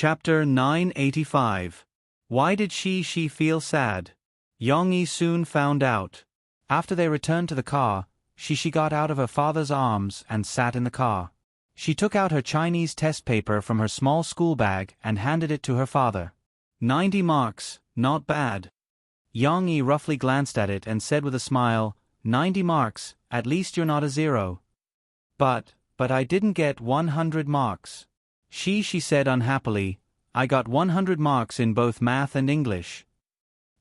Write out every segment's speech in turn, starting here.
Chapter 985. Why did she feel sad? Yong-yi soon found out. After they returned to the car, she got out of her father's arms and sat in the car. She took out her Chinese test paper from her small school bag and handed it to her father. 90 marks, not bad. Yong-yi roughly glanced at it and said with a smile, 90 marks, at least you're not a zero. But I didn't get 100 marks. She said unhappily, I got 100 marks in both math and English.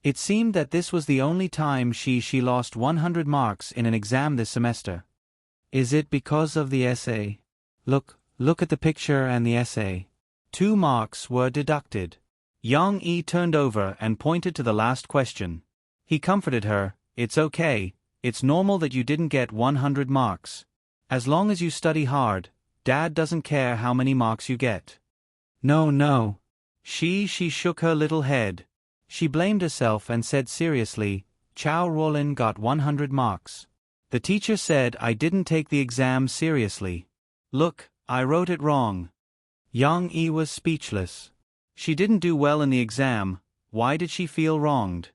It seemed that this was the only time she lost 100 marks in an exam this semester. Is it because of the essay? Look at the picture and the essay. 2 marks were deducted. Yong-yi turned over and pointed to the last question. He comforted her, it's okay, it's normal that you didn't get 100 marks. As long as you study hard, Dad doesn't care how many marks you get. No. She shook her little head. She blamed herself and said seriously, Chow Rolin got 100 marks. The teacher said I didn't take the exam seriously. Look, I wrote it wrong. Yong-yi was speechless. She didn't do well in the exam, why did she feel wronged?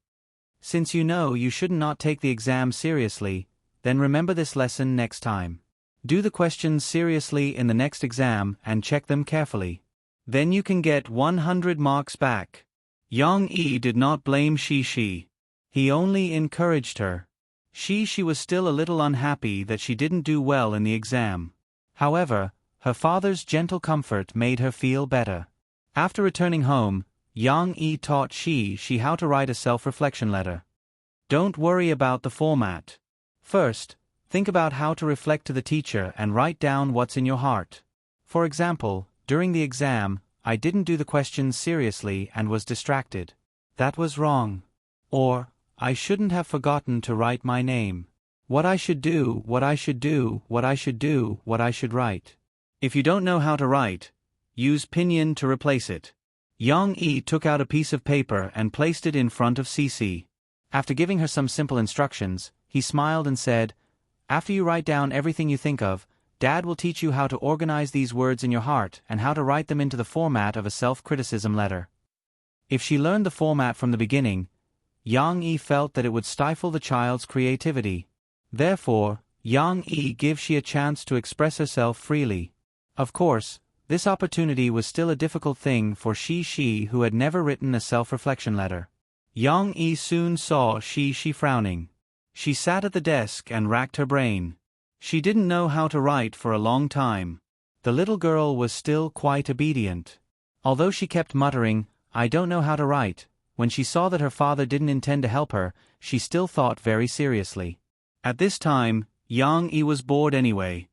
Since you know you should not take the exam seriously, then remember this lesson next time. Do the questions seriously in the next exam and check them carefully. Then you can get 100 marks back. Yong-yi did not blame she. He only encouraged her. She was still a little unhappy that she didn't do well in the exam. However, her father's gentle comfort made her feel better. After returning home, Yong-yi taught she how to write a self-reflection letter. Don't worry about the format. First, think about how to reflect to the teacher and write down what's in your heart. For example, during the exam, I didn't do the questions seriously and was distracted. That was wrong. Or, I shouldn't have forgotten to write my name. What I should do, what I should do, what I should do, what I should write. If you don't know how to write, use pinyin to replace it. Yong-yi took out a piece of paper and placed it in front of Cici. After giving her some simple instructions, he smiled and said, after you write down everything you think of, Dad will teach you how to organize these words in your heart and how to write them into the format of a self-criticism letter. If she learned the format from the beginning, Yong-yi felt that it would stifle the child's creativity. Therefore, Yong-yi gave she a chance to express herself freely. Of course, this opportunity was still a difficult thing for she who had never written a self-reflection letter. Yong-yi soon saw she frowning. She sat at the desk and racked her brain. She didn't know how to write for a long time. The little girl was still quite obedient. Although she kept muttering, I don't know how to write, when she saw that her father didn't intend to help her, she still thought very seriously. At this time, Yong-yi was bored anyway.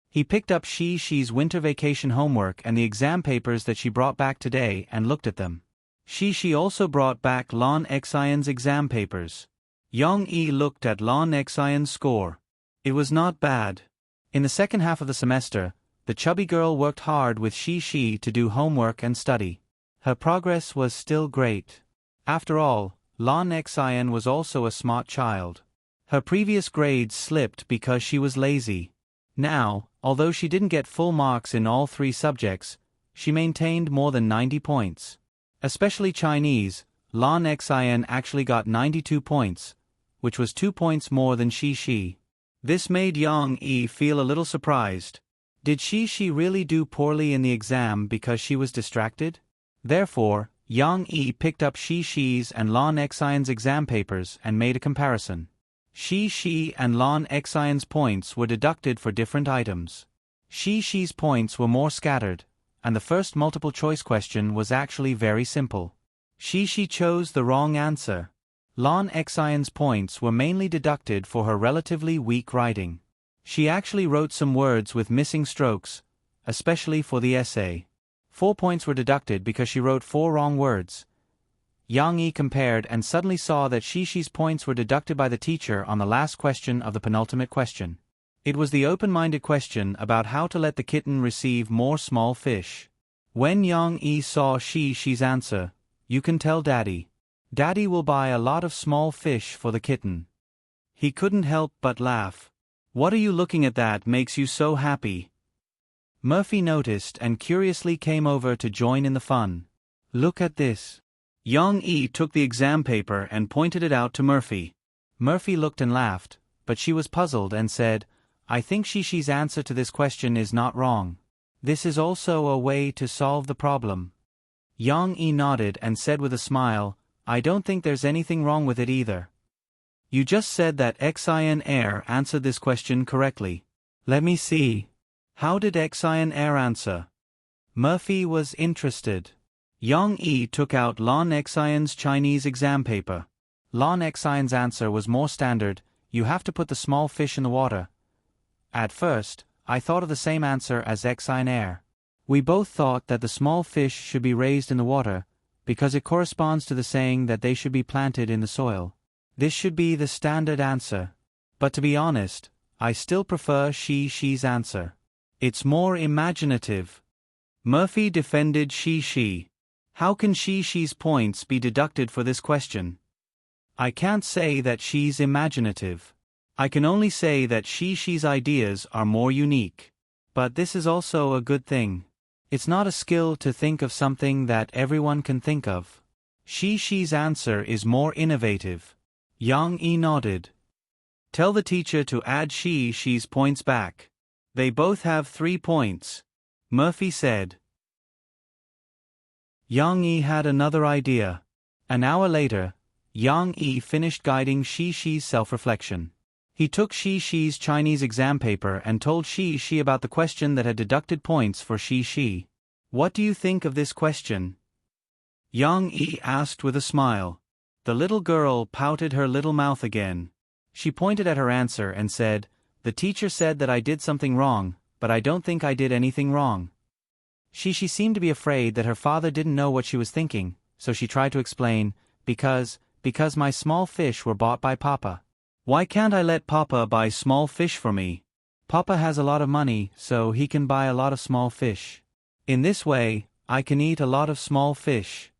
He picked up she's winter vacation homework and the exam papers that she brought back today and looked at them. She also brought back Lon Xian's exam papers. Yong-yi looked at Lon Xian's score. It was not bad. In the second half of the semester, the chubby girl worked hard with she to do homework and study. Her progress was still great. After all, Lon Xian was also a smart child. Her previous grades slipped because she was lazy. Now, although she didn't get full marks in all 3 subjects, she maintained more than 90 points. Especially Chinese, Lon Xian actually got 92 points, which was 2 points more than she. This made Yong-yi feel a little surprised. Did she really do poorly in the exam because she was distracted? Therefore, Yong-yi picked up she's and Lon Xian's exam papers and made a comparison. She and Lon Xian's points were deducted for different items. She's points were more scattered, and the first multiple-choice question was actually very simple. She chose the wrong answer. Lon Xian's points were mainly deducted for her relatively weak writing. She actually wrote some words with missing strokes, especially for the essay. 4 points were deducted because she wrote 4 wrong words. Yong-yi compared and suddenly saw that she's points were deducted by the teacher on the last question of the penultimate question. It was the open-minded question about how to let the kitten receive more small fish. When Yong-yi saw she's answer, you can tell Daddy. Daddy will buy a lot of small fish for the kitten. He couldn't help but laugh. What are you looking at that makes you so happy? Murphy noticed and curiously came over to join in the fun. Look at this. Yang Yi took the exam paper and pointed it out to Murphy. Murphy looked and laughed, but she was puzzled and said, I think Shishi's answer to this question is not wrong. This is also a way to solve the problem. Yang Yi nodded and said with a smile, I don't think there's anything wrong with it either. You just said that Xin Air answered this question correctly. Let me see. How did Xin Air answer? Murphy was interested. Yang Yi took out Lon Xion's Chinese exam paper. Lon Xion's answer was more standard, you have to put the small fish in the water. At first, I thought of the same answer as Xin Air. We both thought that the small fish should be raised in the water, because it corresponds to the saying that they should be planted in the soil. This should be the standard answer. But to be honest, I still prefer Shi's answer. It's more imaginative. Murphy defended Shi. How can Shi's points be deducted for this question? I can't say that she's imaginative. I can only say that Shi's ideas are more unique. But this is also a good thing. It's not a skill to think of something that everyone can think of. Shi's answer is more innovative. Yang Yi nodded. Tell the teacher to add Shi's points back. They both have 3 points. Murphy said. Yang Yi had another idea. An hour later, Yang Yi finished guiding Shi's self-reflection. He took Shi's Chinese exam paper and told Shi about the question that had deducted points for Shi. What do you think of this question? Yang Yi asked with a smile. The little girl pouted her little mouth again. She pointed at her answer and said, The teacher said that I did something wrong, but I don't think I did anything wrong. She seemed to be afraid that her father didn't know what she was thinking, so she tried to explain, because my small fish were bought by Papa. Why can't I let Papa buy small fish for me? Papa has a lot of money, so he can buy a lot of small fish. In this way, I can eat a lot of small fish.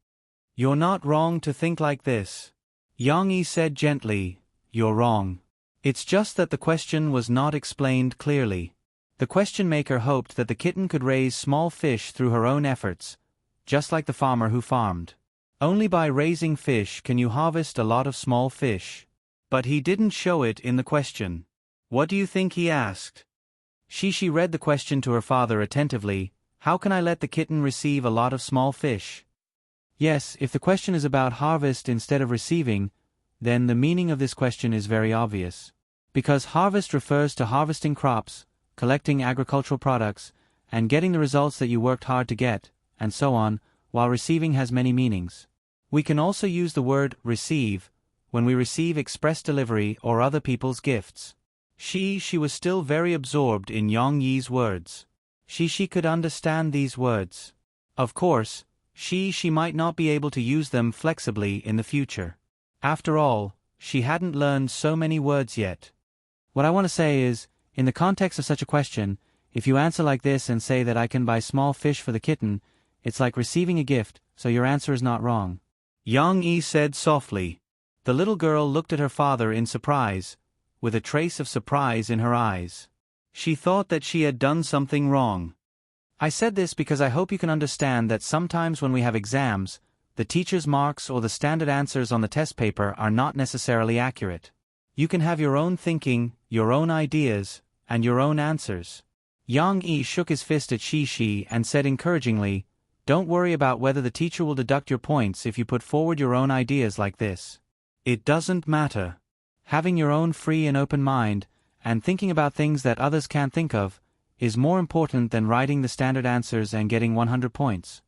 You're not wrong to think like this. Yang Yi said gently, You're wrong. It's just that the question was not explained clearly. The question maker hoped that the kitten could raise small fish through her own efforts, just like the farmer who farmed. Only by raising fish can you harvest a lot of small fish. But he didn't show it in the question. What do you think he asked? Shi read the question to her father attentively. How can I let the kitten receive a lot of small fish? Yes, if the question is about harvest instead of receiving, then the meaning of this question is very obvious. Because harvest refers to harvesting crops, collecting agricultural products, and getting the results that you worked hard to get, and so on, while receiving has many meanings. We can also use the word receive when we receive express delivery or other people's gifts. She was still very absorbed in Yang Yi's words. She could understand these words. Of course, she might not be able to use them flexibly in the future. After all, she hadn't learned so many words yet. What I want to say is, in the context of such a question, if you answer like this and say that I can buy small fish for the kitten, it's like receiving a gift, so your answer is not wrong. Yang Yi said softly. The little girl looked at her father in surprise, with a trace of surprise in her eyes. She thought that she had done something wrong. I said this because I hope you can understand that sometimes when we have exams, the teacher's marks or the standard answers on the test paper are not necessarily accurate. You can have your own thinking, your own ideas, and your own answers. Yang Yi shook his fist at Shi and said encouragingly, Don't worry about whether the teacher will deduct your points if you put forward your own ideas like this. It doesn't matter. Having your own free and open mind, and thinking about things that others can't think of, is more important than writing the standard answers and getting 100 points.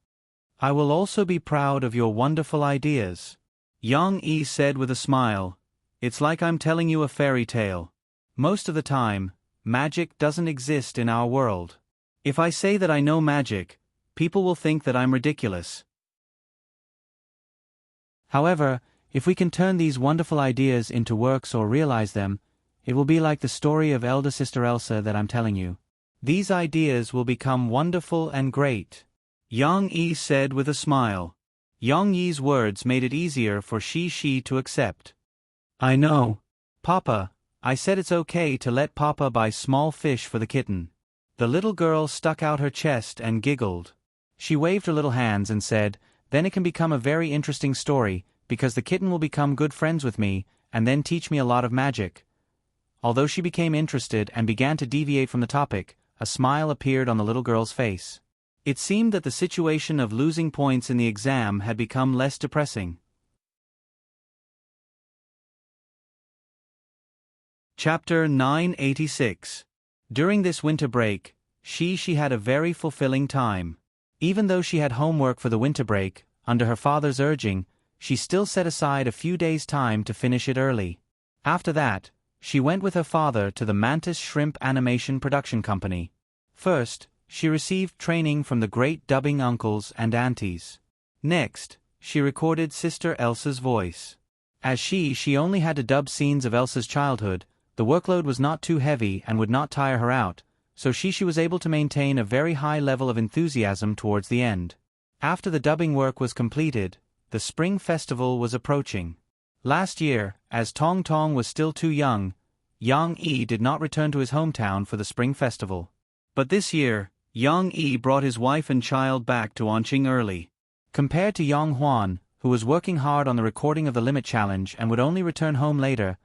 I will also be proud of your wonderful ideas. Yang Yi said with a smile. It's like I'm telling you a fairy tale. Most of the time, magic doesn't exist in our world. If I say that I know magic, people will think that I'm ridiculous. However, if we can turn these wonderful ideas into works or realize them, it will be like the story of elder sister Elsa that I'm telling you. These ideas will become wonderful and great. Yang Yi said with a smile. Yang Yi's words made it easier for Shi to accept. I know. Papa, I said it's okay to let Papa buy small fish for the kitten. The little girl stuck out her chest and giggled. She waved her little hands and said, "Then it can become a very interesting story, because the kitten will become good friends with me, and then teach me a lot of magic." Although she became interested and began to deviate from the topic, a smile appeared on the little girl's face. It seemed that the situation of losing points in the exam had become less depressing. Chapter 986. During this winter break, she had a very fulfilling time. Even though she had homework for the winter break, under her father's urging, she still set aside a few days' time to finish it early. After that, she went with her father to the Mantis Shrimp Animation Production Company. First, she received training from the great dubbing uncles and aunties. Next, she recorded Sister Elsa's voice. As she only had to dub scenes of Elsa's childhood, the workload was not too heavy and would not tire her out, so she was able to maintain a very high level of enthusiasm towards the end. After the dubbing work was completed, the Spring Festival was approaching. Last year, as Tong Tong was still too young, Yang Yi did not return to his hometown for the Spring Festival. But this year, Yang Yi brought his wife and child back to Onqing early. Compared to Yang Huan, who was working hard on the recording of the Limit Challenge and would only return home later,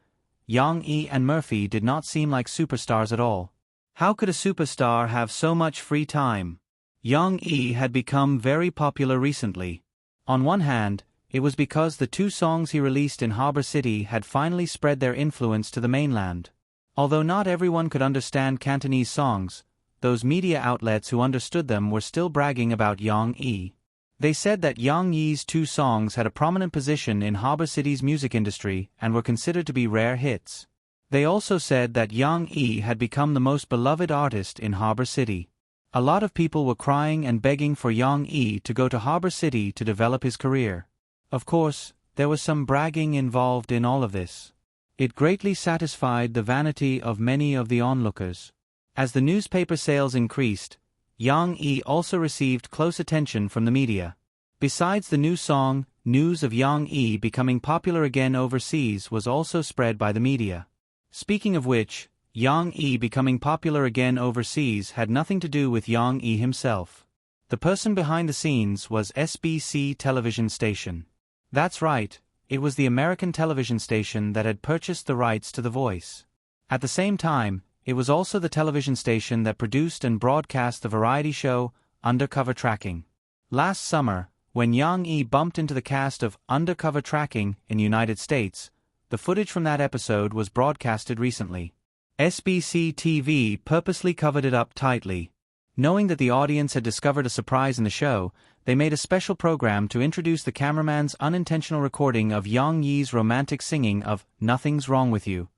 Yang Yi and Murphy did not seem like superstars at all. How could a superstar have so much free time? Yang Yi had become very popular recently. On one hand, it was because the 2 songs he released in Harbor City had finally spread their influence to the mainland. Although not everyone could understand Cantonese songs, those media outlets who understood them were still bragging about Yang Yi. They said that Yang Yi's 2 songs had a prominent position in Harbor City's music industry and were considered to be rare hits. They also said that Yang Yi had become the most beloved artist in Harbor City. A lot of people were crying and begging for Yang Yi to go to Harbor City to develop his career. Of course, there was some bragging involved in all of this. It greatly satisfied the vanity of many of the onlookers. As the newspaper sales increased, Yang Yi also received close attention from the media. Besides the new song, news of Yang Yi becoming popular again overseas was also spread by the media. Speaking of which, Yang Yi becoming popular again overseas had nothing to do with Yang Yi himself. The person behind the scenes was SBC television station. That's right, it was the American television station that had purchased the rights to the voice. At the same time, it was also the television station that produced and broadcast the variety show Undercover Tracking. Last summer, when Yang Yi bumped into the cast of Undercover Tracking in the United States, the footage from that episode was broadcasted recently. SBC TV purposely covered it up tightly. Knowing that the audience had discovered a surprise in the show, they made a special program to introduce the cameraman's unintentional recording of Yang Yi's romantic singing of Nothing's Wrong With You.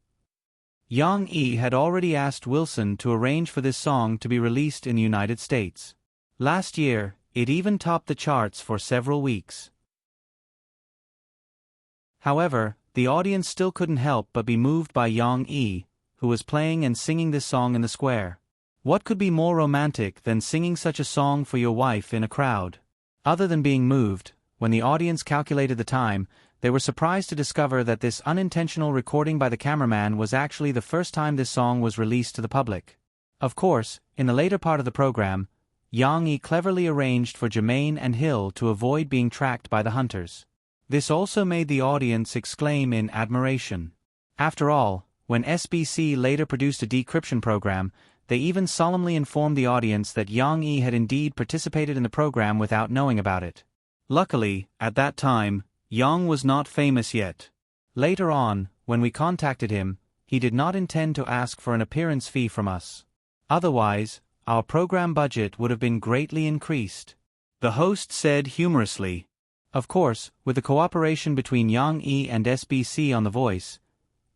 Yang Yi had already asked Wilson to arrange for this song to be released in the United States. Last year, it even topped the charts for several weeks. However, the audience still couldn't help but be moved by Yang Yi, who was playing and singing this song in the square. What could be more romantic than singing such a song for your wife in a crowd? Other than being moved, when the audience calculated the time, they were surprised to discover that this unintentional recording by the cameraman was actually the first time this song was released to the public. Of course, in the later part of the program, Yang Yi cleverly arranged for Jermaine and Hill to avoid being tracked by the hunters. This also made the audience exclaim in admiration. After all, when SBC later produced a decryption program, they even solemnly informed the audience that Yang Yi had indeed participated in the program without knowing about it. Luckily, at that time, Yang was not famous yet. Later on, when we contacted him, he did not intend to ask for an appearance fee from us. Otherwise, our program budget would have been greatly increased. The host said humorously. Of course, with the cooperation between Yang Yi and SBC on The Voice,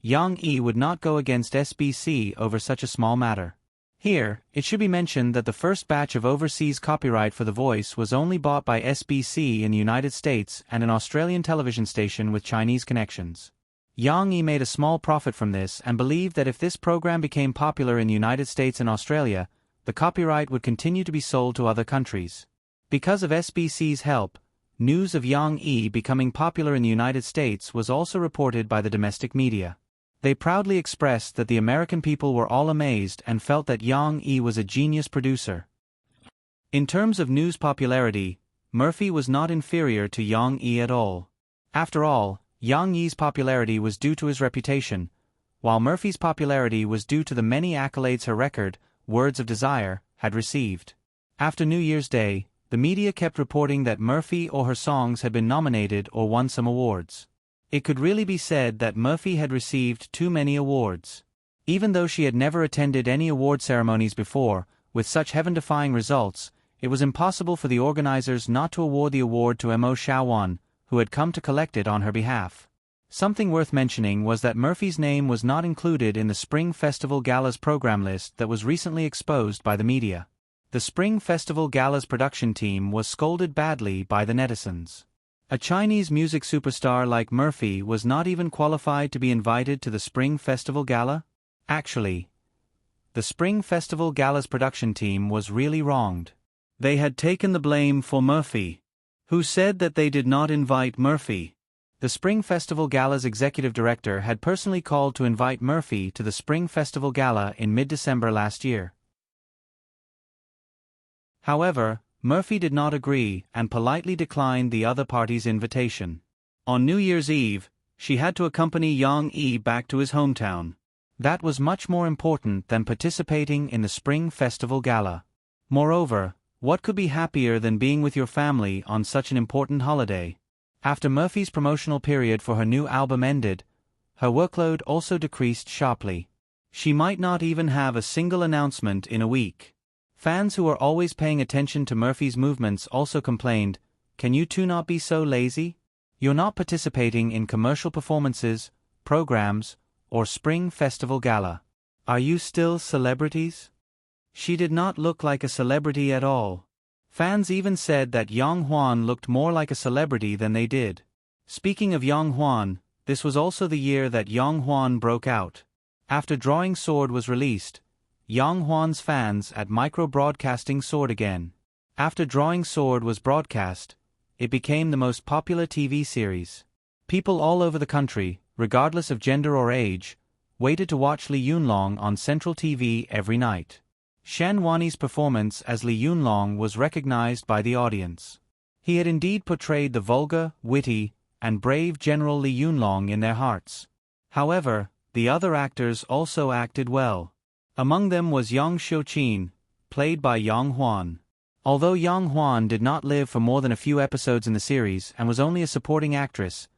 Yang Yi would not go against SBC over such a small matter. Here, it should be mentioned that the first batch of overseas copyright for The Voice was only bought by SBC in the United States and an Australian television station with Chinese connections. Yang Yi made a small profit from this and believed that if this program became popular in the United States and Australia, the copyright would continue to be sold to other countries. Because of SBC's help, news of Yang Yi becoming popular in the United States was also reported by the domestic media. They proudly expressed that the American people were all amazed and felt that Yang Yi was a genius producer. In terms of news popularity, Murphy was not inferior to Yang Yi at all. After all, Yang Yi's popularity was due to his reputation, while Murphy's popularity was due to the many accolades her record, Words of Desire, had received. After New Year's Day, the media kept reporting that Murphy or her songs had been nominated or won some awards. It could really be said that Murphy had received too many awards. Even though she had never attended any award ceremonies before, with such heaven-defying results, it was impossible for the organizers not to award the award to Mo Xiaowan, who had come to collect it on her behalf. Something worth mentioning was that Murphy's name was not included in the Spring Festival Gala's program list that was recently exposed by the media. The Spring Festival Gala's production team was scolded badly by the netizens. A Chinese music superstar like Murphy was not even qualified to be invited to the Spring Festival Gala? Actually, the Spring Festival Gala's production team was really wronged. They had taken the blame for Murphy, who said that they did not invite Murphy. The Spring Festival Gala's executive director had personally called to invite Murphy to the Spring Festival Gala in mid-December last year. However, Murphy did not agree and politely declined the other party's invitation. On New Year's Eve, she had to accompany Yang Yi back to his hometown. That was much more important than participating in the Spring Festival Gala. Moreover, what could be happier than being with your family on such an important holiday? After Murphy's promotional period for her new album ended, her workload also decreased sharply. She might not even have a single announcement in a week. Fans who are always paying attention to Murphy's movements also complained, "Can you two not be so lazy? You're not participating in commercial performances, programs, or Spring Festival Gala. Are you still celebrities?" She did not look like a celebrity at all. Fans even said that Yang Huan looked more like a celebrity than they did. Speaking of Yang Huan, this was also the year that Yang Huan broke out. After Drawing Sword was released, Yang Huan's fans at Micro Broadcasting soared again. After Drawing Sword was broadcast, it became the most popular TV series. People all over the country, regardless of gender or age, waited to watch Li Yunlong on Central TV every night. Shen Wanni's performance as Li Yunlong was recognized by the audience. He had indeed portrayed the vulgar, witty, and brave General Li Yunlong in their hearts. However, the other actors also acted well. Among them was Yang Xiuqin, played by Yang Huan. Although Yang Huan did not live for more than a few episodes in the series and was only a supporting actress,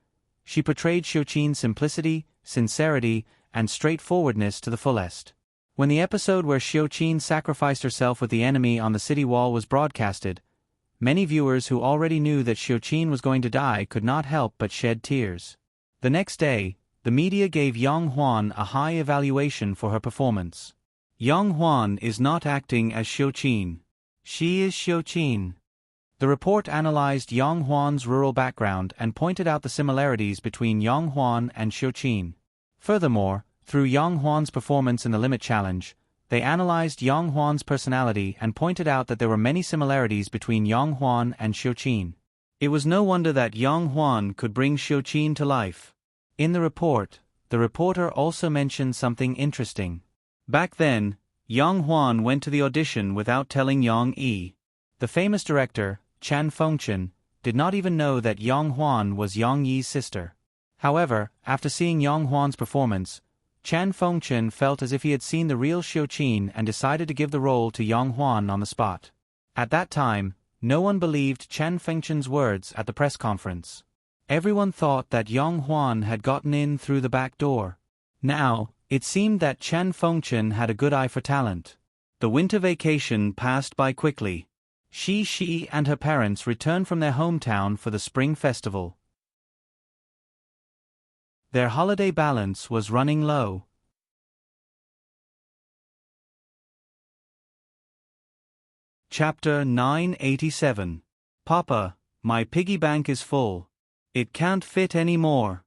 she portrayed Xiuqin's simplicity, sincerity, and straightforwardness to the fullest. When the episode where Xiuqin sacrificed herself with the enemy on the city wall was broadcasted, many viewers who already knew that Xiuqin was going to die could not help but shed tears. The next day, the media gave Yang Huan a high evaluation for her performance. Yang Huan is not acting as Xiuqin. She is Xiuqin. The report analyzed Yang Huan's rural background and pointed out the similarities between Yang Huan and Xiuqin. Furthermore, through Yang Huan's performance in the Limit Challenge, they analyzed Yang Huan's personality and pointed out that there were many similarities between Yang Huan and Xiuqin. It was no wonder that Yang Huan could bring Xiuqin to life. In the report, the reporter also mentioned something interesting. Back then, Yang Huan went to the audition without telling Yang Yi. The famous director, Chan Fengchen, did not even know that Yang Huan was Yang Yi's sister. However, after seeing Yang Huan's performance, Chan Fengchen felt as if he had seen the real Xiuqin and decided to give the role to Yang Huan on the spot. At that time, no one believed Chan Fengchen's words at the press conference. Everyone thought that Yang Huan had gotten in through the back door. Now, it seemed that Chan Fengchen had a good eye for talent. The winter vacation passed by quickly. Shi and her parents returned from their hometown for the spring festival. Their holiday balance was running low. Chapter 987. Papa, my piggy bank is full. It can't fit any more.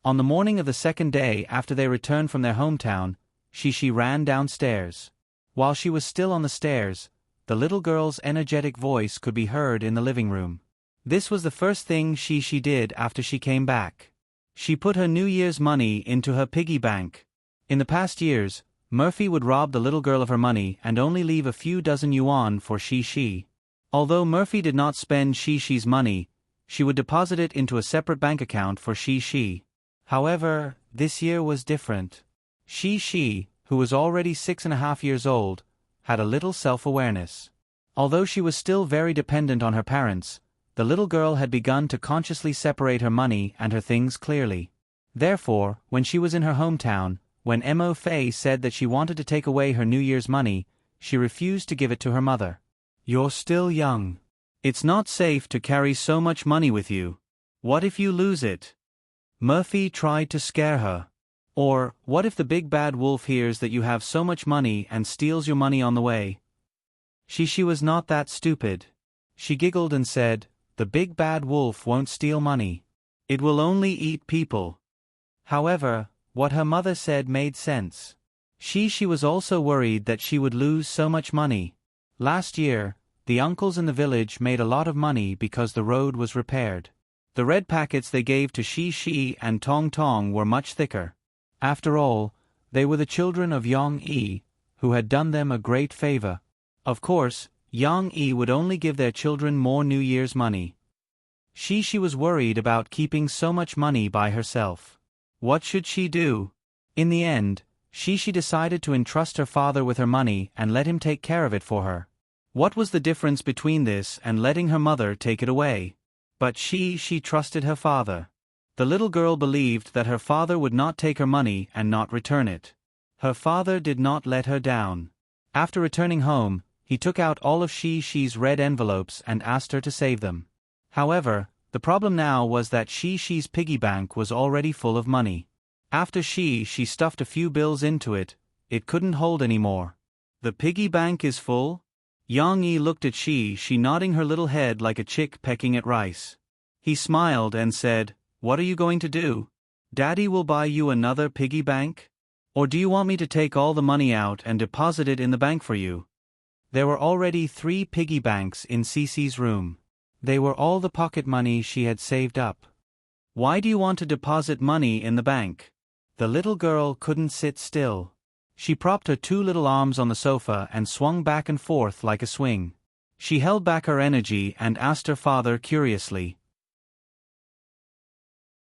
On the morning of the second day after they returned from their hometown, Shi ran downstairs. While she was still on the stairs, the little girl's energetic voice could be heard in the living room. This was the first thing Shi did after she came back. She put her New Year's money into her piggy bank. In the past years, Murphy would rob the little girl of her money and only leave a few dozen yuan for Shi. Although Murphy did not spend Shi's money, she would deposit it into a separate bank account for Shi. However, this year was different. Shi, who was already 6.5 years old, had a little self-awareness. Although she was still very dependent on her parents, the little girl had begun to consciously separate her money and her things clearly. Therefore, when she was in her hometown, when Mo Fei said that she wanted to take away her New Year's money, she refused to give it to her mother. "You're still young. It's not safe to carry so much money with you. What if you lose it?" Murphy tried to scare her. "Or, what if the big bad wolf hears that you have so much money and steals your money on the way?" She was not that stupid. She giggled and said, "The big bad wolf won't steal money. It will only eat people." However, what her mother said made sense. She was also worried that she would lose so much money. Last year, the uncles in the village made a lot of money because the road was repaired. The red packets they gave to Shi and Tong were much thicker. After all, they were the children of Yang Yi, who had done them a great favor. Of course, Yang Yi would only give their children more New Year's money. She was worried about keeping so much money by herself. What should she do? In the end, she decided to entrust her father with her money and let him take care of it for her. What was the difference between this and letting her mother take it away? But she trusted her father. The little girl believed that her father would not take her money and not return it. Her father did not let her down. After returning home, he took out all of Shi's red envelopes and asked her to save them. However, the problem now was that Shi's piggy bank was already full of money. After she stuffed a few bills into it, it couldn't hold any more. "The piggy bank is full?" Yang Yi looked at she nodding her little head like a chick pecking at rice. He smiled and said, "What are you going to do? Daddy will buy you another piggy bank? Or do you want me to take all the money out and deposit it in the bank for you?" There were already 3 piggy banks in Cece's room. They were all the pocket money she had saved up. "Why do you want to deposit money in the bank?" The little girl couldn't sit still. She propped her 2 little arms on the sofa and swung back and forth like a swing. She held back her energy and asked her father curiously.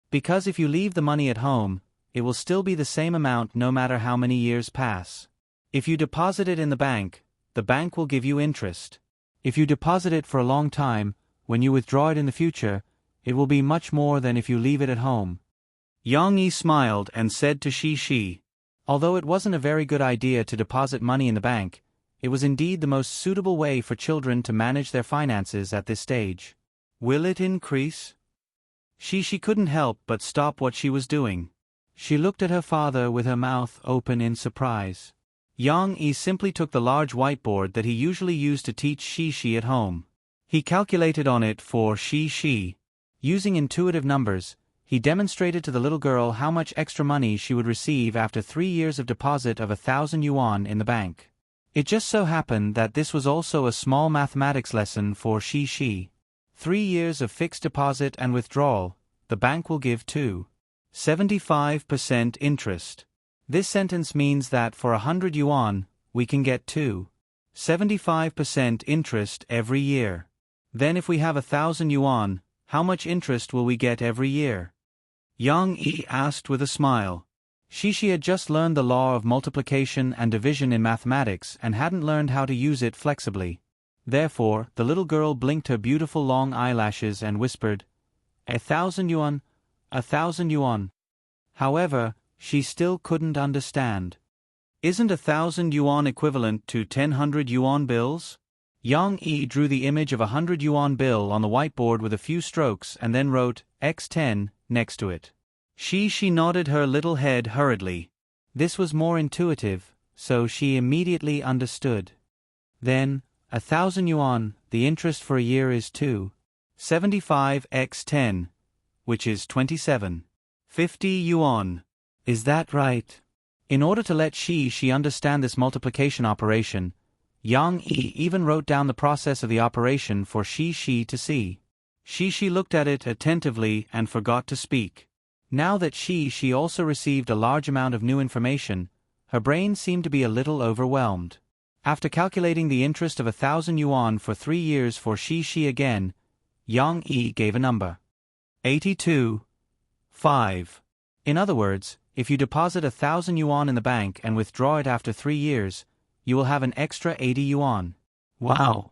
"Because if you leave the money at home, it will still be the same amount no matter how many years pass. If you deposit it in the bank will give you interest. If you deposit it for a long time, when you withdraw it in the future, it will be much more than if you leave it at home." Yang Yi smiled and said to Shi, although it wasn't a very good idea to deposit money in the bank, it was indeed the most suitable way for children to manage their finances at this stage. "Will it increase?" She couldn't help but stop what she was doing. She looked at her father with her mouth open in surprise. Yang Yi simply took the large whiteboard that he usually used to teach Shi at home. He calculated on it for Shi. Using intuitive numbers, he demonstrated to the little girl how much extra money she would receive after 3 years of deposit of 1,000 yuan in the bank. It just so happened that this was also a small mathematics lesson for Shi. 3 years of fixed deposit and withdrawal, the bank will give 2.75% interest. This sentence means that for 100 yuan, we can get 2.75% interest every year. Then if we have 1,000 yuan, how much interest will we get every year? Yang Yi asked with a smile. She had just learned the law of multiplication and division in mathematics and hadn't learned how to use it flexibly. Therefore, the little girl blinked her beautiful long eyelashes and whispered, 1,000 yuan, 1,000 yuan. However, she still couldn't understand. Isn't 1,000 yuan equivalent to 1,000 yuan bills? Yang Yi drew the image of a 100 yuan bill on the whiteboard with a few strokes and then wrote X10 next to it. She nodded her little head hurriedly. This was more intuitive, so she immediately understood. Then, 1,000 yuan, the interest for a year is 2.75 x 10, which is 27.50 yuan. Is that right? In order to let she understand this multiplication operation, Yang Yi even wrote down the process of the operation for Shi to see. She looked at it attentively and forgot to speak. Now that she also received a large amount of new information, her brain seemed to be a little overwhelmed. After calculating the interest of 1,000 yuan for 3 years for she again, Yang Yi gave a number. 82.5. In other words, if you deposit 1,000 yuan in the bank and withdraw it after 3 years, you will have an extra 80 yuan. Wow!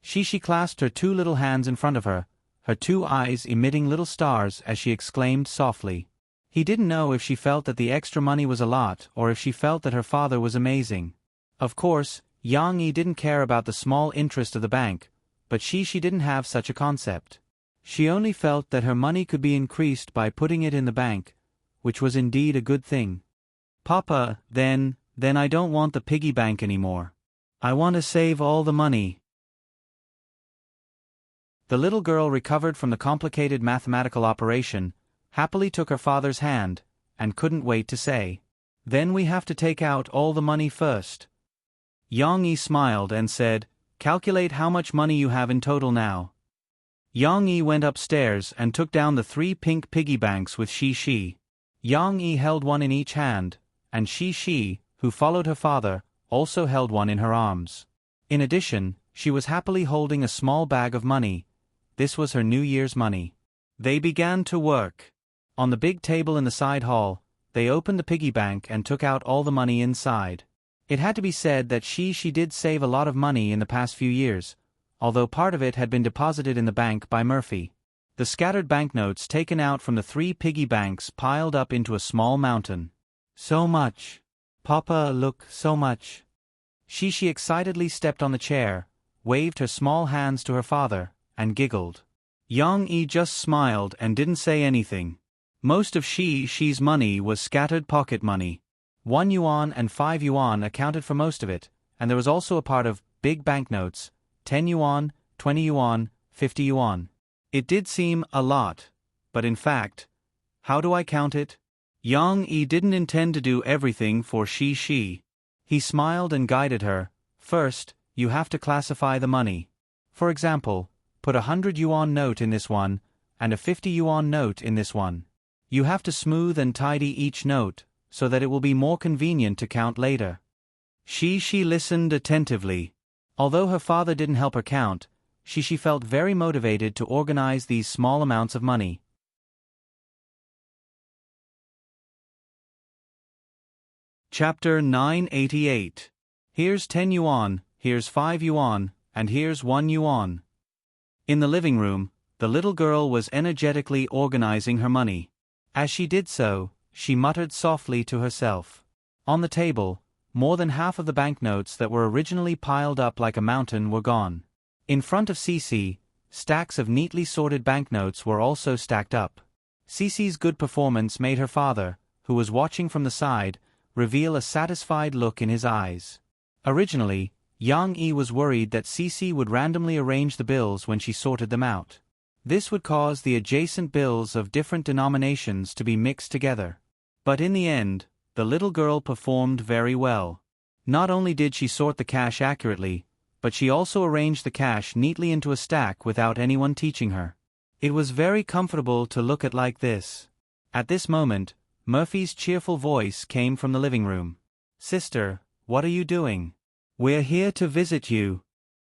She clasped her 2 little hands in front of her, her 2 eyes emitting little stars as she exclaimed softly. He didn't know if she felt that the extra money was a lot or if she felt that her father was amazing. Of course, Yang Yi didn't care about the small interest of the bank, but she didn't have such a concept. She only felt that her money could be increased by putting it in the bank, which was indeed a good thing. Papa, then I don't want the piggy bank anymore. I want to save all the money. The little girl recovered from the complicated mathematical operation, happily took her father's hand, and couldn't wait to say, "Then we have to take out all the money first." Yang Yi smiled and said, "Calculate how much money you have in total now." Yang Yi went upstairs and took down the 3 pink piggy banks with she. Yang Yi held one in each hand, and she, who followed her father, also held one in her arms. In addition, she was happily holding a small bag of money. This was her New Year's money. They began to work. On the big table in the side hall, they opened the piggy bank and took out all the money inside. It had to be said that she did save a lot of money in the past few years, although part of it had been deposited in the bank by Murphy. The scattered banknotes taken out from the 3 piggy banks piled up into a small mountain. So much. Papa, look, so much. She excitedly stepped on the chair, waved her small hands to her father, and giggled. Yang Yi just smiled and didn't say anything. Most of she's money was scattered pocket money. 1 yuan and 5 yuan accounted for most of it, and there was also a part of big banknotes, 10 yuan, 20 yuan, 50 yuan. It did seem a lot, but in fact, how do I count it? Yang Yi didn't intend to do everything for she. He smiled and guided her. First, you have to classify the money. For example, put 100 yuan note in this one, and a 50 yuan note in this one. You have to smooth and tidy each note, so that it will be more convenient to count later. She listened attentively. Although her father didn't help her count, she felt very motivated to organize these small amounts of money. Chapter 988. Here's 10 yuan, here's 5 yuan, and here's 1 yuan. In the living room, the little girl was energetically organizing her money. As she did so, she muttered softly to herself. On the table, more than half of the banknotes that were originally piled up like a mountain were gone. In front of Cici, stacks of neatly sorted banknotes were also stacked up. Cici's good performance made her father, who was watching from the side, reveal a satisfied look in his eyes. Originally, Yang Yi was worried that Cici would randomly arrange the bills when she sorted them out. This would cause the adjacent bills of different denominations to be mixed together. But in the end, the little girl performed very well. Not only did she sort the cash accurately, but she also arranged the cash neatly into a stack without anyone teaching her. It was very comfortable to look at like this. At this moment, Murphy's cheerful voice came from the living room. "Sister, what are you doing? We're here to visit you."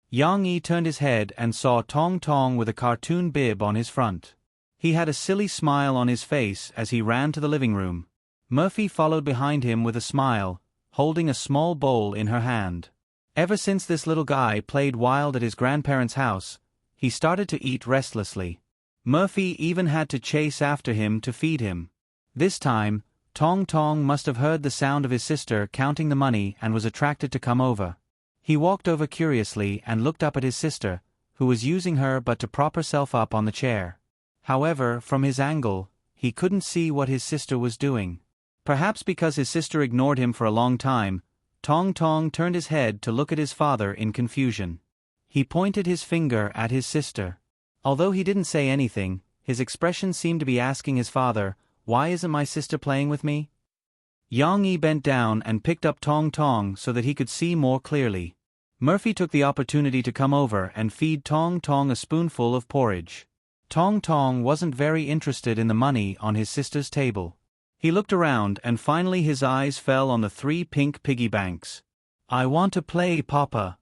Yang Yi turned his head and saw Tong Tong with a cartoon bib on his front. He had a silly smile on his face as he ran to the living room. Murphy followed behind him with a smile, holding a small bowl in her hand. Ever since this little guy played wild at his grandparents' house, he started to eat restlessly. Murphy even had to chase after him to feed him. This time, Tong Tong must have heard the sound of his sister counting the money and was attracted to come over. He walked over curiously and looked up at his sister, who was using her but to prop herself up on the chair. However, from his angle, he couldn't see what his sister was doing. Perhaps because his sister ignored him for a long time, Tong Tong turned his head to look at his father in confusion. He pointed his finger at his sister. Although he didn't say anything, his expression seemed to be asking his father, "Why isn't my sister playing with me?" Yang Yi bent down and picked up Tong Tong so that he could see more clearly. Murphy took the opportunity to come over and feed Tong Tong a spoonful of porridge. Tong Tong wasn't very interested in the money on his sister's table. He looked around and finally his eyes fell on the 3 pink piggy banks. "I want to play, Papa."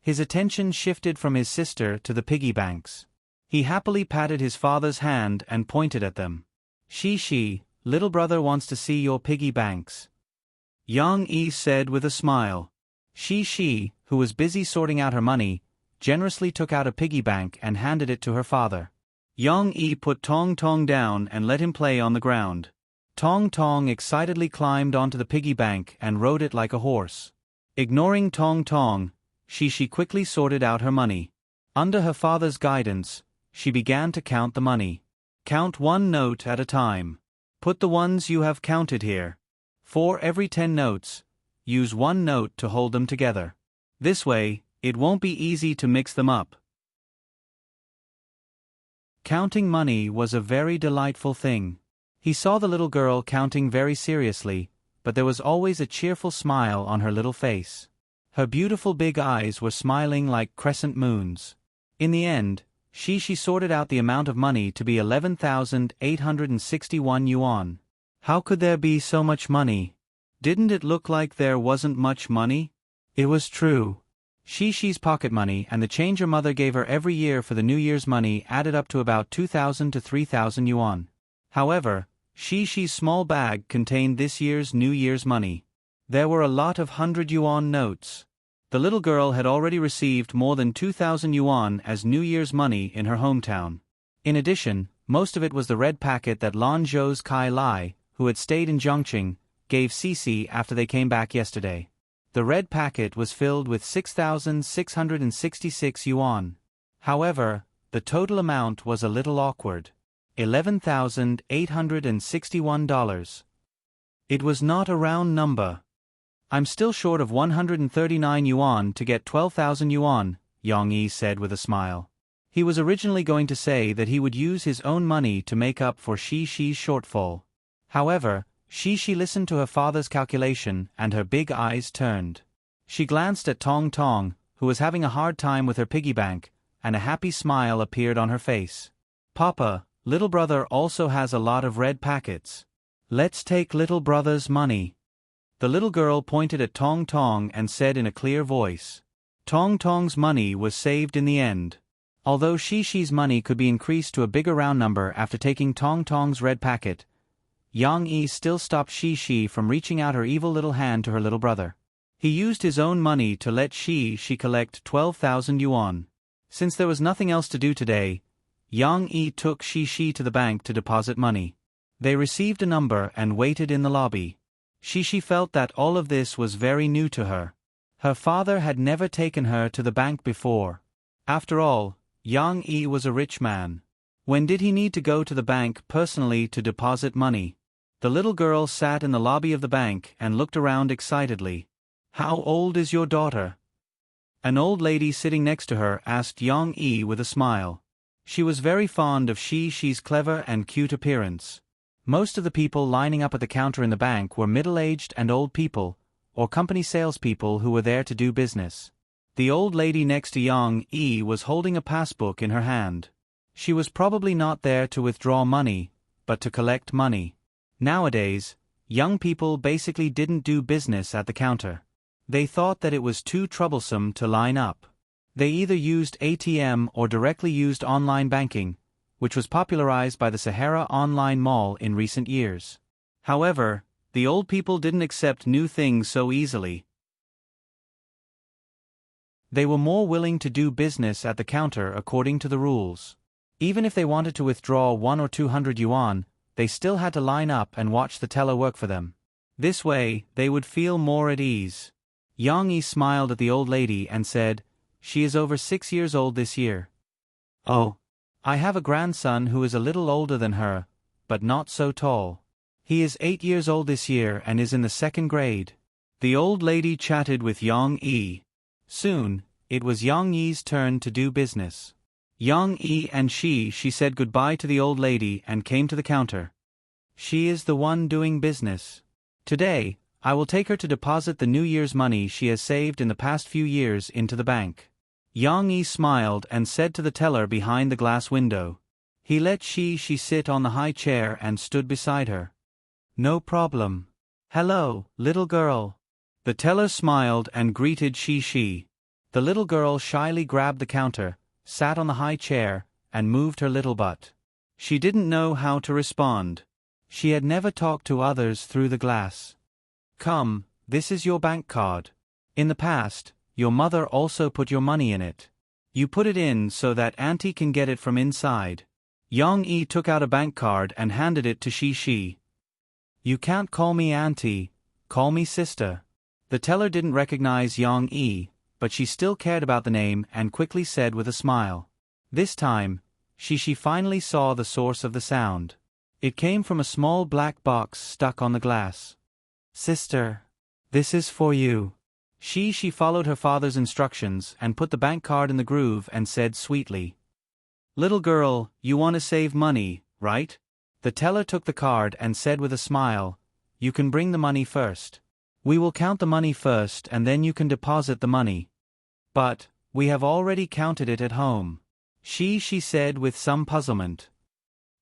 His attention shifted from his sister to the piggy banks. He happily patted his father's hand and pointed at them. She, little brother wants to see your piggy banks," Yang Yi said with a smile. She, who was busy sorting out her money, generously took out a piggy bank and handed it to her father. Yang Yi put Tong Tong down and let him play on the ground. Tong Tong excitedly climbed onto the piggy bank and rode it like a horse. Ignoring Tong Tong, she quickly sorted out her money. Under her father's guidance, she began to count the money. Count 1 note at a time. Put the ones you have counted here. For every 10 notes, use 1 note to hold them together. This way, it won't be easy to mix them up. Counting money was a very delightful thing. He saw the little girl counting very seriously, but there was always a cheerful smile on her little face. Her beautiful big eyes were smiling like crescent moons. In the end, she sorted out the amount of money to be 11,861 yuan. How could there be so much money? Didn't it look like there wasn't much money? It was true. She's pocket money and the change her mother gave her every year for the New Year's money added up to about 2,000 to 3,000 yuan. However, she's small bag contained this year's New Year's money. There were a lot of 100 yuan notes. The little girl had already received more than 2,000 yuan as New Year's money in her hometown. In addition, most of it was the red packet that Lanzhou's Kai Lai, who had stayed in Zhongqing, gave Cici after they came back yesterday. The red packet was filled with 6,666 yuan. However, the total amount was a little awkward. $11,861. It was not a round number. I'm still short of 139 yuan to get 12,000 yuan, Yang Yi said with a smile. He was originally going to say that he would use his own money to make up for Shi's shortfall. However, she listened to her father's calculation and her big eyes turned. She glanced at Tong Tong, who was having a hard time with her piggy bank, and a happy smile appeared on her face. "Papa, little brother also has a lot of red packets. Let's take little brother's money." The little girl pointed at Tong Tong and said in a clear voice. Tong Tong's money was saved in the end. Although Shi's money could be increased to a bigger round number after taking Tong Tong's red packet, Yang Yi still stopped Shi from reaching out her evil little hand to her little brother. He used his own money to let she collect 12,000 yuan. Since there was nothing else to do today, Yang Yi took Shi to the bank to deposit money. They received a number and waited in the lobby. Shi felt that all of this was very new to her. Her father had never taken her to the bank before. After all, Yang Yi was a rich man. When did he need to go to the bank personally to deposit money? The little girl sat in the lobby of the bank and looked around excitedly. "How old is your daughter?" An old lady sitting next to her asked Yang Yi with a smile. She was very fond of Shi's clever and cute appearance. Most of the people lining up at the counter in the bank were middle-aged and old people, or company salespeople who were there to do business. The old lady next to Yang Yi was holding a passbook in her hand. She was probably not there to withdraw money, but to collect money. Nowadays, young people basically didn't do business at the counter. They thought that it was too troublesome to line up. They either used ATM or directly used online banking, which was popularized by the Sahara Online Mall in recent years. However, the old people didn't accept new things so easily. They were more willing to do business at the counter according to the rules. Even if they wanted to withdraw 100 or 200 yuan, they still had to line up and watch the teller work for them. This way, they would feel more at ease. Yang Yi smiled at the old lady and said, "She is over 6 years old this year." "Oh. I have a grandson who is a little older than her, but not so tall. He is 8 years old this year and is in the 2nd grade. The old lady chatted with Yang Yi. Soon, it was Yang Yi's turn to do business. Yang Yi and she said goodbye to the old lady and came to the counter. She is the one doing business. Today, I will take her to deposit the New Year's money she has saved in the past few years into the bank. Yang Yi smiled and said to the teller behind the glass window, He let she sit on the high chair and stood beside her. No problem. Hello, little girl. The teller smiled and greeted she. The little girl shyly grabbed the counter, sat on the high chair, and moved her little butt. She didn't know how to respond. She had never talked to others through the glass. Come, this is your bank card. In the past, your mother also put your money in it. You put it in so that Auntie can get it from inside. Yang-yi took out a bank card and handed it to she. You can't call me Auntie, call me sister. The teller didn't recognize Yang-yi, but she still cared about the name and quickly said with a smile. This time, she finally saw the source of the sound. It came from a small black box stuck on the glass. Sister, this is for you. She followed her father's instructions and put the bank card in the groove and said sweetly, Little girl, you want to save money, right? The teller took the card and said with a smile, You can bring the money first. We will count the money first and then you can deposit the money. But, we have already counted it at home. She said with some puzzlement.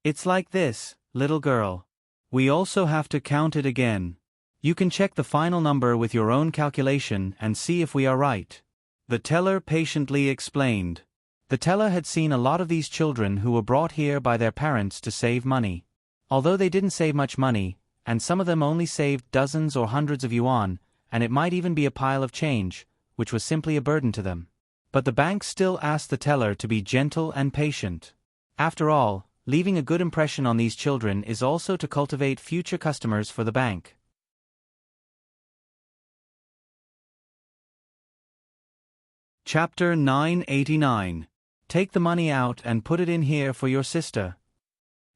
It's like this, little girl. We also have to count it again. You can check the final number with your own calculation and see if we are right. The teller patiently explained. The teller had seen a lot of these children who were brought here by their parents to save money. Although they didn't save much money, and some of them only saved dozens or hundreds of yuan, and it might even be a pile of change, which was simply a burden to them. But the bank still asked the teller to be gentle and patient. After all, leaving a good impression on these children is also to cultivate future customers for the bank. Chapter 989. Take the money out and put it in here for your sister.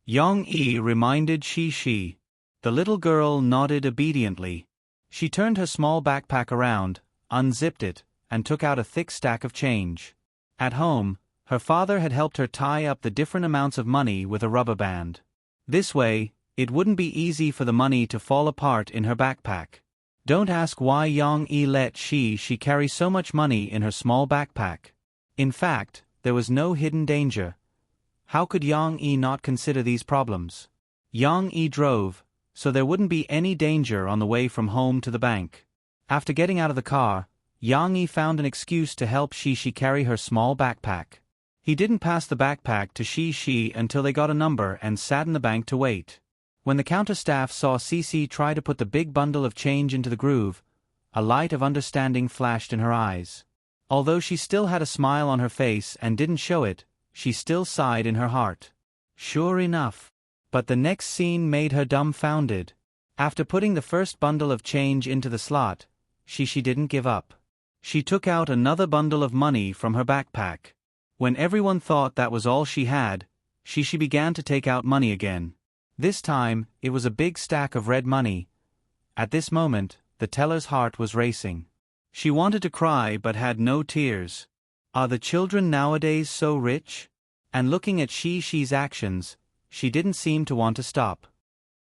Yang-yi reminded she. The little girl nodded obediently. She turned her small backpack around, unzipped it, and took out a thick stack of change. At home, her father had helped her tie up the different amounts of money with a rubber band. This way, it wouldn't be easy for the money to fall apart in her backpack. Don't ask why Yang-yi let she carry so much money in her small backpack. In fact, there was no hidden danger. How could Yang-yi not consider these problems? Yang-yi drove, so there wouldn't be any danger on the way from home to the bank. After getting out of the car, Yang-yi found an excuse to help she carry her small backpack. He didn't pass the backpack to she until they got a number and sat in the bank to wait. When the counter staff saw Cici try to put the big bundle of change into the groove, a light of understanding flashed in her eyes. Although she still had a smile on her face and didn't show it, she still sighed in her heart. Sure enough. But the next scene made her dumbfounded. After putting the first bundle of change into the slot, she didn't give up. She took out another bundle of money from her backpack. When everyone thought that was all she had, she began to take out money again. This time, it was a big stack of red money. At this moment, the teller's heart was racing. She wanted to cry but had no tears. Are the children nowadays so rich? And looking at she's actions, she didn't seem to want to stop.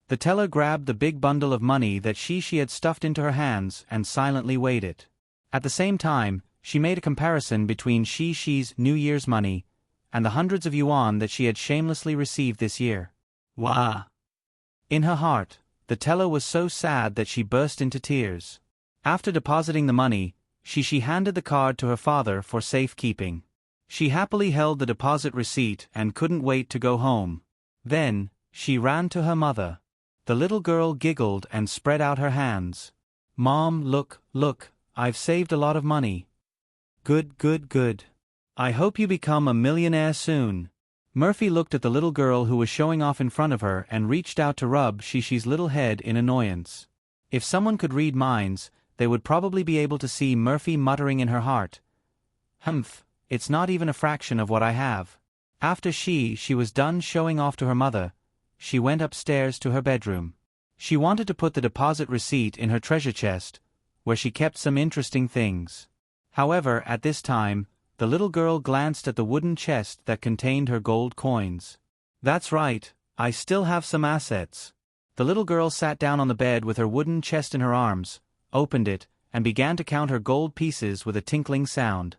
The teller grabbed the big bundle of money that she had stuffed into her hands and silently weighed it. At the same time, she made a comparison between she's New Year's money and the hundreds of yuan that she had shamelessly received this year. Wah! In her heart, the teller was so sad that she burst into tears. After depositing the money, she handed the card to her father for safekeeping. She happily held the deposit receipt and couldn't wait to go home. Then, she ran to her mother. The little girl giggled and spread out her hands. Mom, look, I've saved a lot of money. Good. I hope you become a millionaire soon. Murphy looked at the little girl who was showing off in front of her and reached out to rub she's little head in annoyance. If someone could read minds, they would probably be able to see Murphy muttering in her heart. Humph, it's not even a fraction of what I have. After she was done showing off to her mother, she went upstairs to her bedroom. She wanted to put the deposit receipt in her treasure chest, where she kept some interesting things. However, at this time, the little girl glanced at the wooden chest that contained her gold coins. That's right, I still have some assets. The little girl sat down on the bed with her wooden chest in her arms, opened it, and began to count her gold pieces with a tinkling sound.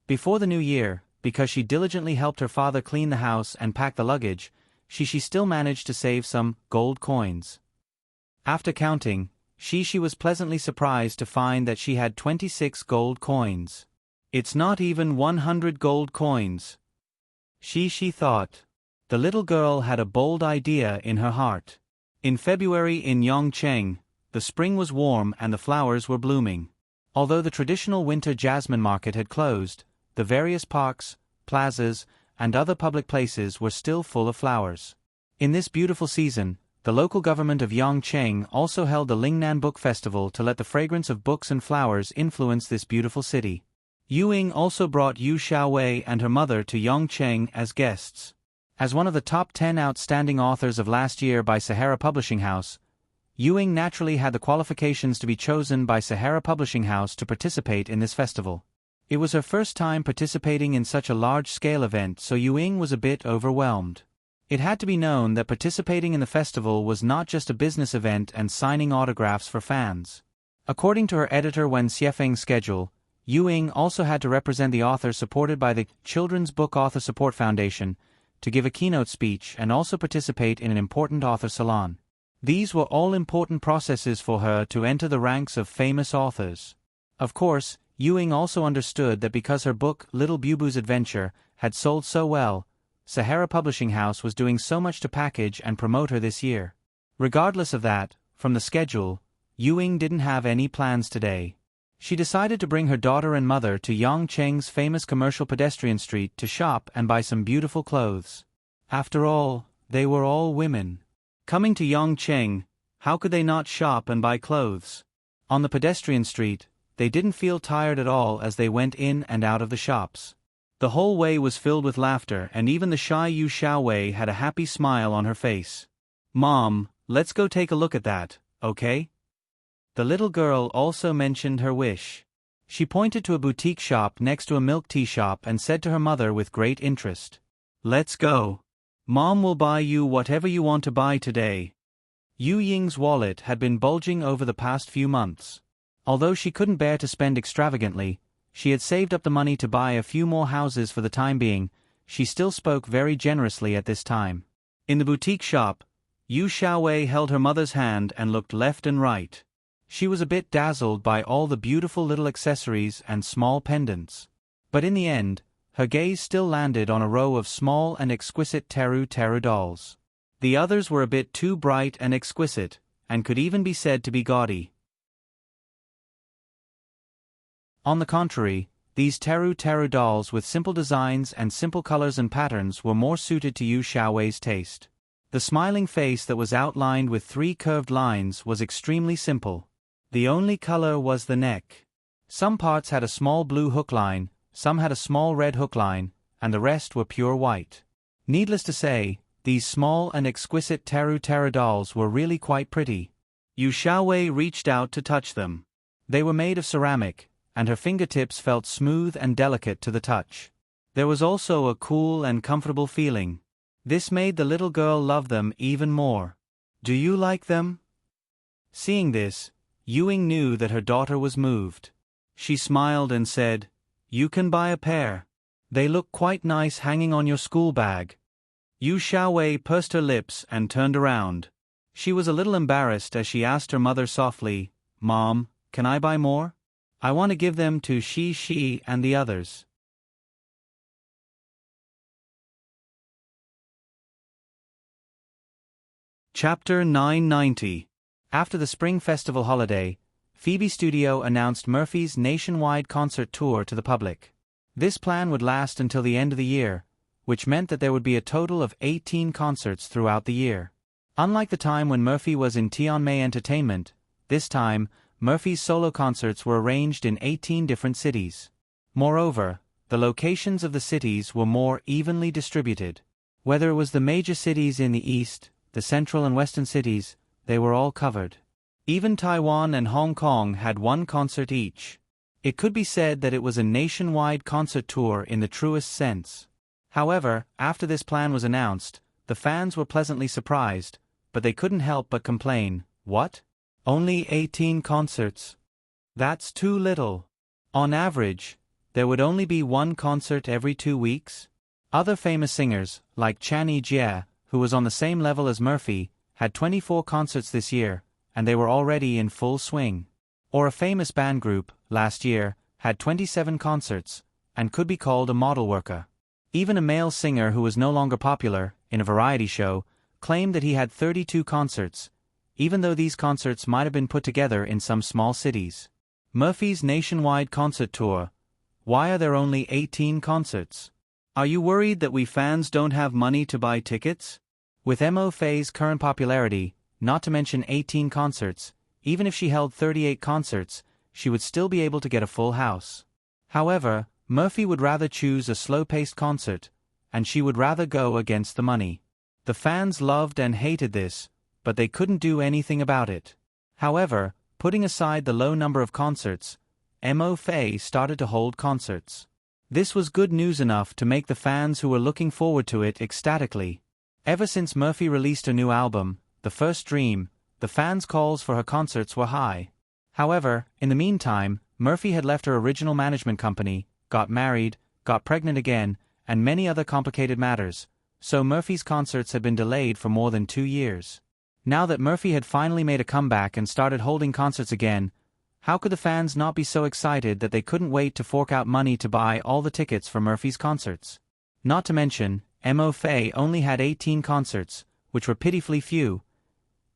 Before the new year, because she diligently helped her father clean the house and pack the luggage, she still managed to save some gold coins. After counting, she was pleasantly surprised to find that she had 26 gold coins. It's not even 100 gold coins. She thought. The little girl had a bold idea in her heart. In February in Yongcheng, the spring was warm and the flowers were blooming. Although the traditional winter jasmine market had closed, the various parks, plazas, and other public places were still full of flowers. In this beautiful season, the local government of Yongcheng also held the Lingnan Book Festival to let the fragrance of books and flowers influence this beautiful city. Ying also brought Yu Xiaowei and her mother to Yongcheng as guests. As one of the top 10 outstanding authors of last year by Sahara Publishing House, Ying naturally had the qualifications to be chosen by Sahara Publishing House to participate in this festival. It was her first time participating in such a large-scale event, so Ying was a bit overwhelmed. It had to be known that participating in the festival was not just a business event and signing autographs for fans. According to her editor Wen Xiefeng's schedule, Ying also had to represent the author supported by the Children's Book Author Support Foundation, to give a keynote speech and also participate in an important author salon. These were all important processes for her to enter the ranks of famous authors. Of course, Ying also understood that because her book Little Bubu's Adventure had sold so well, Sahara Publishing House was doing so much to package and promote her this year. Regardless of that, from the schedule, Ying didn't have any plans today. She decided to bring her daughter and mother to Yongcheng's famous commercial pedestrian street to shop and buy some beautiful clothes. After all, they were all women. Coming to Yongcheng, how could they not shop and buy clothes? On the pedestrian street, they didn't feel tired at all as they went in and out of the shops. The whole way was filled with laughter, and even the shy Yu Xiaowei had a happy smile on her face. "Mom, let's go take a look at that, okay?" The little girl also mentioned her wish. She pointed to a boutique shop next to a milk tea shop and said to her mother with great interest, "Let's go. Mom will buy you whatever you want to buy today." Ying's wallet had been bulging over the past few months. Although she couldn't bear to spend extravagantly, she had saved up the money to buy a few more houses for the time being. She still spoke very generously at this time. In the boutique shop, Yu Xiaowei held her mother's hand and looked left and right. She was a bit dazzled by all the beautiful little accessories and small pendants. But in the end, her gaze still landed on a row of small and exquisite teru dolls. The others were a bit too bright and exquisite, and could even be said to be gaudy. On the contrary, these teru dolls with simple designs and simple colors and patterns were more suited to Yu Xiaowei's taste. The smiling face that was outlined with 3 curved lines was extremely simple. The only color was the neck. Some parts had a small blue hook line, some had a small red hook line, and the rest were pure white. Needless to say, these small and exquisite teru dolls were really quite pretty. Yu Xiaowei reached out to touch them. They were made of ceramic, and her fingertips felt smooth and delicate to the touch. There was also a cool and comfortable feeling. This made the little girl love them even more. "Do you like them?" Seeing this, Ying knew that her daughter was moved. She smiled and said, "You can buy a pair. They look quite nice hanging on your school bag." Yu Xiaowei pursed her lips and turned around. She was a little embarrassed as she asked her mother softly, "Mom, can I buy more? I want to give them to Shi and the others." Chapter 990. After the Spring Festival holiday, Phoebe Studio announced Murphy's nationwide concert tour to the public. This plan would last until the end of the year, which meant that there would be a total of 18 concerts throughout the year. Unlike the time when Murphy was in Tianmei Entertainment, this time, Murphy's solo concerts were arranged in 18 different cities. Moreover, the locations of the cities were more evenly distributed. Whether it was the major cities in the east, the central and western cities, they were all covered. Even Taiwan and Hong Kong had 1 concert each. It could be said that it was a nationwide concert tour in the truest sense. However, after this plan was announced, the fans were pleasantly surprised, but they couldn't help but complain, "What? Only 18 concerts? That's too little." On average, There would only be one concert every 2 weeks? Other famous singers, like Chan Jie, who was on the same level as Murphy, had 24 concerts this year, and they were already in full swing. Or a famous band group, last year, had 27 concerts, and could be called a model worker. Even a male singer who was no longer popular, in a variety show, claimed that he had 32 concerts, even though these concerts might have been put together in some small cities. Murphy's nationwide concert tour. Why are there only 18 concerts? Are you worried that we fans don't have money to buy tickets? With Mo Fei's current popularity, not to mention 18 concerts, even if she held 38 concerts, she would still be able to get a full house. However, Murphy would rather choose a slow-paced concert, and she would rather go against the money. The fans loved and hated this, but they couldn't do anything about it. However, putting aside the low number of concerts, Mo Fei started to hold concerts. This was good news enough to make the fans who were looking forward to it ecstatically. Ever since Murphy released her new album, The First Dream, the fans' calls for her concerts were high. However, in the meantime, Murphy had left her original management company, got married, got pregnant again, and many other complicated matters, so Murphy's concerts had been delayed for more than 2 years. Now that Murphy had finally made a comeback and started holding concerts again, how could the fans not be so excited that they couldn't wait to fork out money to buy all the tickets for Murphy's concerts? Not to mention, Mo Fei only had 18 concerts, which were pitifully few.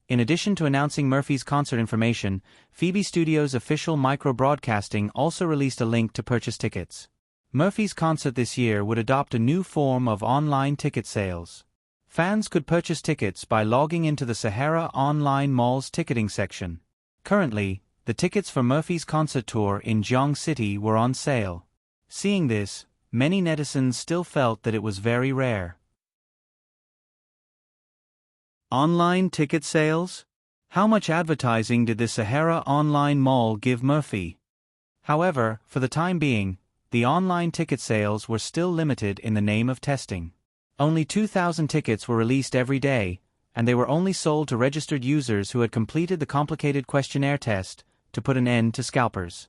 In addition to announcing Murphy's concert information, Phoebe Studios' official micro-broadcasting also released a link to purchase tickets. Murphy's concert this year would adopt a new form of online ticket sales. Fans could purchase tickets by logging into the Sahara Online Mall's ticketing section. Currently, the tickets for Murphy's concert tour in Jiang City were on sale. Seeing this, many netizens still felt that it was very rare. Online ticket sales? How much advertising did the Sahara Online Mall give Murphy? However, for the time being, the online ticket sales were still limited in the name of testing. Only 2,000 tickets were released every day, and they were only sold to registered users who had completed the complicated questionnaire test to put an end to scalpers.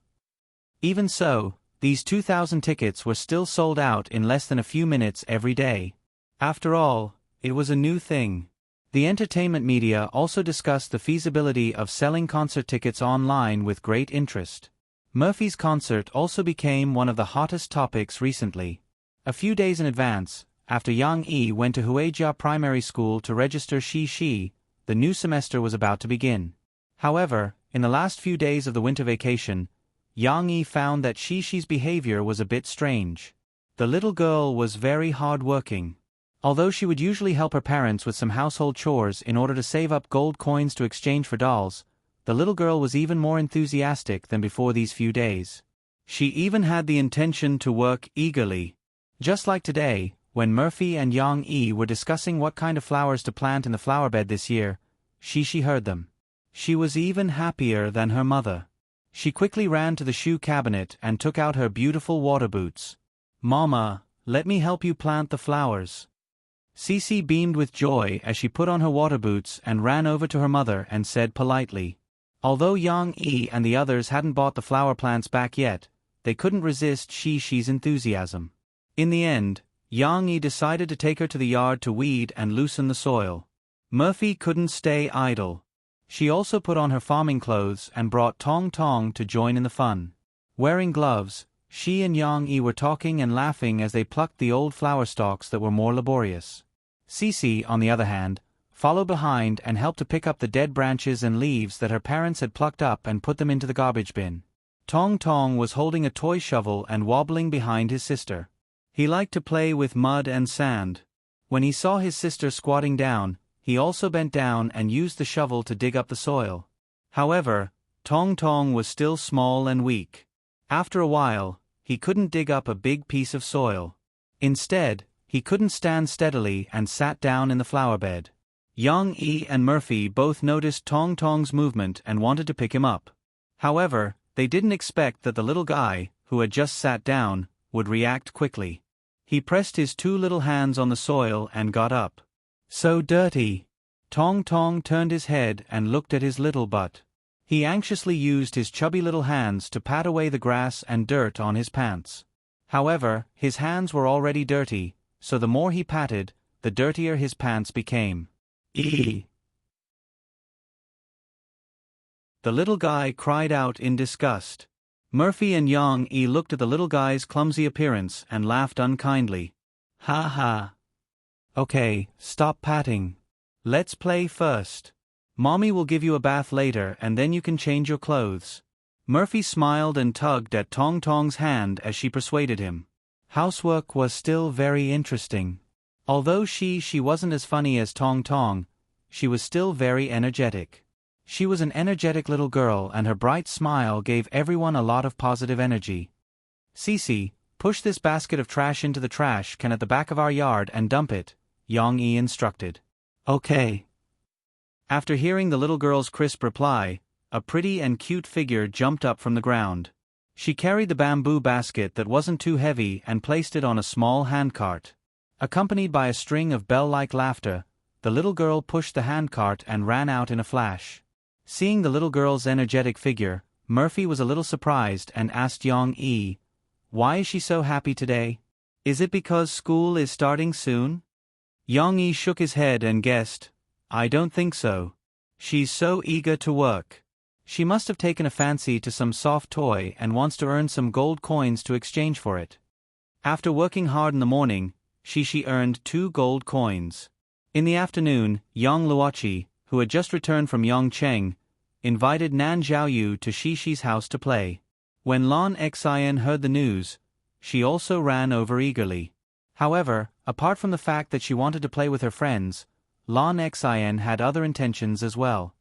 Even so, these 2,000 tickets were still sold out in less than a few minutes every day. After all, it was a new thing. The entertainment media also discussed the feasibility of selling concert tickets online with great interest. Murphy's concert also became one of the hottest topics recently. A few days in advance, after Yang Yi went to Huijia Primary School to register Shi, the new semester was about to begin. However, in the last few days of the winter vacation, Yang Yi found that Shi's behavior was a bit strange. The little girl was very hard-working. Although she would usually help her parents with some household chores in order to save up gold coins to exchange for dolls, the little girl was even more enthusiastic than before these few days. She even had the intention to work eagerly. Just like today, when Murphy and Yang Yi were discussing what kind of flowers to plant in the flower bed this year, Shi heard them. She was even happier than her mother. She quickly ran to the shoe cabinet and took out her beautiful water boots. "Mama, let me help you plant the flowers." Cici beamed with joy as she put on her water boots and ran over to her mother and said politely. Although Yang Yi and the others hadn't bought the flower plants back yet, they couldn't resist Shi's enthusiasm. In the end, Yang Yi decided to take her to the yard to weed and loosen the soil. Murphy couldn't stay idle. She also put on her farming clothes and brought Tong to join in the fun. Wearing gloves, Shi and Yang Yi were talking and laughing as they plucked the old flower stalks that were more laborious. Cici, on the other hand, followed behind and helped to pick up the dead branches and leaves that her parents had plucked up and put them into the garbage bin. Tong was holding a toy shovel and wobbling behind his sister. He liked to play with mud and sand. When he saw his sister squatting down, he also bent down and used the shovel to dig up the soil. However, Tong was still small and weak. After a while, he couldn't dig up a big piece of soil. Instead, he couldn't stand steadily and sat down in the flower bed. Yang Yi and Murphy both noticed Tong's movement and wanted to pick him up. However, they didn't expect that the little guy, who had just sat down, would react quickly. He pressed his 2 little hands on the soil and got up. "So dirty." Tong turned his head and looked at his little butt. He anxiously used his chubby little hands to pat away the grass and dirt on his pants. However, his hands were already dirty, so the more he patted, the dirtier his pants became. Eee! The little guy cried out in disgust. Murphy and Yang E looked at the little guy's clumsy appearance and laughed unkindly. Ha ha. Okay, stop patting. Let's play first. Mommy will give you a bath later and then you can change your clothes. Murphy smiled and tugged at Tong Tong's hand as she persuaded him. Housework was still very interesting. Although she wasn't as funny as Tong Tong, she was still very energetic. She was an energetic little girl and her bright smile gave everyone a lot of positive energy. Cece, push this basket of trash into the trash can at the back of our yard and dump it, Yang E instructed. Okay. After hearing the little girl's crisp reply, a pretty and cute figure jumped up from the ground. She carried the bamboo basket that wasn't too heavy and placed it on a small handcart. Accompanied by a string of bell-like laughter, the little girl pushed the handcart and ran out in a flash. Seeing the little girl's energetic figure, Murphy was a little surprised and asked Yang E, "Why is she so happy today? Is it because school is starting soon?" Yang E shook his head and guessed, "I don't think so. She's so eager to work. She must have taken a fancy to some soft toy and wants to earn some gold coins to exchange for it." After working hard in the morning, she earned 2 gold coins. In the afternoon, Yang Luochi, who had just returned from Yongcheng, invited Nan Xiaoyu to Shishi's house to play. When Lan Xian heard the news, she also ran over eagerly. However, apart from the fact that she wanted to play with her friends, Lan Xian had other intentions as well.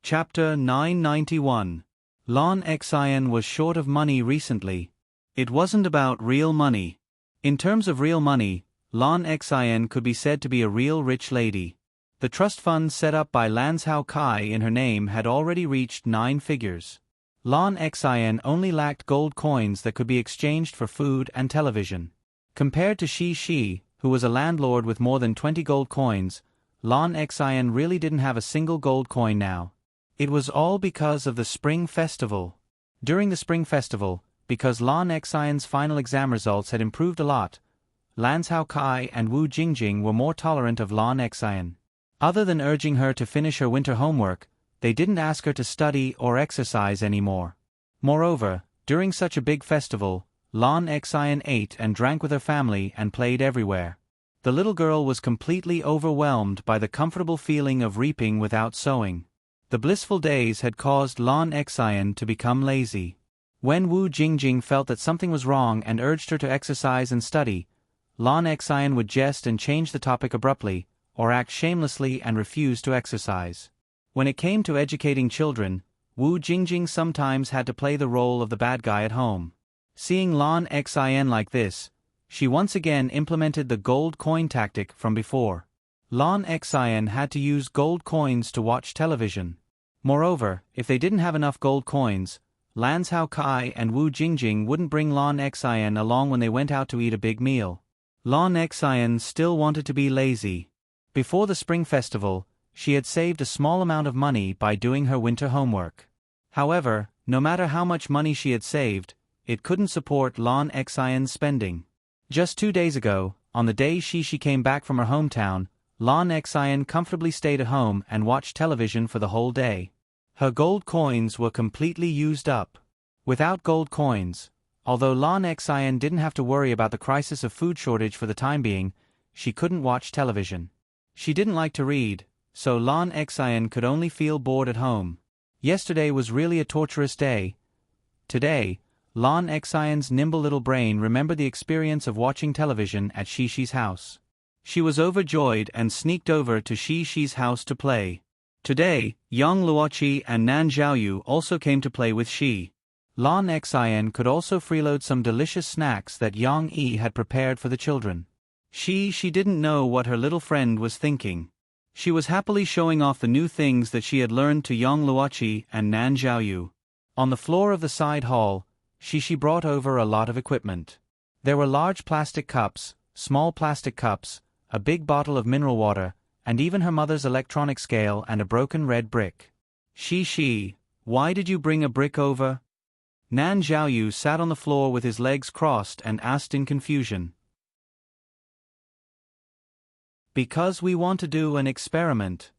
Chapter 991. Lan Xian was short of money recently. It wasn't about real money. In terms of real money, Lan Xian could be said to be a real rich lady. The trust fund set up by Lanzhao Kai in her name had already reached 9 figures. Lan Xian only lacked gold coins that could be exchanged for food and television. Compared to Shi, who was a landlord with more than 20 gold coins, Lan Xian really didn't have a single gold coin now. It was all because of the Spring Festival. During the Spring Festival, because Lan Xian's final exam results had improved a lot, Lanzhao Kai and Wu Jingjing were more tolerant of Lan Xian. Other than urging her to finish her winter homework, they didn't ask her to study or exercise anymore. Moreover, during such a big festival, Lan Xian ate and drank with her family and played everywhere. The little girl was completely overwhelmed by the comfortable feeling of reaping without sowing. The blissful days had caused Lan Xian to become lazy. When Wu Jingjing felt that something was wrong and urged her to exercise and study, Lan Xian would jest and change the topic abruptly, or act shamelessly and refuse to exercise. When it came to educating children, Wu Jingjing sometimes had to play the role of the bad guy at home. Seeing Lan Xian like this, she once again implemented the gold coin tactic from before. Lan Xian had to use gold coins to watch television. Moreover, if they didn't have enough gold coins, Lanzhao Kai and Wu Jingjing wouldn't bring Lan Xian along when they went out to eat a big meal. Lan Xian still wanted to be lazy. Before the Spring Festival, she had saved a small amount of money by doing her winter homework. However, no matter how much money she had saved, it couldn't support Lan Xian's spending. Just 2 days ago, on the day she came back from her hometown, Lan Xian comfortably stayed at home and watched television for the whole day. Her gold coins were completely used up. Without gold coins, although Lan Xian didn't have to worry about the crisis of food shortage for the time being, she couldn't watch television. She didn't like to read, so Lan Xian could only feel bored at home. Yesterday was really a torturous day. Today, Lan Xian's nimble little brain remembered the experience of watching television at Shishi's house. She was overjoyed and sneaked over to Shishi's house to play. Today, Yang Luochi and Nan Xiaoyu also came to play with Shi. Lan Xian could also freeload some delicious snacks that Yang Yi had prepared for the children. She didn't know what her little friend was thinking. She was happily showing off the new things that she had learned to Yang Luochi and Nan Xiaoyu. On the floor of the side hall, she brought over a lot of equipment. There were large plastic cups, small plastic cups, a big bottle of mineral water, and even her mother's electronic scale and a broken red brick. She, Why did you bring a brick over? Nan Xiaoyu sat on the floor with his legs crossed and asked in confusion. Because we want to do an experiment.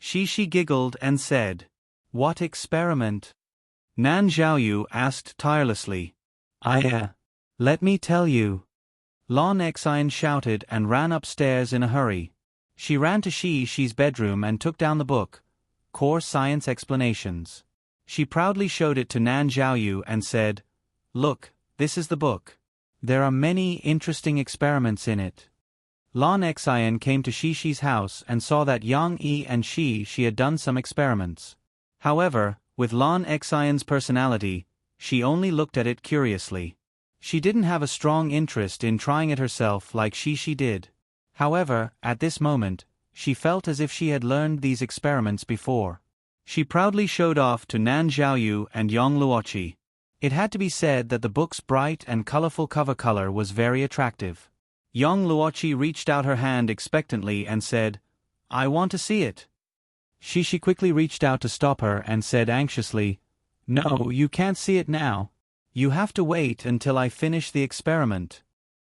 Shishi giggled and said. What experiment? Nan Xiaoyu asked tirelessly. Let me tell you. Lon Exine shouted and ran upstairs in a hurry. She ran to Shishi's bedroom and took down the book, Core Science Explanations. She proudly showed it to Nan Xiaoyu and said, Look, this is the book. There are many interesting experiments in it. Lon Exine came to Shishi's house and saw that Yang Yi and she had done some experiments. However, with Lon Exine's personality, she only looked at it curiously. She didn't have a strong interest in trying it herself like Shishi did. However, at this moment, she felt as if she had learned these experiments before. She proudly showed off to Nan Xiaoyu and Yang Luoqi. It had to be said that the book's bright and colorful cover color was very attractive. Yang Luoqi reached out her hand expectantly and said, I want to see it. Shishi quickly reached out to stop her and said anxiously, No, you can't see it now. You have to wait until I finish the experiment.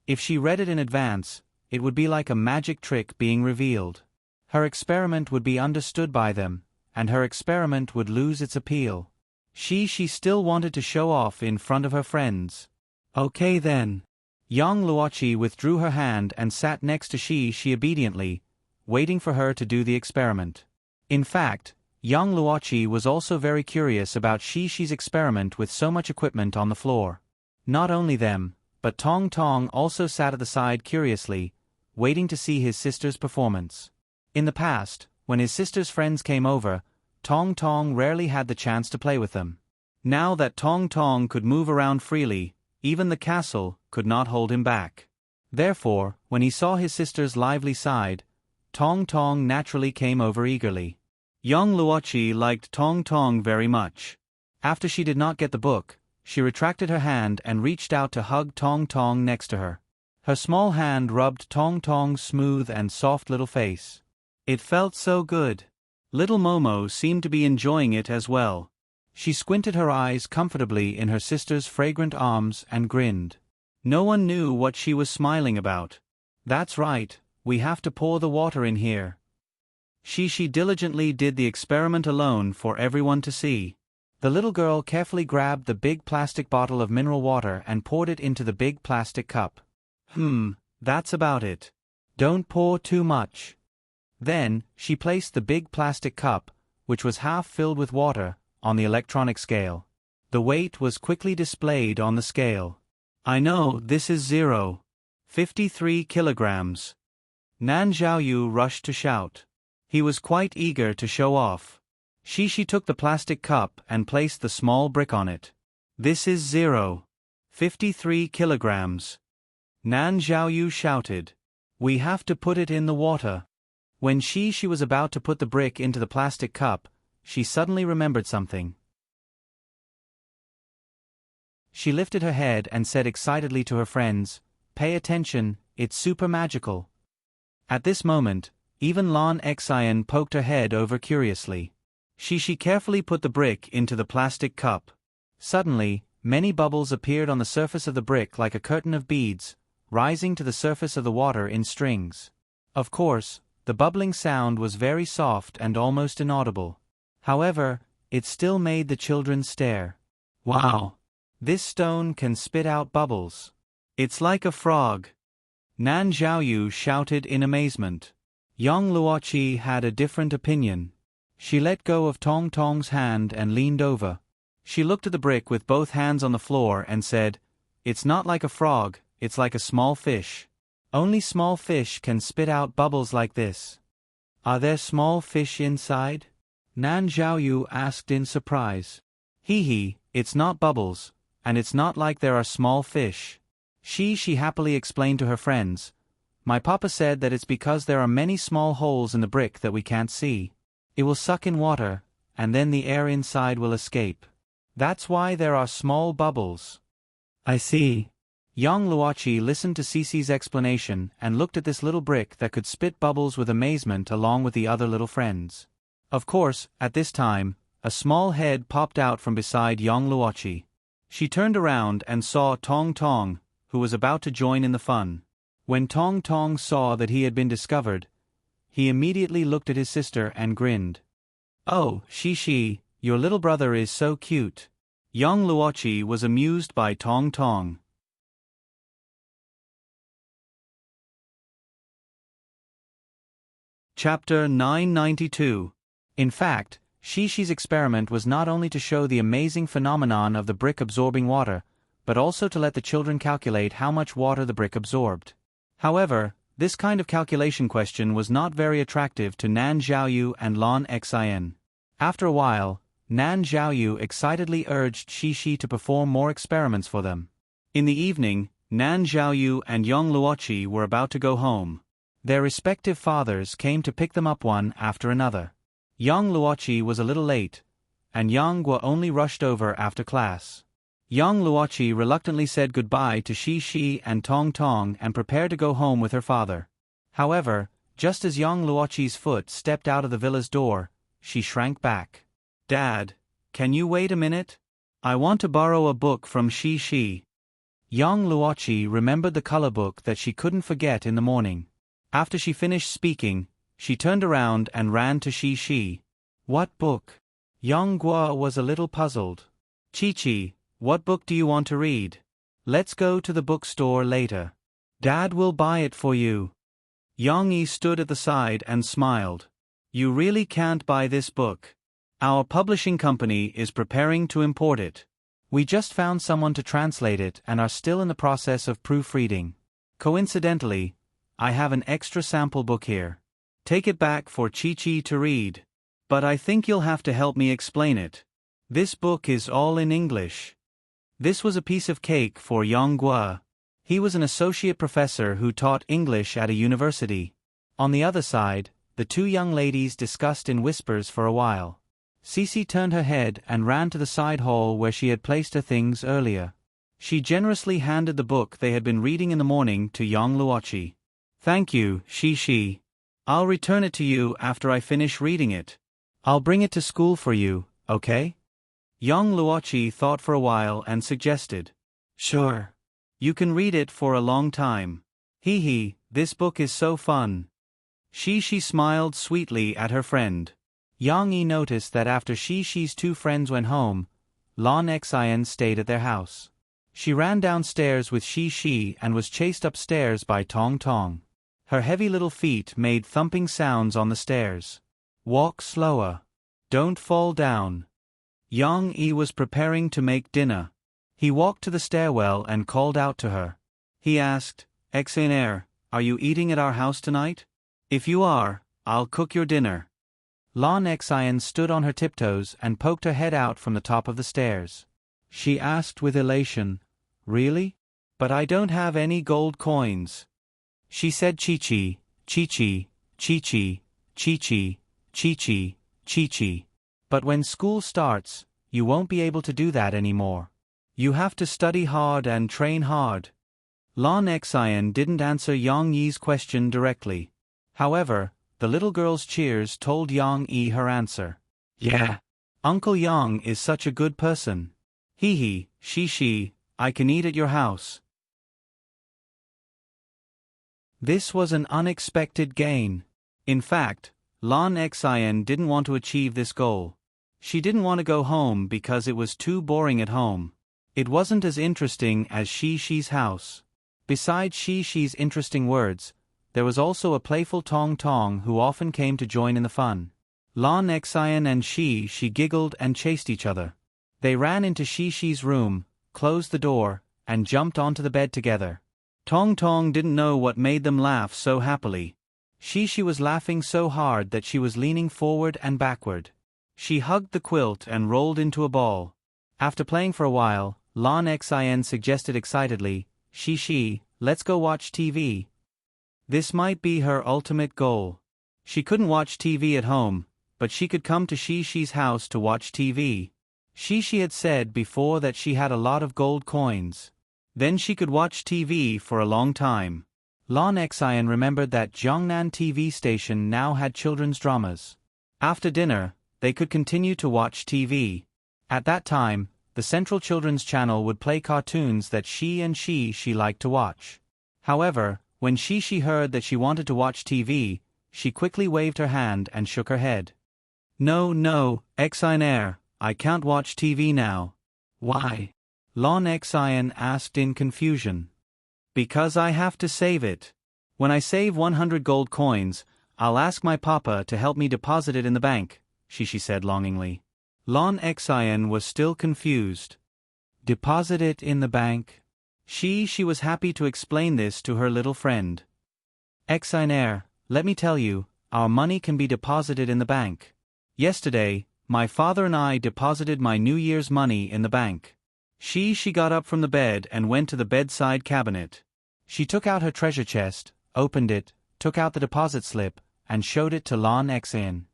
If she read it in advance, it would be like a magic trick being revealed. Her experiment would be understood by them, and her experiment would lose its appeal. She still wanted to show off in front of her friends. Okay then. Yang Luoqi withdrew her hand and sat next to Shi obediently, waiting for her to do the experiment. In fact, Yang Luoqi was also very curious about Shishi's experiment with so much equipment on the floor. Not only them, but Tong Tong also sat at the side curiously, waiting to see his sister's performance. In the past, when his sister's friends came over, Tong Tong rarely had the chance to play with them. Now that Tong Tong could move around freely, even the castle could not hold him back. Therefore, when he saw his sister's lively side, Tong Tong naturally came over eagerly. Yang Luoqi liked Tong Tong very much. After she did not get the book, she retracted her hand and reached out to hug Tong Tong next to her. Her small hand rubbed Tong Tong's smooth and soft little face. It felt so good. Little Momo seemed to be enjoying it as well. She squinted her eyes comfortably in her sister's fragrant arms and grinned. No one knew what she was smiling about. That's right, we have to pour the water in here. She diligently did the experiment alone for everyone to see. The little girl carefully grabbed the big plastic bottle of mineral water and poured it into the big plastic cup. That's about it. Don't pour too much. Then, she placed the big plastic cup, which was half filled with water, on the electronic scale. The weight was quickly displayed on the scale. I know, this is 53 kilograms. Nan Xiaoyu rushed to shout. He was quite eager to show off. She took the plastic cup and placed the small brick on it. This is 53 kilograms. Nan Xiaoyu shouted. We have to put it in the water. When she was about to put the brick into the plastic cup, she suddenly remembered something. She lifted her head and said excitedly to her friends, Pay attention, it's super magical. At this moment, even Lon Exine poked her head over curiously. She carefully put the brick into the plastic cup. Suddenly, many bubbles appeared on the surface of the brick like a curtain of beads, rising to the surface of the water in strings. Of course, the bubbling sound was very soft and almost inaudible. However, it still made the children stare. Wow! This stone can spit out bubbles. It's like a frog. Nan Xiaoyu shouted in amazement. Yang Luoqi had a different opinion. She let go of Tong Tong's hand and leaned over. She looked at the brick with both hands on the floor and said, It's not like a frog, it's like a small fish. Only small fish can spit out bubbles like this. Are there small fish inside? Nan Xiaoyu asked in surprise. It's not bubbles, and it's not like there are small fish. She happily explained to her friends. My papa said that it's because there are many small holes in the brick that we can't see. It will suck in water, and then the air inside will escape. That's why there are small bubbles. I see. Yang Luoqi listened to Cici's explanation and looked at this little brick that could spit bubbles with amazement along with the other little friends. Of course, at this time, a small head popped out from beside young Luochi. She turned around and saw Tong Tong, who was about to join in the fun. When Tong Tong saw that he had been discovered, he immediately looked at his sister and grinned. "Oh, Shi, your little brother is so cute." Young Luochi was amused by Tong Tong. Chapter 992. In fact, Shishi's experiment was not only to show the amazing phenomenon of the brick absorbing water, but also to let the children calculate how much water the brick absorbed. However, this kind of calculation question was not very attractive to Nan Xiaoyu and Lan Xin. After a while, Nan Xiaoyu excitedly urged Shishi to perform more experiments for them. In the evening, Nan Xiaoyu and young Luochi were about to go home. Their respective fathers came to pick them up one after another. Young Luochi was a little late, and Yang Guo only rushed over after class. Young Luochi reluctantly said goodbye to Shi and Tong Tong and prepared to go home with her father. However, just as young Luochi's foot stepped out of the villa's door, she shrank back. "Dad, can you wait a minute? I want to borrow a book from Shi." Young Luochi remembered the color book that she couldn't forget in the morning. After she finished speaking, she turned around and ran to Shi. "What book?" Yang Guo was a little puzzled. "Chi, what book do you want to read? Let's go to the bookstore later. Dad will buy it for you." Yang Yi stood at the side and smiled. "You really can't buy this book. Our publishing company is preparing to import it. We just found someone to translate it and are still in the process of proofreading. Coincidentally, I have an extra sample book here. Take it back for Chi to read. But I think you'll have to help me explain it. This book is all in English." This was a piece of cake for Yang Guo. He was an associate professor who taught English at a university. On the other side, the two young ladies discussed in whispers for a while. Cici turned her head and ran to the side hall where she had placed her things earlier. She generously handed the book they had been reading in the morning to young Luochi. "Thank you, Shi. I'll return it to you after I finish reading it. I'll bring it to school for you, okay?" Young Luochi thought for a while and suggested. "Sure. You can read it for a long time. This book is so fun." She smiled sweetly at her friend. Yang Yi noticed that after Shishi's two friends went home, Lan Xin stayed at their house. She ran downstairs with Shi and was chased upstairs by Tong Tong. Her heavy little feet made thumping sounds on the stairs. "Walk slower. Don't fall down." Yang Yi was preparing to make dinner. He walked to the stairwell and called out to her. He asked, "Xaner, are you eating at our house tonight? If you are, I'll cook your dinner." Lan Xin stood on her tiptoes and poked her head out from the top of the stairs. She asked with elation, "Really? But I don't have any gold coins." She said Chi, "But when school starts, you won't be able to do that anymore. You have to study hard and train hard." Lan Xin didn't answer Yang Yi's question directly. However, the little girl's cheers told Yang Yi her answer. "Yeah. Uncle Yang is such a good person. Shi, I can eat at your house." This was an unexpected gain. In fact, Lan Xin didn't want to achieve this goal. She didn't want to go home because it was too boring at home. It wasn't as interesting as Shishi's house. Besides Shishi's interesting words, there was also a playful Tong Tong who often came to join in the fun. Lan Xin and Shi giggled and chased each other. They ran into Shishi's room, closed the door, and jumped onto the bed together. Tong Tong didn't know what made them laugh so happily. Shi was laughing so hard that she was leaning forward and backward. She hugged the quilt and rolled into a ball. After playing for a while, Lan Xin suggested excitedly, "Shi, let's go watch TV." This might be her ultimate goal. She couldn't watch TV at home, but she could come to Shishi's house to watch TV. Shishi had said before that she had a lot of gold coins. Then she could watch TV for a long time. Lan Xin remembered that Jiangnan TV station now had children's dramas. After dinner, they could continue to watch TV. At that time, the Central Children's Channel would play cartoons that she liked to watch. However, when she heard that she wanted to watch TV, she quickly waved her hand and shook her head. No, Exiner, I can't watch TV now. Why? Lon Exine asked in confusion. Because I have to save it. When I save 100 gold coins, I'll ask my papa to help me deposit it in the bank, she said longingly. Lon Exine was still confused. Deposit it in the bank? She was happy to explain this to her little friend. Exiner, let me tell you, our money can be deposited in the bank. Yesterday, my father and I deposited my New Year's money in the bank. She got up from the bed and went to the bedside cabinet. She took out her treasure chest, opened it, took out the deposit slip, and showed it to Lon Exine.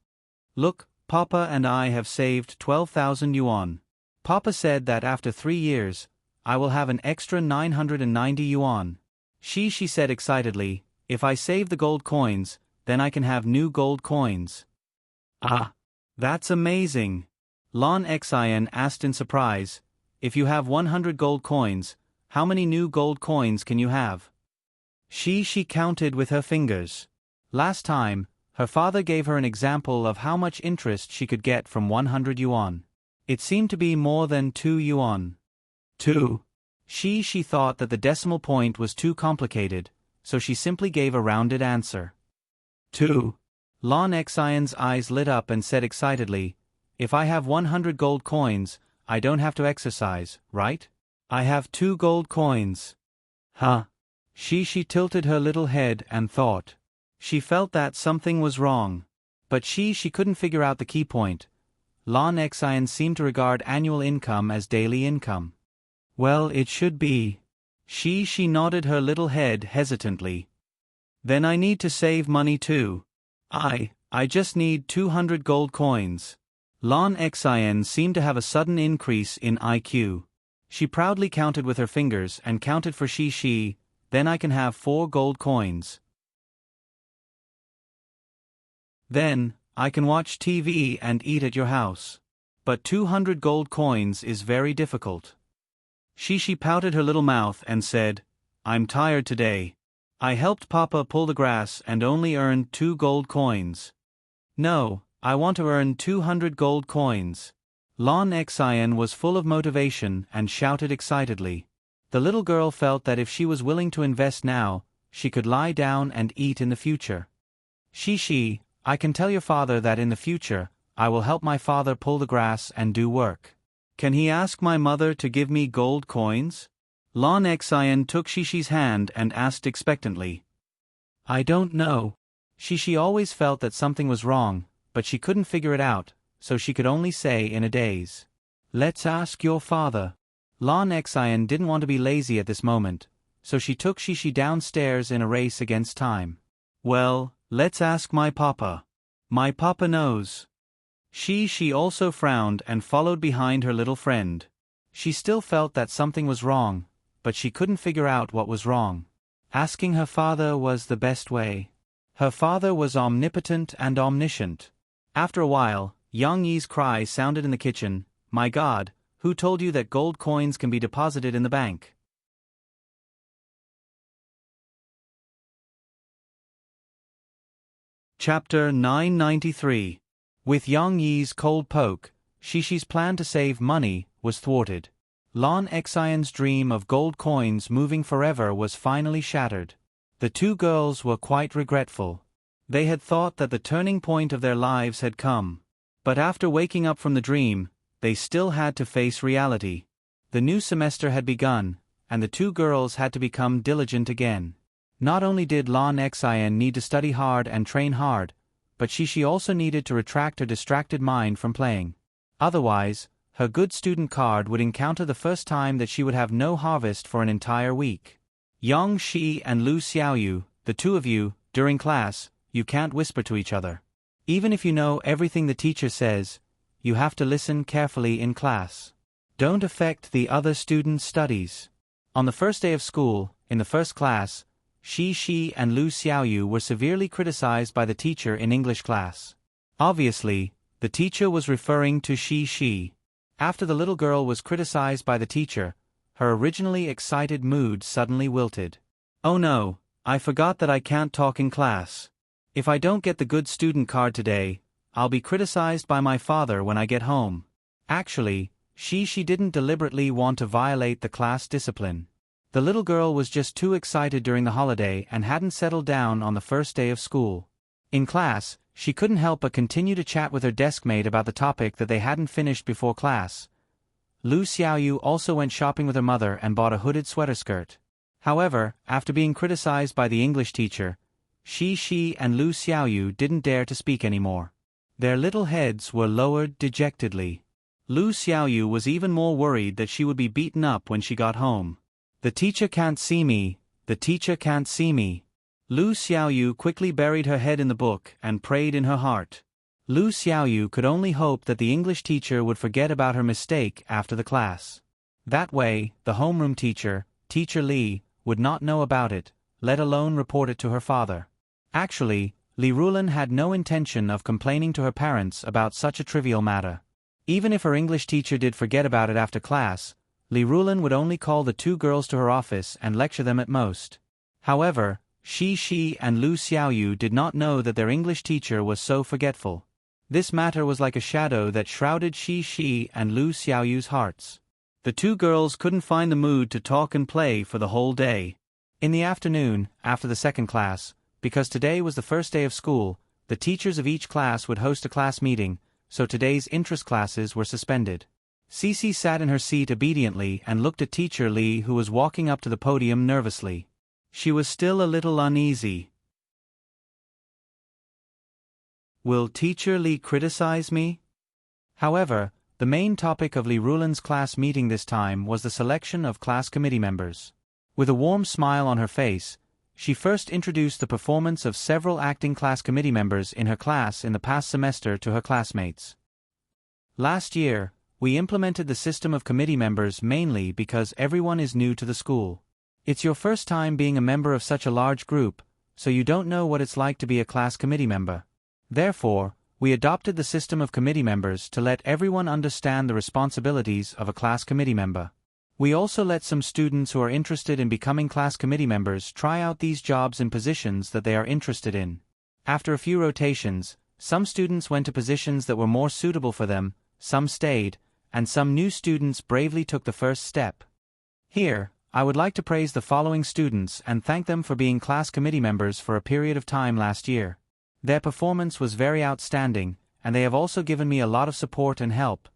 Look, Papa and I have saved 12,000 yuan. Papa said that after 3 years, I will have an extra 990 yuan. She said excitedly, if I save the gold coins, then I can have new gold coins. Ah, that's amazing. Lon Exine asked in surprise, if you have 100 gold coins, how many new gold coins can you have? She counted with her fingers. Last time, her father gave her an example of how much interest she could get from 100 yuan. It seemed to be more than 2 yuan. 2. She thought that the decimal point was too complicated, so she simply gave a rounded answer. 2. Lon Exine's eyes lit up and said excitedly, if I have 100 gold coins, I don't have to exercise, right? I have 2 gold coins. Huh? She tilted her little head and thought. She felt that something was wrong. But she couldn't figure out the key point. Lon Exine seemed to regard annual income as daily income. Well, it should be. She nodded her little head hesitantly. Then I need to save money too. I just need 200 gold coins. Lon Exine seemed to have a sudden increase in IQ. She proudly counted with her fingers and counted for she, then I can have 4 gold coins. Then, I can watch TV and eat at your house. But 200 gold coins is very difficult. She pouted her little mouth and said, I'm tired today. I helped Papa pull the grass and only earned 2 gold coins. No, I want to earn 200 gold coins. Lon Exine was full of motivation and shouted excitedly. The little girl felt that if she was willing to invest now, she could lie down and eat in the future. I can tell your father that in the future, I will help my father pull the grass and do work. Can he ask my mother to give me gold coins? Lon Exine took Shishi's hand and asked expectantly. I don't know. She always felt that something was wrong, but she couldn't figure it out, so she could only say in a daze. Let's ask your father. Lon Exine didn't want to be lazy at this moment, so she took Shishi downstairs in a race against time. Well, let's ask my papa. My papa knows. She also frowned and followed behind her little friend. She still felt that something was wrong, but she couldn't figure out what was wrong. Asking her father was the best way. Her father was omnipotent and omniscient. After a while, Yang Yi's cry sounded in the kitchen, My God, who told you that gold coins can be deposited in the bank? Chapter 993. With Yang Yi's cold poke, Shishi's plan to save money was thwarted. Lon Exine's dream of gold coins moving forever was finally shattered. The 2 girls were quite regretful. They had thought that the turning point of their lives had come. But after waking up from the dream, they still had to face reality. The new semester had begun, and the 2 girls had to become diligent again. Not only did Lon Exine need to study hard and train hard, but she also needed to retract her distracted mind from playing. Otherwise, her good student card would encounter the first time that she would have no harvest for an entire week. Yang Shi and Lu Xiaoyu, the 2 of you, during class, you can't whisper to each other. Even if you know everything the teacher says, you have to listen carefully in class. Don't affect the other students' studies. On the first day of school, in the first class, Shi and Lu Xiaoyu were severely criticized by the teacher in English class. Obviously, The teacher was referring to she. After the little girl was criticized by the teacher, her originally excited mood suddenly wilted. "Oh no, I forgot that I can't talk in class. If I don't get the good student card today, I'll be criticized by my father when I get home." Actually, she didn't deliberately want to violate the class discipline. The little girl was just too excited during the holiday and hadn't settled down on the first day of school. In class, she couldn't help but continue to chat with her deskmate about the topic that they hadn't finished before class. Lu Xiaoyu also went shopping with her mother and bought a hooded sweater skirt. However, after being criticized by the English teacher, she and Lu Xiaoyu didn't dare to speak anymore. Their little heads were lowered dejectedly. Lu Xiaoyu was even more worried that she would be beaten up when she got home. "The teacher can't see me, the teacher can't see me." Lu Xiaoyu quickly buried her head in the book and prayed in her heart. Lu Xiaoyu could only hope that the English teacher would forget about her mistake after the class. That way, the homeroom teacher, Teacher Li, would not know about it, let alone report it to her father. Actually, Li Rulan had no intention of complaining to her parents about such a trivial matter. Even if her English teacher did forget about it after class, Li Rulan would only call the two girls to her office and lecture them at most. However, she and Lu Xiaoyu did not know that their English teacher was so forgetful. This matter was like a shadow that shrouded she and Lu Xiaoyu's hearts. The two girls couldn't find the mood to talk and play for the whole day. In the afternoon, after the second class, because today was the first day of school, the teachers of each class would host a class meeting, so today's interest classes were suspended. Cici sat in her seat obediently and looked at Teacher Li, who was walking up to the podium nervously. She was still a little uneasy. Will Teacher Li criticize me? However, the main topic of Li Rulan's class meeting this time was the selection of class committee members. With a warm smile on her face, she first introduced the performance of several acting class committee members in her class in the past semester to her classmates. Last year, we implemented the system of committee members mainly because everyone is new to the school. It's your first time being a member of such a large group, so you don't know what it's like to be a class committee member. Therefore, we adopted the system of committee members to let everyone understand the responsibilities of a class committee member. We also let some students who are interested in becoming class committee members try out these jobs in positions that they are interested in. After a few rotations, some students went to positions that were more suitable for them, some stayed, and some new students bravely took the first step. Here, I would like to praise the following students and thank them for being class committee members for a period of time last year. Their performance was very outstanding, and they have also given me a lot of support and help.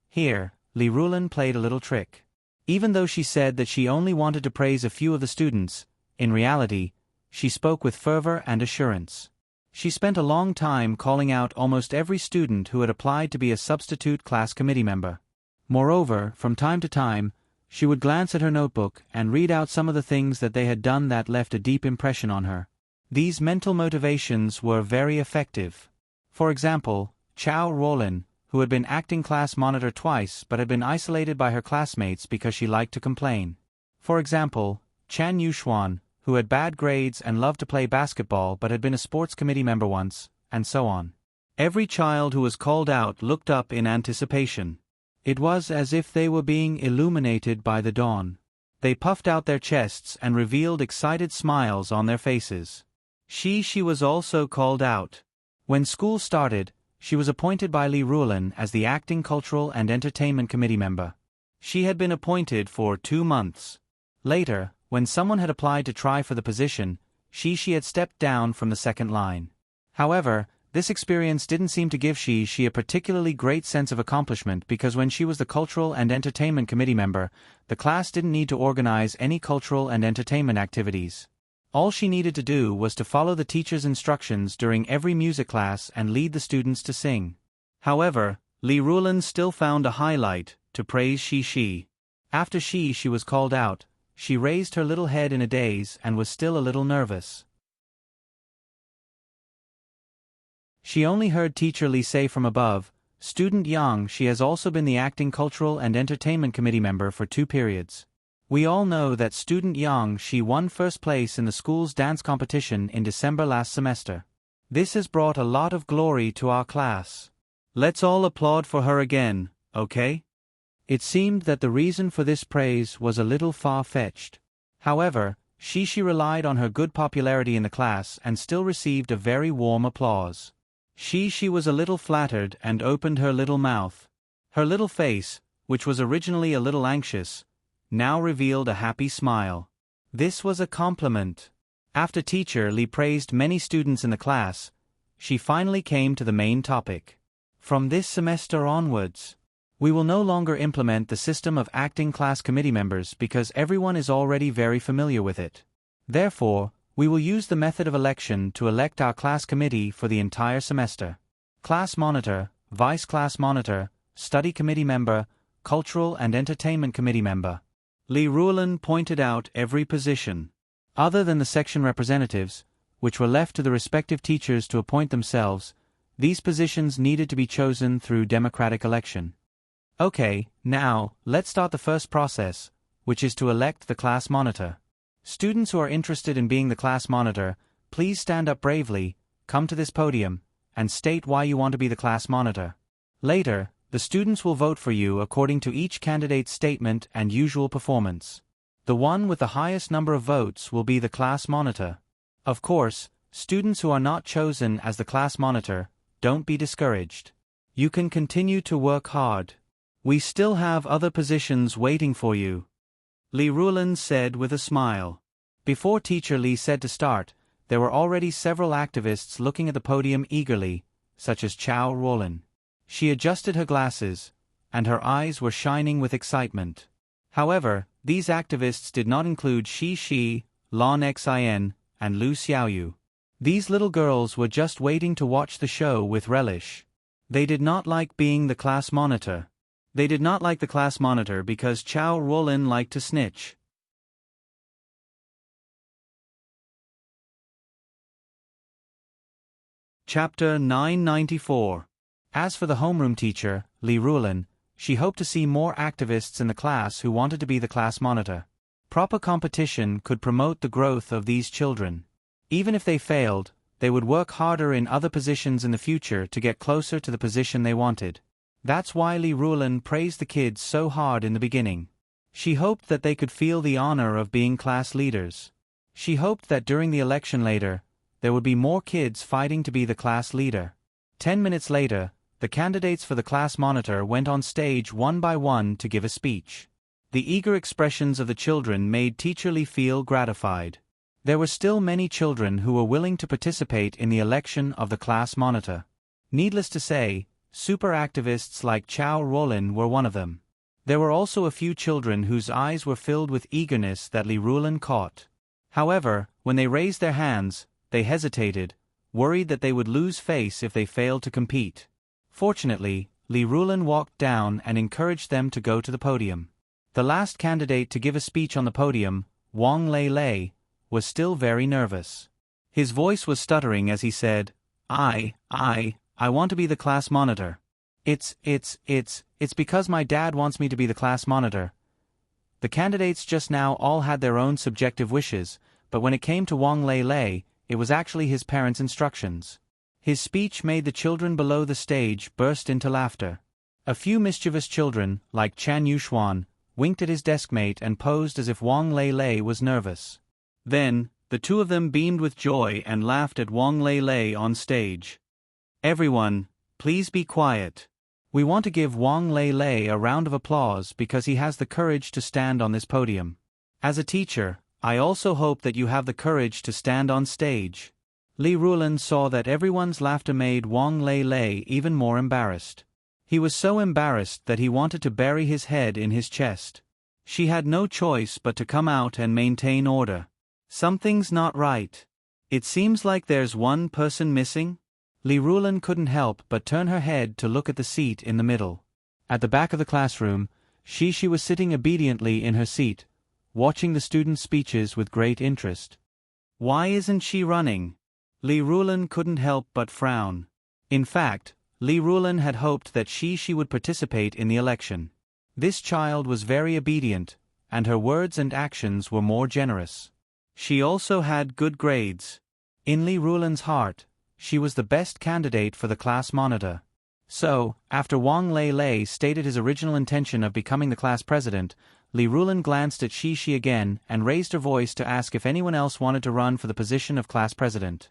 Here, Li Rulan played a little trick. Even though she said that she only wanted to praise a few of the students, in reality, she spoke with fervor and assurance. She spent a long time calling out almost every student who had applied to be a substitute class committee member. Moreover, from time to time, she would glance at her notebook and read out some of the things that they had done that left a deep impression on her. These mental motivations were very effective. For example, Chao Rolin, who had been acting class monitor twice but had been isolated by her classmates because she liked to complain. For example, Chan Yuxuan, who had bad grades and loved to play basketball but had been a sports committee member once, and so on. Every child who was called out looked up in anticipation. It was as if they were being illuminated by the dawn. They puffed out their chests and revealed excited smiles on their faces. She was also called out. When school started, she was appointed by Li Rulan as the Acting Cultural and Entertainment Committee member. She had been appointed for 2 months. Later, when someone had applied to try for the position, she had stepped down from the second line. However, this experience didn't seem to give she a particularly great sense of accomplishment because when she was the Cultural and Entertainment Committee member, the class didn't need to organize any cultural and entertainment activities. All she needed to do was to follow the teacher's instructions during every music class and lead the students to sing. However, Li Rulan still found a highlight to praise she. After she was called out, she raised her little head in a daze and was still a little nervous. She only heard Teacher Li say from above, "Student Yang, she has also been the Acting Cultural and Entertainment Committee member for 2 periods. We all know that Student Yang, she won first place in the school's dance competition in December last semester. This has brought a lot of glory to our class. Let's all applaud for her again, okay? It seemed that the reason for this praise was a little far-fetched. However, she relied on her good popularity in the class and still received a very warm applause. She was a little flattered and opened her little mouth. Her little face, which was originally a little anxious, now revealed a happy smile. This was a compliment. After Teacher Li praised many students in the class, she finally came to the main topic. From this semester onwards, we will no longer implement the system of acting class committee members because everyone is already very familiar with it. Therefore, we will use the method of election to elect our class committee for the entire semester. Class monitor, vice class monitor, study committee member, cultural and entertainment committee member. Li Ruolin pointed out every position. Other than the section representatives, which were left to the respective teachers to appoint themselves, these positions needed to be chosen through democratic election. Okay, now, let's start the first process, which is to elect the class monitor. Students who are interested in being the class monitor, please stand up bravely, come to this podium, and state why you want to be the class monitor. Later, the students will vote for you according to each candidate's statement and usual performance. The one with the highest number of votes will be the class monitor. Of course, students who are not chosen as the class monitor, don't be discouraged. You can continue to work hard. We still have other positions waiting for you. Li Ruolin said with a smile. Before Teacher Li said to start, there were already several activists looking at the podium eagerly, such as Chao Ruolin. She adjusted her glasses, and her eyes were shining with excitement. However, these activists did not include Shi, Lon Xin, and Lu Xiaoyu. These little girls were just waiting to watch the show with relish. They did not like being the class monitor. They did not like the class monitor because Chao Ruolin liked to snitch. Chapter 994. As for the homeroom teacher, Li Ruolin, she hoped to see more activists in the class who wanted to be the class monitor. Proper competition could promote the growth of these children. Even if they failed, they would work harder in other positions in the future to get closer to the position they wanted. That's why Li Ruolin praised the kids so hard in the beginning. She hoped that they could feel the honor of being class leaders. She hoped that during the election later, there would be more kids fighting to be the class leader. 10 minutes later, the candidates for the class monitor went on stage one by one to give a speech. The eager expressions of the children made Teacher Li feel gratified. There were still many children who were willing to participate in the election of the class monitor. Needless to say, super activists like Chao Ruolin were one of them. There were also a few children whose eyes were filled with eagerness that Li Ruolin caught. However, when they raised their hands, they hesitated, worried that they would lose face if they failed to compete. Fortunately, Li Ruolin walked down and encouraged them to go to the podium. The last candidate to give a speech on the podium, Wang Lei, was still very nervous. His voice was stuttering as he said, I want to be the class monitor. It's because my dad wants me to be the class monitor. The candidates just now all had their own subjective wishes, but when it came to Wang Lei, it was actually his parents' instructions. His speech made the children below the stage burst into laughter. A few mischievous children, like Chan Yuxuan, winked at his deskmate and posed as if Wang Lei was nervous. Then, the two of them beamed with joy and laughed at Wang Lei on stage. Everyone, please be quiet. We want to give Wang Lei a round of applause because he has the courage to stand on this podium. As a teacher, I also hope that you have the courage to stand on stage. Li Ruolin saw that everyone's laughter made Wang Lei even more embarrassed. He was so embarrassed that he wanted to bury his head in his chest. She had no choice but to come out and maintain order. Something's not right. It seems like there's one person missing. Li Ruolin couldn't help but turn her head to look at the seat in the middle. At the back of the classroom, she was sitting obediently in her seat, watching the students' speeches with great interest. Why isn't she running? Li Ruolin couldn't help but frown. In fact, Li Ruolin had hoped that she would participate in the election. This child was very obedient, and her words and actions were more generous. She also had good grades. In Li Ruolin's heart, she was the best candidate for the class monitor. So, after Wang Lei stated his original intention of becoming the class president, Li Rulan glanced at Shi again and raised her voice to ask if anyone else wanted to run for the position of class president.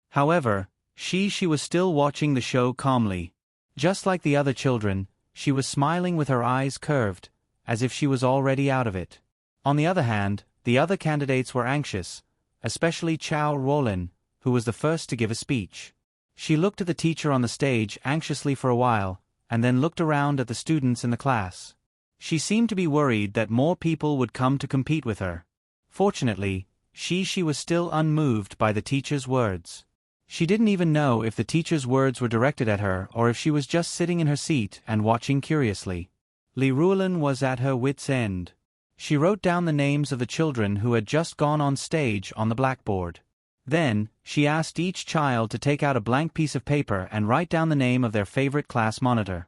However, Shi was still watching the show calmly. Just like the other children, she was smiling with her eyes curved, as if she was already out of it. On the other hand, the other candidates were anxious, especially Chao Ruolin, who was the first to give a speech. She looked at the teacher on the stage anxiously for a while, and then looked around at the students in the class. She seemed to be worried that more people would come to compete with her. Fortunately, Shi was still unmoved by the teacher's words. She didn't even know if the teacher's words were directed at her or if she was just sitting in her seat and watching curiously. Li Rulan was at her wits' end. She wrote down the names of the children who had just gone on stage on the blackboard. Then, she asked each child to take out a blank piece of paper and write down the name of their favorite class monitor.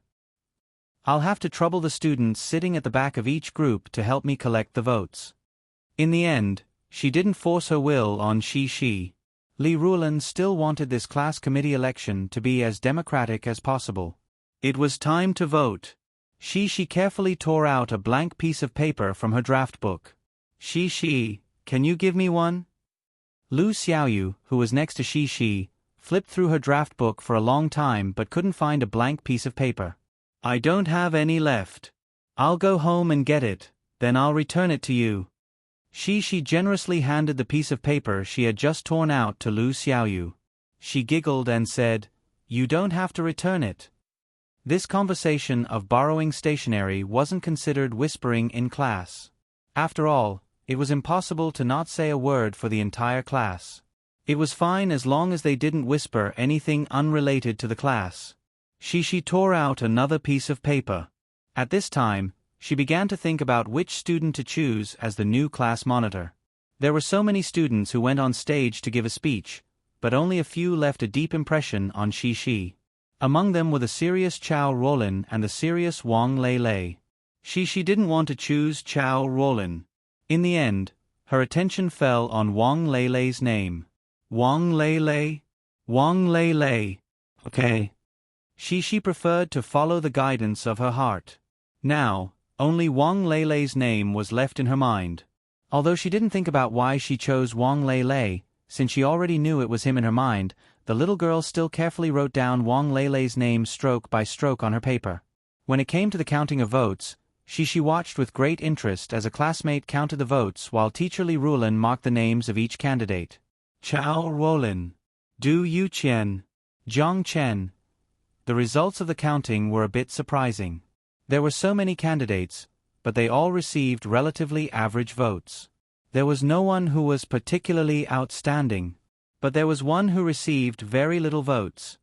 I'll have to trouble the students sitting at the back of each group to help me collect the votes. In the end, she didn't force her will on Shi. Li Rulan still wanted this class committee election to be as democratic as possible. It was time to vote. Shi carefully tore out a blank piece of paper from her draft book. Shi, can you give me one? Lu Xiaoyu, who was next to Shi, flipped through her draft book for a long time but couldn't find a blank piece of paper. I don't have any left. I'll go home and get it, then I'll return it to you. Shi generously handed the piece of paper she had just torn out to Lu Xiaoyu. She giggled and said, "You don't have to return it." This conversation of borrowing stationery wasn't considered whispering in class. After all, it was impossible to not say a word for the entire class. It was fine as long as they didn't whisper anything unrelated to the class. Shi tore out another piece of paper. At this time, she began to think about which student to choose as the new class monitor. There were so many students who went on stage to give a speech, but only a few left a deep impression on Shi. Among them were the serious Chao Ruolin and the serious Wang Lei. Shi didn't want to choose Chao Ruolin. In the end, her attention fell on Wang Lei's name. Wang Lei? Wang Lei. Okay. Shi preferred to follow the guidance of her heart. Now, only Wang Lei's name was left in her mind. Although she didn't think about why she chose Wang Lei, since she already knew it was him in her mind, the little girl still carefully wrote down Wang Lei's name stroke by stroke on her paper. When it came to the counting of votes, Shi watched with great interest as a classmate counted the votes while teacher Li Rulan marked the names of each candidate. Chao Ruolin, Du Yuqian, Zhang Chen. The results of the counting were a bit surprising. There were so many candidates, but they all received relatively average votes. There was no one who was particularly outstanding, but there was one who received very little votes.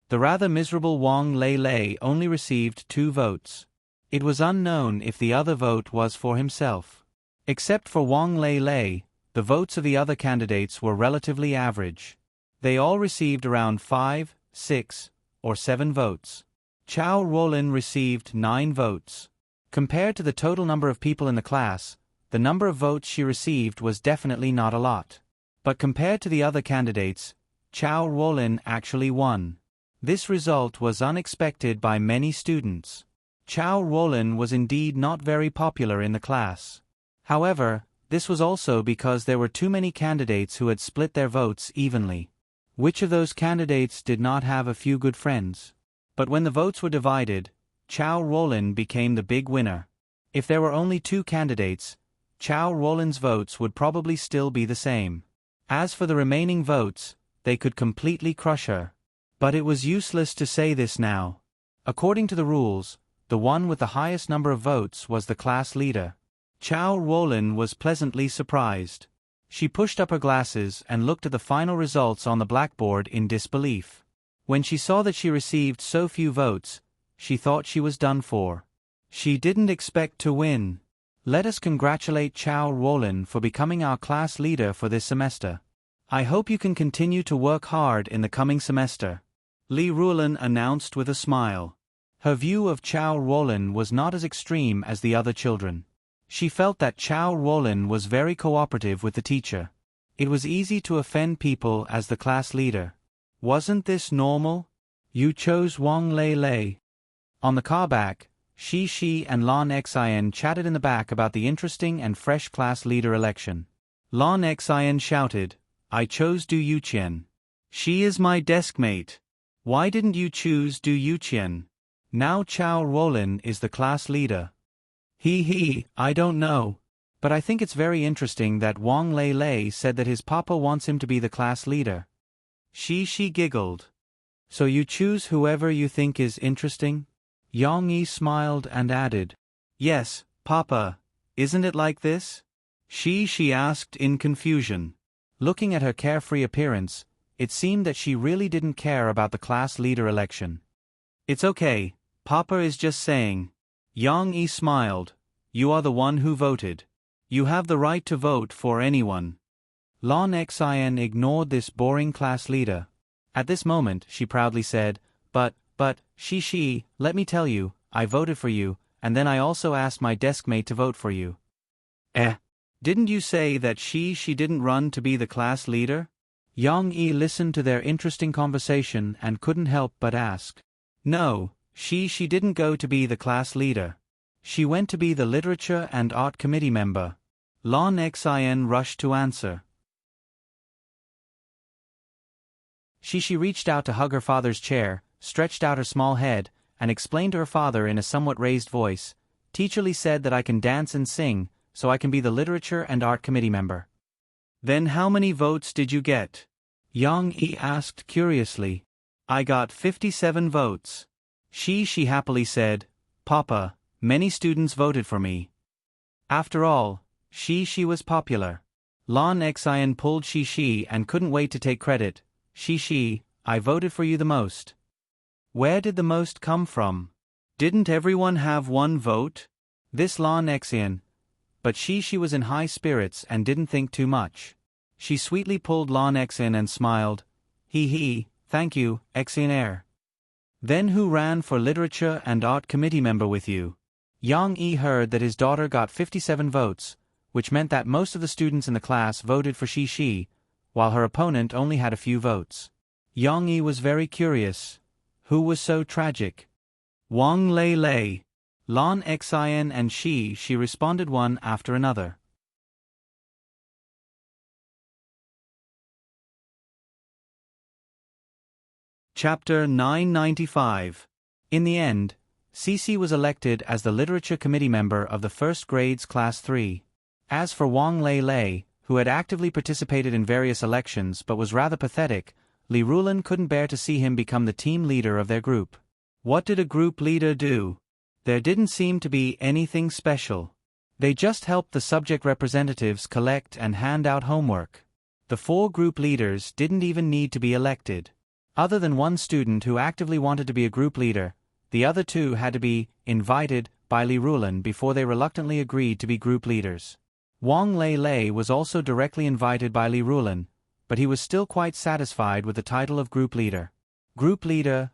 The rather miserable Wang Lei only received 2 votes. It was unknown if the other vote was for himself. Except for Wang Lei, the votes of the other candidates were relatively average. They all received around 5, 6, or 7 votes. Chao Ruolin received 9 votes. Compared to the total number of people in the class, the number of votes she received was definitely not a lot. But compared to the other candidates, Chao Ruolin actually won. This result was unexpected by many students. Chao Ruolin was indeed not very popular in the class. However, this was also because there were too many candidates who had split their votes evenly. Which of those candidates did not have a few good friends? But when the votes were divided, Chao Ruolin became the big winner. If there were only 2 candidates, Chao Ruolin's votes would probably still be the same. As for the remaining votes, they could completely crush her. But it was useless to say this now. According to the rules, the one with the highest number of votes was the class leader. Chao Ruolin was pleasantly surprised. She pushed up her glasses and looked at the final results on the blackboard in disbelief. When she saw that she received so few votes, she thought she was done for. She didn't expect to win. Let us congratulate Chao Ruolin for becoming our class leader for this semester. I hope you can continue to work hard in the coming semester. Li Rulan announced with a smile. Her view of Chao Ruolin was not as extreme as the other children. She felt that Chao Ruolin was very cooperative with the teacher. It was easy to offend people as the class leader. Wasn't this normal? You chose Wang Lei Lei. On the car back, Shi and Lan Xian chatted in the back about the interesting and fresh class leader election. Lan Xian shouted, I chose Du Yuqian. She is my deskmate. Why didn't you choose Du Yuqian? Now Chao Ruolin is the class leader. I don't know. But I think it's very interesting that Wang Lei Lei said that his papa wants him to be the class leader. Shi giggled. So you choose whoever you think is interesting? Yang Yi smiled and added, Yes, Papa, isn't it like this? She asked in confusion. Looking at her carefree appearance, it seemed that she really didn't care about the class leader election. It's okay, Papa is just saying. Yang Yi smiled. You are the one who voted. You have the right to vote for anyone. Lan Xian ignored this boring class leader. At this moment, she proudly said, But, Shi, let me tell you, I voted for you, and then I also asked my deskmate to vote for you. Didn't you say that she didn't run to be the class leader? Yang Yi listened to their interesting conversation and couldn't help but ask. No, she didn't go to be the class leader. She went to be the Literature and Art Committee member. Lan Xian rushed to answer. She reached out to hug her father's chair, stretched out her small head, and explained to her father in a somewhat raised voice, Teacher Li said that I can dance and sing, so I can be the Literature and Art Committee member. Then how many votes did you get? Yang Yi asked curiously. I got 57 votes. She happily said, Papa, many students voted for me. After all, she was popular. Lan Xian pulled Shi and couldn't wait to take credit. Shi, I voted for you the most. Where did the most come from? Didn't everyone have one vote? This Lan Xian. But she was in high spirits and didn't think too much. She sweetly pulled Lan Xian and smiled. Thank you, Xian. Then who ran for Literature and Art Committee member with you? Yang Yi heard that his daughter got 57 votes, which meant that most of the students in the class voted for Shi, while her opponent only had a few votes. Yang Yi was very curious. Who was so tragic? Wang Lei Lei. Lan Xian and Shi responded one after another. Chapter 995. In the end, Cici was elected as the Literature Committee member of the first grade's Class 3. As for Wang Lei Lei, who had actively participated in various elections but was rather pathetic, Li Ruolin couldn't bear to see him become the team leader of their group. What did a group leader do? There didn't seem to be anything special. They just helped the subject representatives collect and hand out homework. The 4 group leaders didn't even need to be elected. Other than one student who actively wanted to be a group leader, the other 2 had to be invited by Li Ruolin before they reluctantly agreed to be group leaders. Wang Lei Lei was also directly invited by Li Ruolin, but he was still quite satisfied with the title of group leader. Group leader,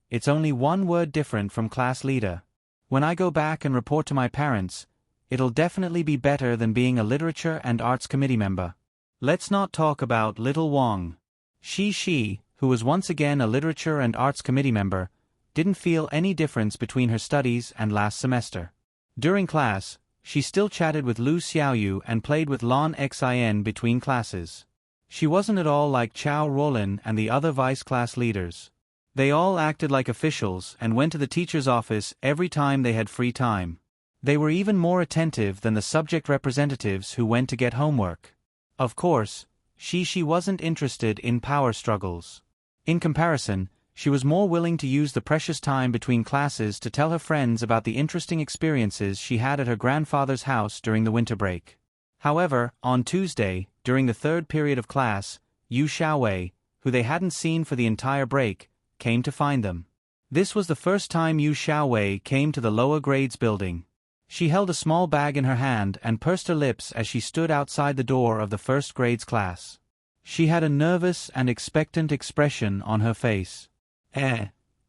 it's only one word different from class leader. When I go back and report to my parents, it'll definitely be better than being a Literature and Arts Committee member. Let's not talk about little Wang. Shi, who was once again a Literature and Arts Committee member, didn't feel any difference between her studies and last semester. During class, she still chatted with Lu Xiaoyu and played with Lan Xian between classes. She wasn't at all like Chao Ruolin and the other vice class leaders. They all acted like officials and went to the teacher's office every time they had free time. They were even more attentive than the subject representatives who went to get homework. Of course, Shi wasn't interested in power struggles. In comparison, she was more willing to use the precious time between classes to tell her friends about the interesting experiences she had at her grandfather's house during the winter break. However, on Tuesday, during the 3rd period of class, Yu Xiaowei, who they hadn't seen for the entire break, came to find them. This was the first time Yu Xiaowei came to the lower grades building. She held a small bag in her hand and pursed her lips as she stood outside the door of the first grades class. She had a nervous and expectant expression on her face.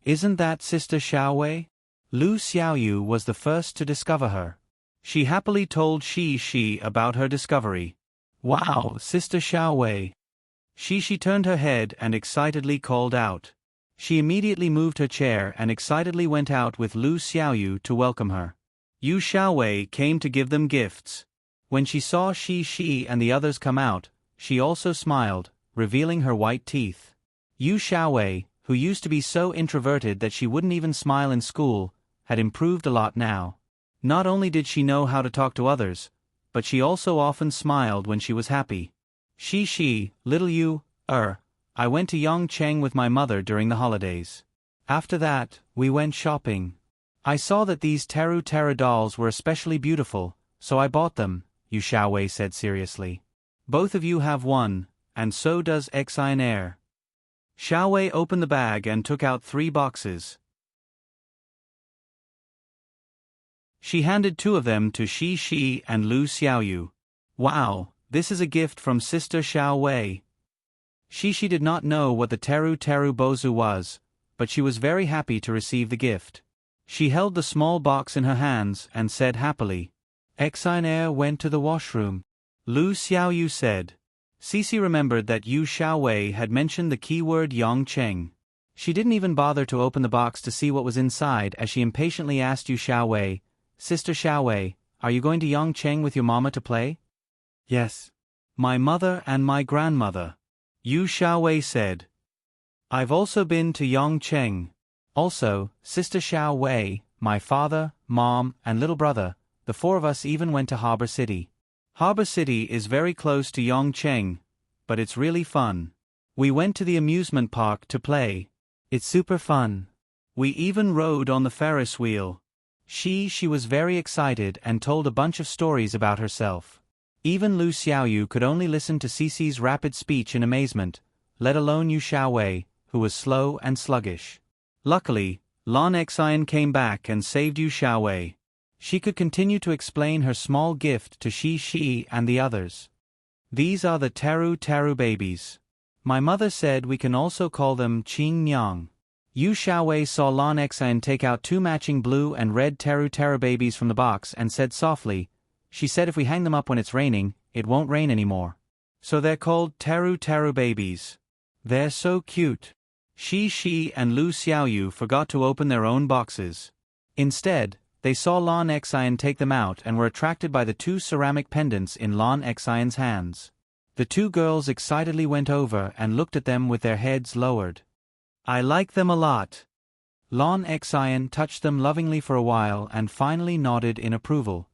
Isn't that Sister Xiaowei? Lu Xiaoyu was the first to discover her. She happily told Shi about her discovery. Wow, Sister Xiaowei. She turned her head and excitedly called out. She immediately moved her chair and excitedly went out with Lu Xiaoyu to welcome her. Yu Xiaowei came to give them gifts. When she saw Shi and the others come out, she also smiled, revealing her white teeth. Yu Xiaowei, who used to be so introverted that she wouldn't even smile in school, had improved a lot now. Not only did she know how to talk to others, but she also often smiled when she was happy. Shi, little Yu, I went to Yongcheng with my mother during the holidays. After that, we went shopping. I saw that these Teru dolls were especially beautiful, so I bought them, Yu Xiaowei said seriously. Both of you have one, and so does Xian. Xiaowei opened the bag and took out 3 boxes. She handed 2 of them to Shi and Lu Xiaoyu. Wow, this is a gift from Sister Xiaowei. Shi did not know what the Teru Bozu was, but she was very happy to receive the gift. She held the small box in her hands and said happily, Xian went to the washroom. Lu Xiaoyu said. Cici remembered that Yu Xiaowei had mentioned the keyword Yongcheng. She didn't even bother to open the box to see what was inside as she impatiently asked Yu Xiaowei, Sister Xiaowei, are you going to Yongcheng with your mama to play? Yes. My mother and my grandmother. Yu Xiaowei said. I've also been to Yongcheng. Also, Sister Xiaowei, my father, mom, and little brother, the 4 of us even went to Harbor City. Harbor City is very close to Yongcheng, but it's really fun. We went to the amusement park to play. It's super fun. We even rode on the Ferris wheel. She was very excited and told a bunch of stories about herself. Even Lu Xiaoyu could only listen to Cici's rapid speech in amazement, let alone Yu Xiaowei, who was slow and sluggish. Luckily, Lan Xian came back and saved Yu Xiaowei. She could continue to explain her small gift to Shi and the others. These are the Teru babies. My mother said we can also call them Qing Nyang. Yu Xiaowei saw Lan Xian take out 2 matching blue and red Teru babies from the box and said softly, she said if we hang them up when it's raining, it won't rain anymore. So they're called Teru babies. They're so cute. Shi and Lu Xiaoyu forgot to open their own boxes. Instead, they saw Lan Xian take them out and were attracted by the 2 ceramic pendants in Lan Xian's hands. The 2 girls excitedly went over and looked at them with their heads lowered. I like them a lot. Lan Xian touched them lovingly for a while and finally nodded in approval.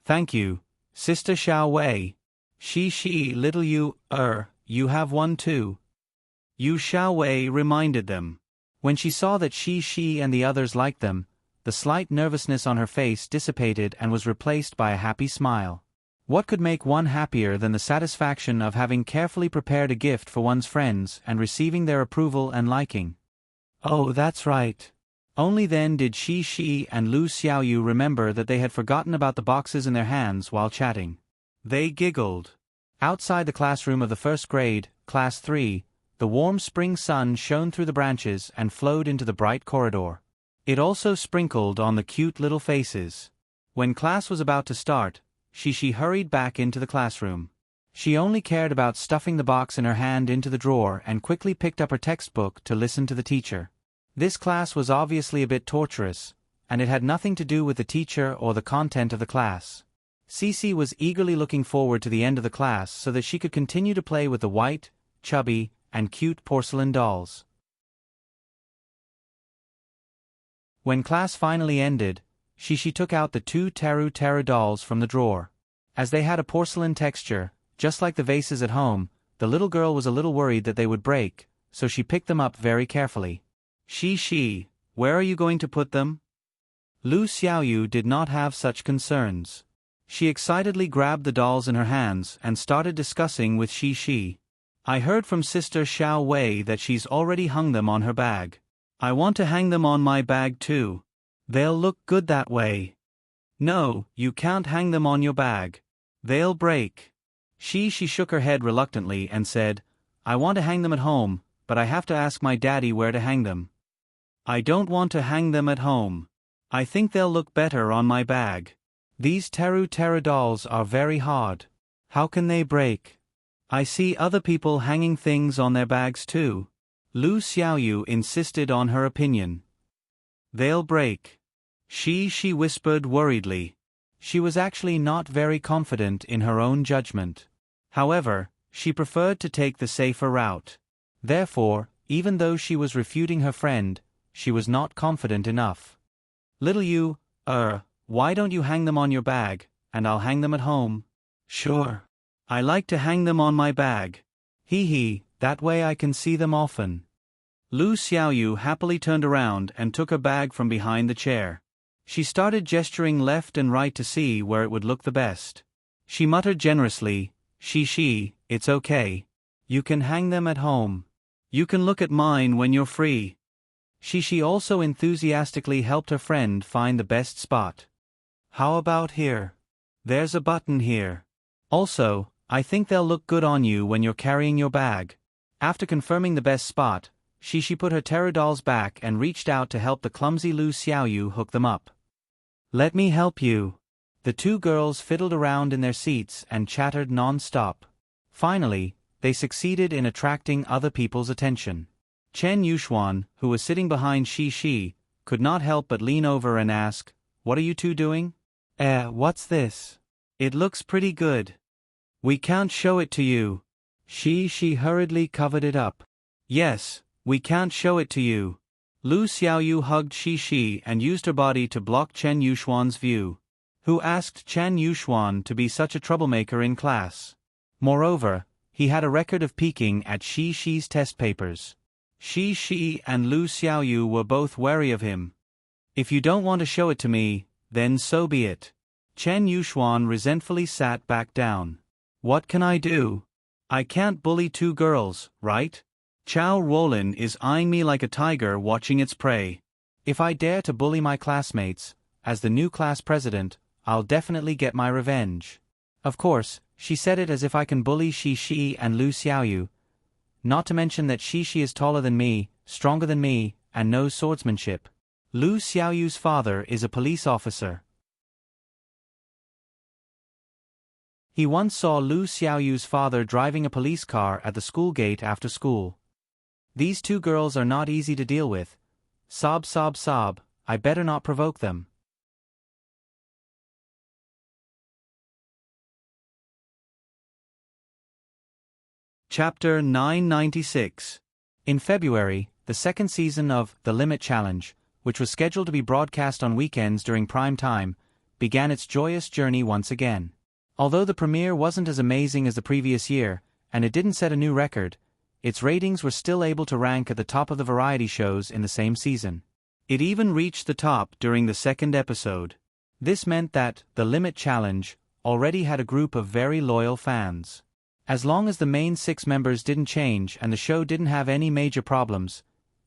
Thank you, Sister Xiaowei. Shi, little Yu, you have one too. Yu Xiaowei reminded them. When she saw that Shi and the others liked them, the slight nervousness on her face dissipated and was replaced by a happy smile. What could make one happier than the satisfaction of having carefully prepared a gift for one's friends and receiving their approval and liking? Oh, that's right. Only then did Shi and Lu Xiaoyu remember that they had forgotten about the boxes in their hands while chatting. They giggled. Outside the classroom of the 1st grade, Class 3, the warm spring sun shone through the branches and flowed into the bright corridor. It also sprinkled on the cute little faces. When class was about to start, Shi hurried back into the classroom. She only cared about stuffing the box in her hand into the drawer and quickly picked up her textbook to listen to the teacher. This class was obviously a bit torturous, and it had nothing to do with the teacher or the content of the class. Cici was eagerly looking forward to the end of the class so that she could continue to play with the white, chubby, and cute porcelain dolls. When class finally ended, Shi took out the 2 Teru dolls from the drawer. As they had a porcelain texture, just like the vases at home, the little girl was a little worried that they would break, so she picked them up very carefully. Shi, where are you going to put them? Lu Xiaoyu did not have such concerns. She excitedly grabbed the dolls in her hands and started discussing with Shi. I heard from Sister Xiaowei that she's already hung them on her bag. I want to hang them on my bag too. They'll look good that way. No, you can't hang them on your bag. They'll break. She shook her head reluctantly and said, I want to hang them at home, but I have to ask my daddy where to hang them. I don't want to hang them at home. I think they'll look better on my bag. These Teru dolls are very hard. How can they break? I see other people hanging things on their bags too. Lu Xiaoyu insisted on her opinion. They'll break. She whispered worriedly. She was actually not very confident in her own judgment. However, she preferred to take the safer route. Therefore, even though she was refuting her friend, she was not confident enough. Little you, why don't you hang them on your bag, and I'll hang them at home? Sure. I like to hang them on my bag. Hee, that way I can see them often. Lu Xiaoyu happily turned around and took her bag from behind the chair. She started gesturing left and right to see where it would look the best. She muttered generously, it's okay. You can hang them at home. You can look at mine when you're free. She also enthusiastically helped her friend find the best spot. How about here? There's a button here. Also, I think they'll look good on you when you're carrying your bag. After confirming the best spot, she put her terror dolls back and reached out to help the clumsy Lu Xiaoyu hook them up. Let me help you. The two girls fiddled around in their seats and chattered non-stop. Finally, they succeeded in attracting other people's attention. Chen Yuxuan, who was sitting behind Shi, could not help but lean over and ask, "What are you two doing?" What's this? It looks pretty good. We can't show it to you. She hurriedly covered it up. Yes, we can't show it to you. Lu Xiaoyu hugged Shi and used her body to block Chen Yuxuan's view. Who asked Chen Yuxuan to be such a troublemaker in class? Moreover, he had a record of peeking at Shi's test papers. Shi and Lu Xiaoyu were both wary of him. If you don't want to show it to me, then so be it. Chen Yuxuan resentfully sat back down. What can I do? I can't bully two girls, right? Chao Ruolin is eyeing me like a tiger watching its prey. If I dare to bully my classmates, as the new class president, I'll definitely get my revenge. Of course, she said it as if I can bully Shi and Lu Xiaoyu. Not to mention that Shi is taller than me, stronger than me, and knows swordsmanship. Lu Xiaoyu's father is a police officer. He once saw Lu Xiaoyu's father driving a police car at the school gate after school. These two girls are not easy to deal with. Sob, I better not provoke them. Chapter 996. In February, the second season of The Limit Challenge, which was scheduled to be broadcast on weekends during prime time, began its joyous journey once again. Although the premiere wasn't as amazing as the previous year, and it didn't set a new record, its ratings were still able to rank at the top of the variety shows in the same season. It even reached the top during the second episode. This meant that The Limit Challenge already had a group of very loyal fans. As long as the main 6 members didn't change and the show didn't have any major problems,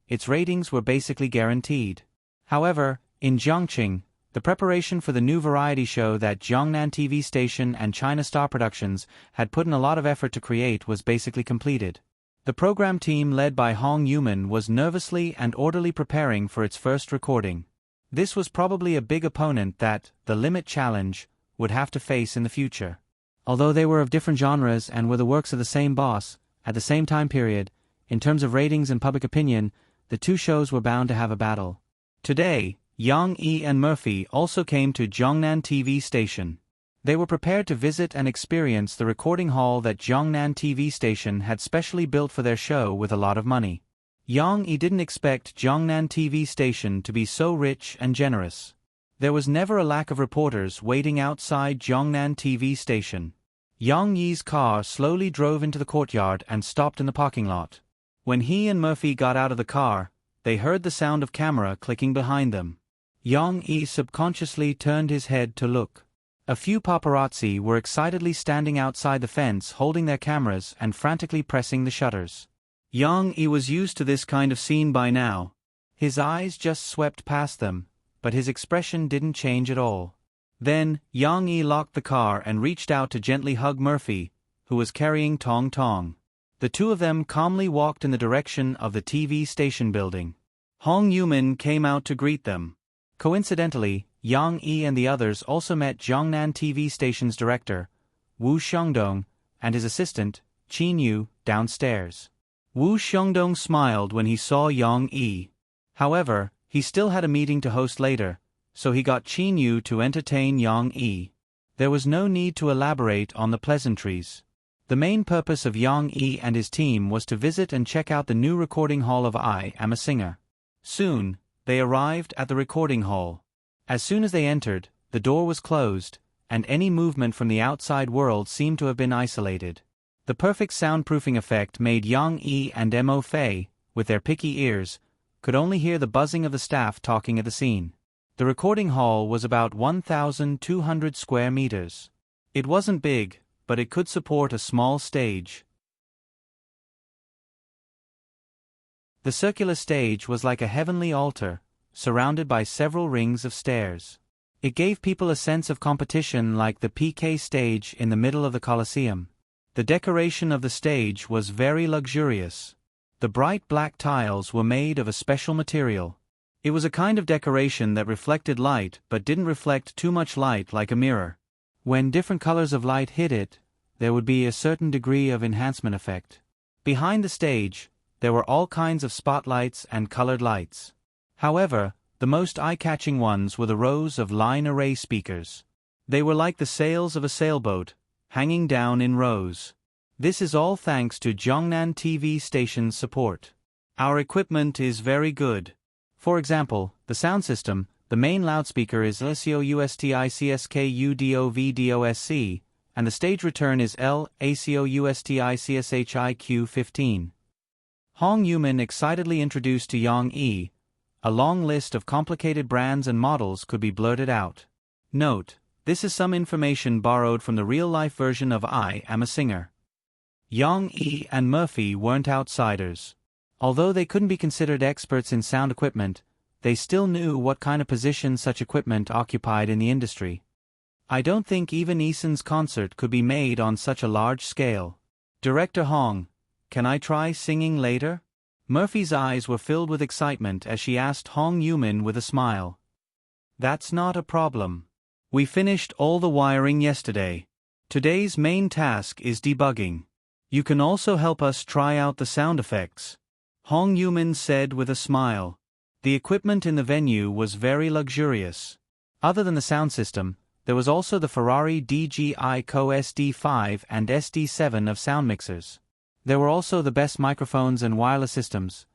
its ratings were basically guaranteed. However, in Jiangqing, the preparation for the new variety show that Jiangnan TV station and China Star Productions had put in a lot of effort to create was basically completed. The program team led by Hong Yuman was nervously and orderly preparing for its first recording. This was probably a big opponent that The Limit Challenge would have to face in the future. Although they were of different genres and were the works of the same boss, at the same time period, in terms of ratings and public opinion, the two shows were bound to have a battle. Today, Yang Yi and Murphy also came to Jiangnan TV station. They were prepared to visit and experience the recording hall that Jiangnan TV station had specially built for their show with a lot of money. Yang Yi didn't expect Jiangnan TV station to be so rich and generous. There was never a lack of reporters waiting outside Jiangnan TV station. Yang Yi's car slowly drove into the courtyard and stopped in the parking lot. When he and Murphy got out of the car, they heard the sound of camera clicking behind them. Yang Yi subconsciously turned his head to look. A few paparazzi were excitedly standing outside the fence holding their cameras and frantically pressing the shutters. Yang Yi was used to this kind of scene by now. His eyes just swept past them, but his expression didn't change at all. Then, Yang Yi locked the car and reached out to gently hug Murphy, who was carrying Tong Tong. The two of them calmly walked in the direction of the TV station building. Hong Yuman came out to greet them. Coincidentally, Yang Yi and the others also met Jiangnan TV station's director, Wu Xiongdong, and his assistant, Qin Yu, downstairs. Wu Xiongdong smiled when he saw Yang Yi. However, he still had a meeting to host later, so he got Qin Yu to entertain Yang Yi. There was no need to elaborate on the pleasantries. The main purpose of Yang Yi and his team was to visit and check out the new recording hall of I Am a Singer. Soon, they arrived at the recording hall. As soon as they entered, the door was closed, and any movement from the outside world seemed to have been isolated. The perfect soundproofing effect made Yang Yi and Mo Fei, with their picky ears, could only hear the buzzing of the staff talking at the scene. The recording hall was about 1,200 square meters. It wasn't big, but it could support a small stage. The circular stage was like a heavenly altar, surrounded by several rings of stairs. It gave people a sense of competition like the PK stage in the middle of the Colosseum. The decoration of the stage was very luxurious. The bright black tiles were made of a special material. It was a kind of decoration that reflected light but didn't reflect too much light like a mirror. When different colors of light hit it, there would be a certain degree of enhancement effect. Behind the stage, there were all kinds of spotlights and colored lights. However, the most eye-catching ones were the rows of line array speakers. They were like the sails of a sailboat, hanging down in rows. This is all thanks to Zhongnan TV station's support. Our equipment is very good. For example, the sound system, the main loudspeaker is LCOUSTICSKUDOVDOSC, and the stage return is LACOUSTICSHIQ15. Hong Yumin excitedly introduced to Yang Yi. A long list of complicated brands and models could be blurted out. Note, this is some information borrowed from the real-life version of I Am a Singer. Yang Yi and Murphy weren't outsiders. Although they couldn't be considered experts in sound equipment, they still knew what kind of position such equipment occupied in the industry. I don't think even Eason's concert could be made on such a large scale. Director Hong, can I try singing later? Murphy's eyes were filled with excitement as she asked Hong Yumin with a smile. That's not a problem. We finished all the wiring yesterday. Today's main task is debugging. You can also help us try out the sound effects. Hong Yumin said with a smile. The equipment in the venue was very luxurious. Other than the sound system, there was also the Ferrari DJI Co SD5 and SD7 of sound mixers. There were also the best microphones and wireless systems.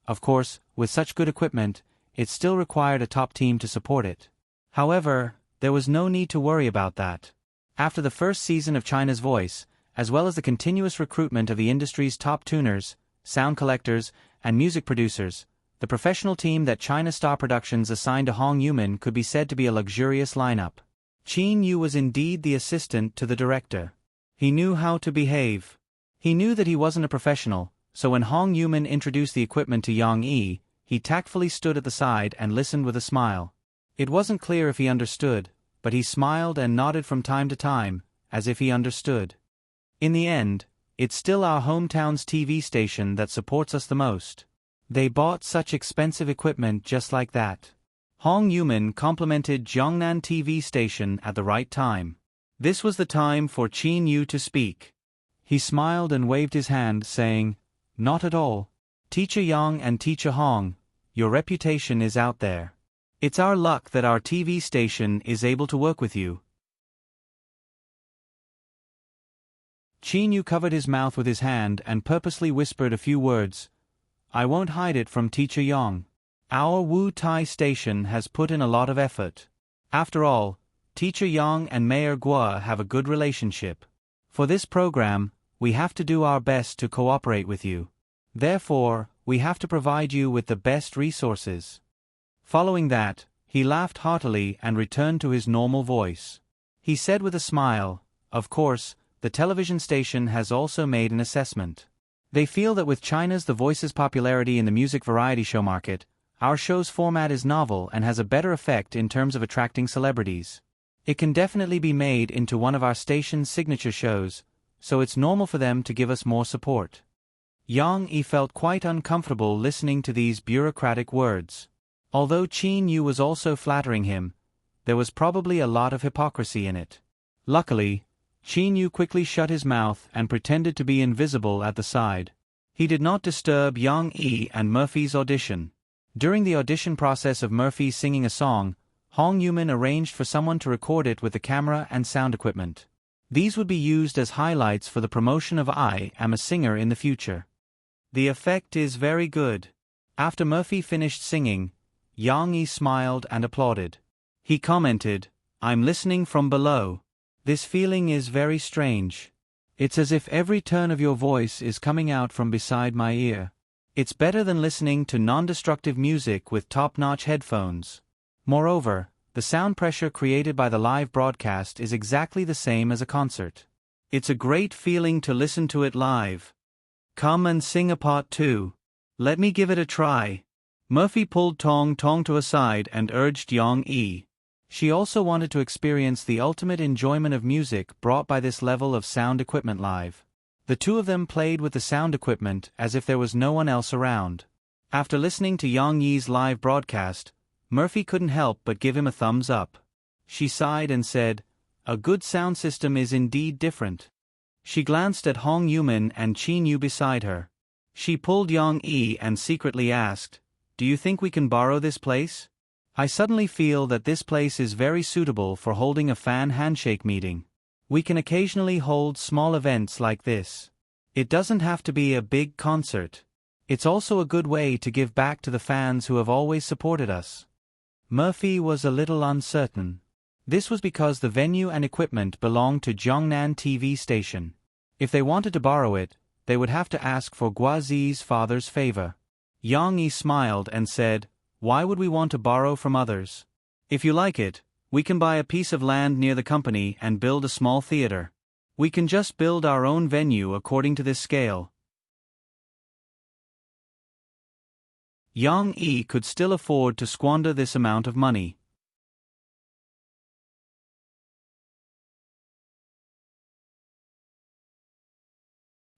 Of course, with such good equipment, it still required a top team to support it. However, there was no need to worry about that. After the first season of China's Voice, as well as the continuous recruitment of the industry's top tuners, sound collectors, and music producers, the professional team that China Star Productions assigned to Hong Yumin could be said to be a luxurious lineup. Qin Yu was indeed the assistant to the director. He knew how to behave. He knew that he wasn't a professional, so when Hong Yumin introduced the equipment to Yang Yi, he tactfully stood at the side and listened with a smile. It wasn't clear if he understood, but he smiled and nodded from time to time, as if he understood. In the end, it's still our hometown's TV station that supports us the most. They bought such expensive equipment just like that. Hong Yumin complimented Zhongnan TV station at the right time. This was the time for Qin Yu to speak. He smiled and waved his hand, saying, "Not at all. Teacher Yang and Teacher Hong, your reputation is out there. It's our luck that our TV station is able to work with you." Qin Yu covered his mouth with his hand and purposely whispered a few words. "I won't hide it from Teacher Yang. Our Wu Tai station has put in a lot of effort. After all, Teacher Yang and Mayor Guo have a good relationship. For this program, we have to do our best to cooperate with you. Therefore, we have to provide you with the best resources." Following that, he laughed heartily and returned to his normal voice. He said with a smile, "Of course, the television station has also made an assessment. They feel that with China's The Voice's popularity in the music variety show market, our show's format is novel and has a better effect in terms of attracting celebrities. It can definitely be made into one of our station's signature shows, so it's normal for them to give us more support." Yang Yi felt quite uncomfortable listening to these bureaucratic words. Although Qin Yu was also flattering him, there was probably a lot of hypocrisy in it. Luckily, Qin Yu quickly shut his mouth and pretended to be invisible at the side. He did not disturb Yang Yi and Murphy's audition. During the audition process of Murphy singing a song, Hong Yumin arranged for someone to record it with the camera and sound equipment. These would be used as highlights for the promotion of I Am a Singer in the future. The effect is very good. After Murphy finished singing, Yang Yi smiled and applauded. He commented, "I'm listening from below. This feeling is very strange. It's as if every turn of your voice is coming out from beside my ear. It's better than listening to non-destructive music with top-notch headphones. Moreover, the sound pressure created by the live broadcast is exactly the same as a concert. It's a great feeling to listen to it live. Come and sing a part too. Let me give it a try." Murphy pulled Tong Tong to a side and urged Yang Yi. She also wanted to experience the ultimate enjoyment of music brought by this level of sound equipment live. The two of them played with the sound equipment as if there was no one else around. After listening to Yang Yi's live broadcast, Murphy couldn't help but give him a thumbs up. She sighed and said, "A good sound system is indeed different." She glanced at Hong Yumin and Qin Yu beside her. She pulled Yang Yi and secretly asked, "Do you think we can borrow this place? I suddenly feel that this place is very suitable for holding a fan handshake meeting. We can occasionally hold small events like this. It doesn't have to be a big concert. It's also a good way to give back to the fans who have always supported us." Murphy was a little uncertain. This was because the venue and equipment belonged to Jiangnan TV station. If they wanted to borrow it, they would have to ask for Guazi's father's favor. Yang Yi smiled and said, "Why would we want to borrow from others? If you like it, we can buy a piece of land near the company and build a small theater. We can just build our own venue according to this scale." Yang Yi could still afford to squander this amount of money.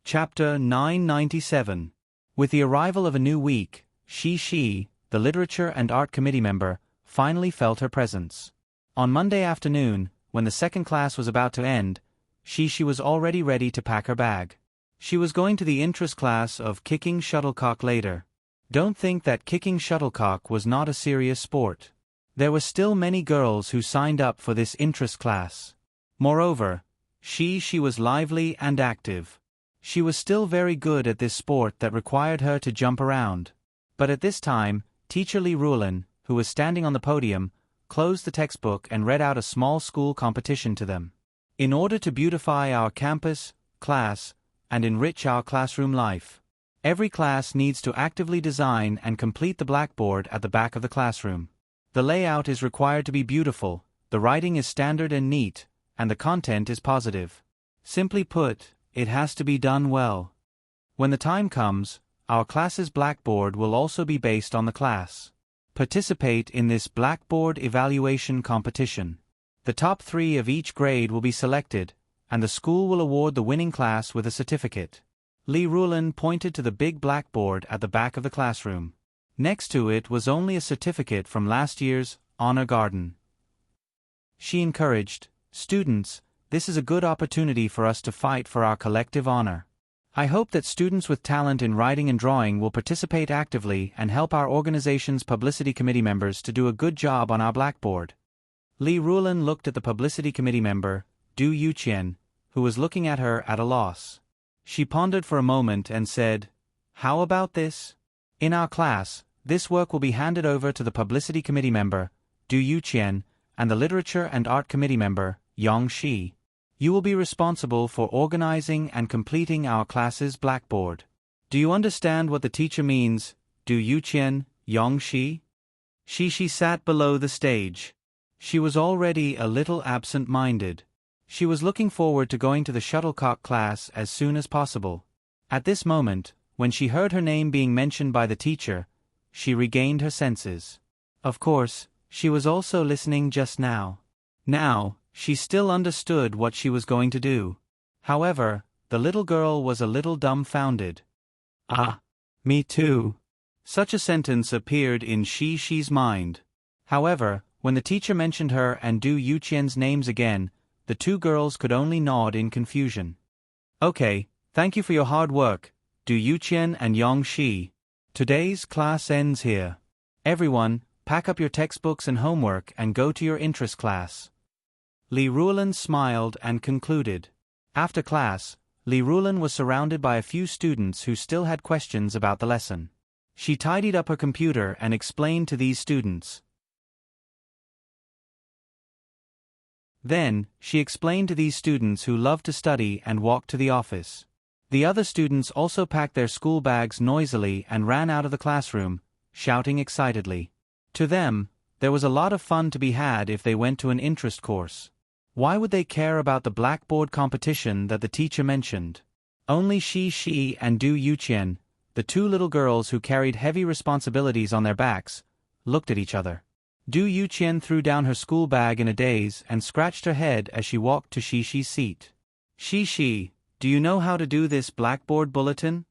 Chapter 997. With the arrival of a new week, Shi, the Literature and Art Committee member, finally felt her presence. On Monday afternoon, when the second class was about to end, Shi was already ready to pack her bag. She was going to the interest class of kicking shuttlecock later. Don't think that kicking shuttlecock was not a serious sport. There were still many girls who signed up for this interest class. Moreover, Shi was lively and active. She was still very good at this sport that required her to jump around. But at this time, Teacher Li Rulin, who was standing on the podium, closed the textbook and read out a small school competition to them. In order to beautify our campus, class, and enrich our classroom life, every class needs to actively design and complete the blackboard at the back of the classroom. The layout is required to be beautiful, the writing is standard and neat, and the content is positive. Simply put, it has to be done well. When the time comes, our class's blackboard will also be based on the class. Participate in this blackboard evaluation competition. The top 3 of each grade will be selected, and the school will award the winning class with a certificate. Li Rulin pointed to the big blackboard at the back of the classroom. Next to it was only a certificate from last year's honor garden. She encouraged, "Students, this is a good opportunity for us to fight for our collective honor. I hope that students with talent in writing and drawing will participate actively and help our organization's publicity committee members to do a good job on our blackboard." Li Rulin looked at the publicity committee member, Du Yuqian, who was looking at her at a loss. She pondered for a moment and said, "How about this? In our class, this work will be handed over to the publicity committee member, Du Yuqian, and the literature and art committee member, Yang Shi. You will be responsible for organizing and completing our class's blackboard. Do you understand what the teacher means, Du Yuqian, Yang Shi?" Shi sat below the stage. She was already a little absent-minded. She was looking forward to going to the shuttlecock class as soon as possible. At this moment, when she heard her name being mentioned by the teacher, she regained her senses. Of course, she was also listening just now. Now, she still understood what she was going to do. However, the little girl was a little dumbfounded. "Ah, me too." Such a sentence appeared in Shi's mind. However, when the teacher mentioned her and Du Yuqian's names again, the two girls could only nod in confusion. Okay, thank you for your hard work, Du Yuqian and Yong Shi. Today's class ends here. Everyone, pack up your textbooks and homework and go to your interest class. Li Ruolan smiled and concluded. After class, Li Ruolan was surrounded by a few students who still had questions about the lesson. She tidied up her computer and explained to these students. Then, she explained to these students who loved to study and walked to the office. The other students also packed their school bags noisily and ran out of the classroom, shouting excitedly. To them, there was a lot of fun to be had if they went to an interest course. Why would they care about the blackboard competition that the teacher mentioned? Only Shi and Du Yuqian, the two little girls who carried heavy responsibilities on their backs, looked at each other. Du Yuqian threw down her school bag in a daze and scratched her head as she walked to Shi's seat. Shi, do you know how to do this blackboard bulletin?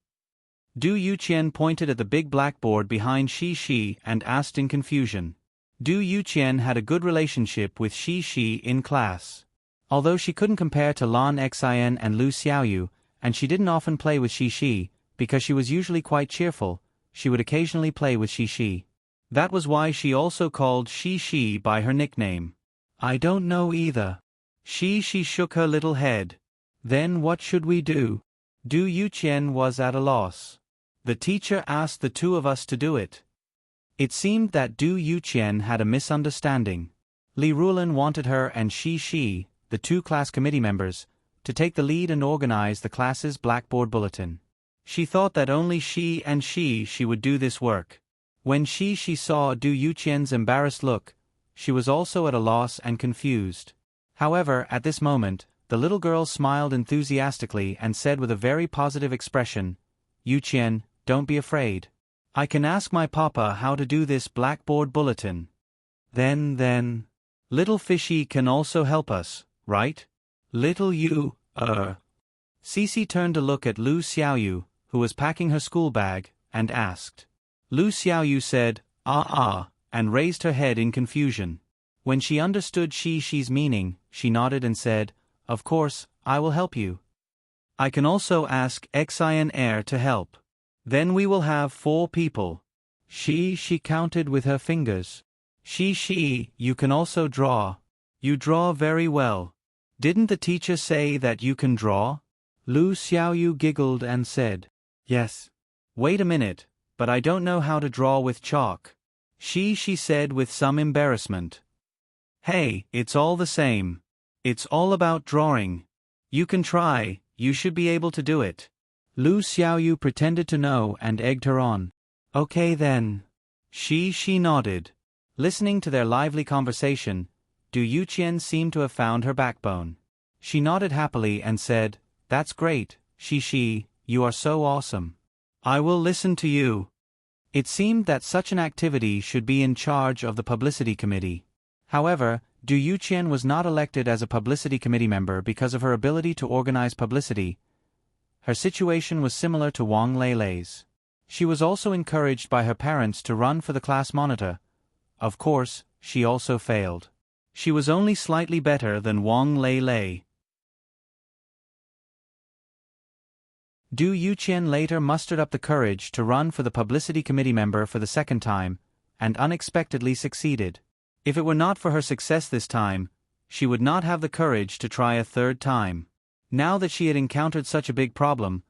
Du Yuqian pointed at the big blackboard behind Shi and asked in confusion. Du Yuqian had a good relationship with Shi in class. Although she couldn't compare to Lan Xian and Lu Xiaoyu, and she didn't often play with Shi, because she was usually quite cheerful, she would occasionally play with Shi. That was why she also called Shi by her nickname. I don't know either. Shi shook her little head. Then what should we do? Du Yuqian was at a loss. The teacher asked the two of us to do it. It seemed that Du Yuqian had a misunderstanding. Li Ruolan wanted her and Shi, the two class committee members, to take the lead and organize the class's blackboard bulletin. She thought that only she would do this work. When Shi saw Du Yuqian's embarrassed look, she was also at a loss and confused. However, at this moment, the little girl smiled enthusiastically and said with a very positive expression, Yuqian, don't be afraid. I can ask my papa how to do this blackboard bulletin. Then, little Fishy can also help us, right? Little you, Cici turned to look at Lu Xiaoyu, who was packing her school bag, and asked. Lu Xiaoyu said, and raised her head in confusion. When she understood Shi's meaning, she nodded and said, of course, I will help you. I can also ask Xian Air to help. Then we will have 4 people. She counted with her fingers. Shi, you can also draw. You draw very well. Didn't the teacher say that you can draw? Lu Xiaoyu giggled and said, yes. Wait a minute, but I don't know how to draw with chalk. She said with some embarrassment. Hey, it's all the same. It's all about drawing. You can try, you should be able to do it. Lu Xiaoyu pretended to know and egged her on. Okay then. She nodded. Listening to their lively conversation, Du Yuqian seemed to have found her backbone. She nodded happily and said, that's great, Shi, you are so awesome. I will listen to you. It seemed that such an activity should be in charge of the publicity committee. However, Du Yuqian was not elected as a publicity committee member because of her ability to organize publicity. Her situation was similar to Wang Leilei's. She was also encouraged by her parents to run for the class monitor. Of course, she also failed. She was only slightly better than Wang Leilei. Du Yuqian later mustered up the courage to run for the publicity committee member for the second time, and unexpectedly succeeded. If it were not for her success this time, she would not have the courage to try a third time. Now that she had encountered such a big problem,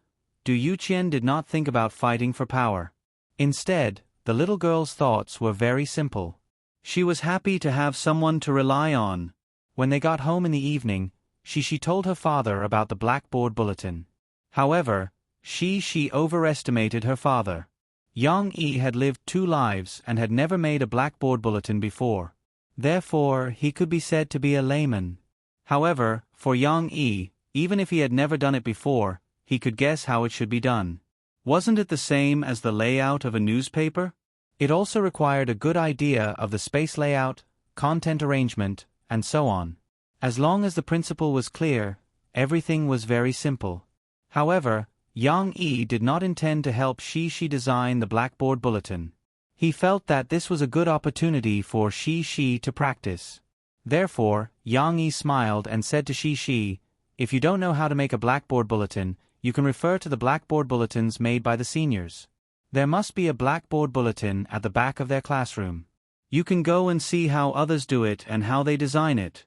Du Yuqian did not think about fighting for power. Instead, the little girl's thoughts were very simple. She was happy to have someone to rely on. When they got home in the evening, she told her father about the blackboard bulletin. However, she overestimated her father. Yang Yi had lived 2 lives and had never made a blackboard bulletin before. Therefore, he could be said to be a layman. However, for Yang Yi, even if he had never done it before, he could guess how it should be done. Wasn't it the same as the layout of a newspaper? It also required a good idea of the space layout, content arrangement, and so on. As long as the principle was clear, everything was very simple. However, Yang Yi did not intend to help Shi design the blackboard bulletin. He felt that this was a good opportunity for Shi to practice. Therefore, Yang Yi smiled and said to Shi, "If you don't know how to make a blackboard bulletin, you can refer to the blackboard bulletins made by the seniors. There must be a blackboard bulletin at the back of their classroom. You can go and see how others do it and how they design it.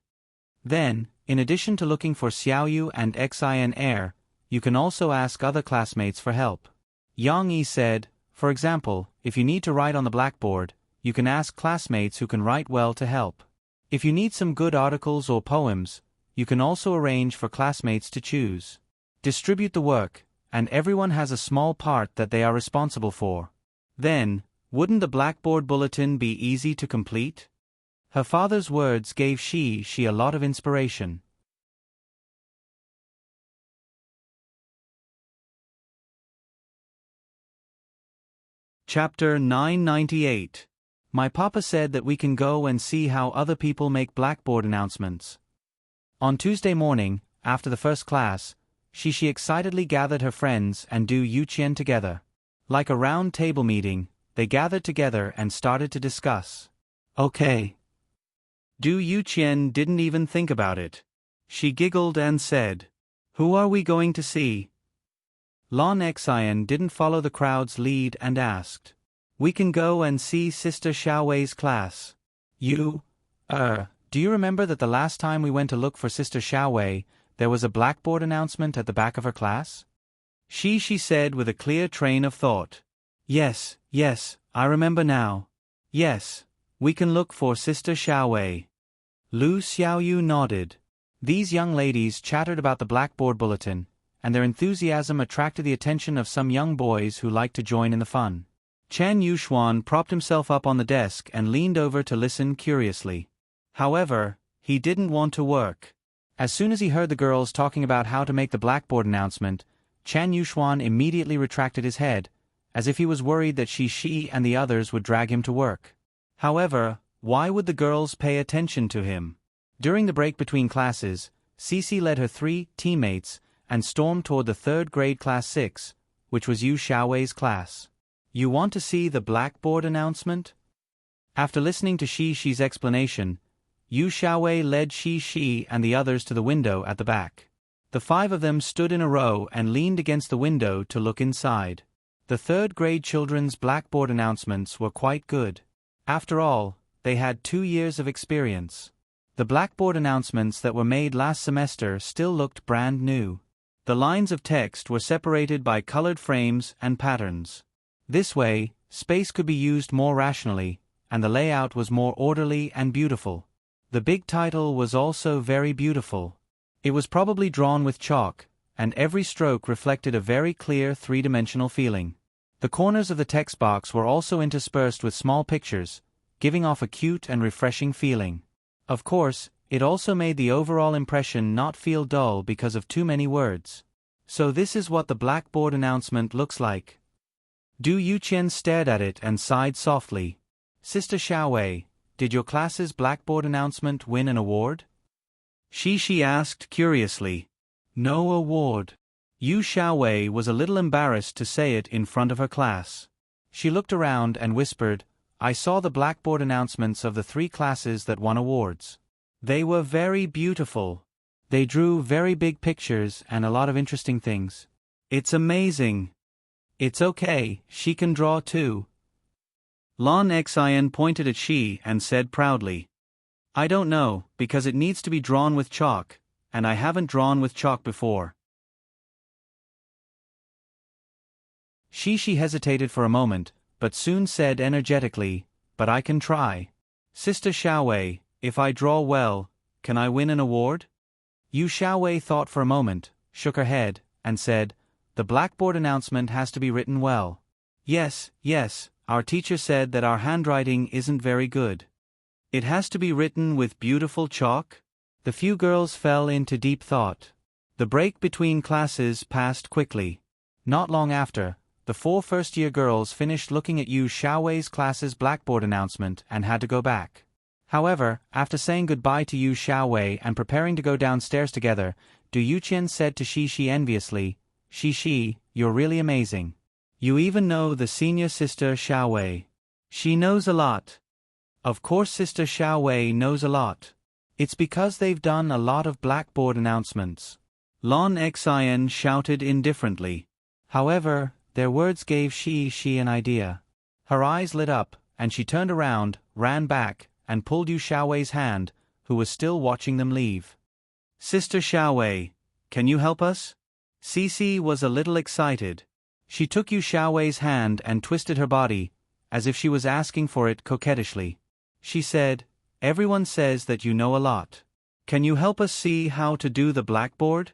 Then, in addition to looking for Xiaoyu and Xin Air, you can also ask other classmates for help." Yang Yi said, "For example, if you need to write on the blackboard, you can ask classmates who can write well to help. If you need some good articles or poems, you can also arrange for classmates to choose. Distribute the work, and everyone has a small part that they are responsible for. Then, wouldn't the blackboard bulletin be easy to complete?" Her father's words gave Shi a lot of inspiration. Chapter 998. My papa said that we can go and see how other people make blackboard announcements. On Tuesday morning, after the first class, Shi excitedly gathered her friends and Du Yuqian together. Like a round table meeting, they gathered together and started to discuss. "Okay." Du Yuqian didn't even think about it. She giggled and said, "Who are we going to see?" Lon Xian didn't follow the crowd's lead and asked, "We can go and see Sister Xiaowei's class. Do you remember that the last time we went to look for Sister Xiaowei, there was a blackboard announcement at the back of her class?" She said with a clear train of thought. Yes, I remember now. Yes, we can look for Sister Xiaowei." Lu Xiaoyu nodded. These young ladies chattered about the blackboard bulletin, and their enthusiasm attracted the attention of some young boys who liked to join in the fun. Chen Yuxuan propped himself up on the desk and leaned over to listen curiously. However, he didn't want to work. As soon as he heard the girls talking about how to make the blackboard announcement, Chen Yuxuan immediately retracted his head, as if he was worried that Shi and the others would drag him to work. However, why would the girls pay attention to him? During the break between classes, Cici led her 3 teammates and stormed toward the 3rd grade class 6, which was Yu Xiaowei's class. "You want to see the blackboard announcement?" After listening to Shi's explanation, Yu Xiaowei led Shi and the others to the window at the back. The 5 of them stood in a row and leaned against the window to look inside. The 3rd grade children's blackboard announcements were quite good. After all, they had 2 years of experience. The blackboard announcements that were made last semester still looked brand new. The lines of text were separated by colored frames and patterns. This way, space could be used more rationally, and the layout was more orderly and beautiful. The big title was also very beautiful. It was probably drawn with chalk, and every stroke reflected a very clear 3-dimensional feeling. The corners of the text box were also interspersed with small pictures, giving off a cute and refreshing feeling. Of course, it also made the overall impression not feel dull because of too many words. So this is what the blackboard announcement looks like. Du Yuqian stared at it and sighed softly. "Sister Xiaowei, did your class's blackboard announcement win an award?" Shi asked curiously. "No award." Yu Xiaowei was a little embarrassed to say it in front of her class. She looked around and whispered, "I saw the blackboard announcements of the 3 classes that won awards. They were very beautiful. They drew very big pictures and a lot of interesting things. It's amazing." "It's okay, she can draw too." Lon Xian pointed at Shi and said proudly, "I don't know, because it needs to be drawn with chalk, and I haven't drawn with chalk before." Shi hesitated for a moment, but soon said energetically, "But I can try. Sister Xiaowei, if I draw well, can I win an award?" Yu Xiaowei thought for a moment, shook her head, and said, "The blackboard announcement has to be written well. Yes, our teacher said that our handwriting isn't very good. It has to be written with beautiful chalk?" The few girls fell into deep thought. The break between classes passed quickly. Not long after, the 4 first-year girls finished looking at Yu Xiaowei's class's blackboard announcement and had to go back. However, after saying goodbye to Yu Xiaowei and preparing to go downstairs together, Du Yuqian said to Shi enviously, "Shi, you're really amazing. You even know the senior sister Xiaowei. She knows a lot." "Of course Sister Xiaowei knows a lot." It's because they've done a lot of blackboard announcements. Lon Xin shouted indifferently. However, their words gave she an idea. Her eyes lit up, and she turned around, ran back, and pulled Yu Xiaowei's hand, who was still watching them leave. Sister Xiaowei, can you help us? Cici was a little excited. She took Yu Xiaowei's hand and twisted her body, as if she was asking for it coquettishly. She said, "Everyone says that you know a lot. Can you help us see how to do the blackboard?"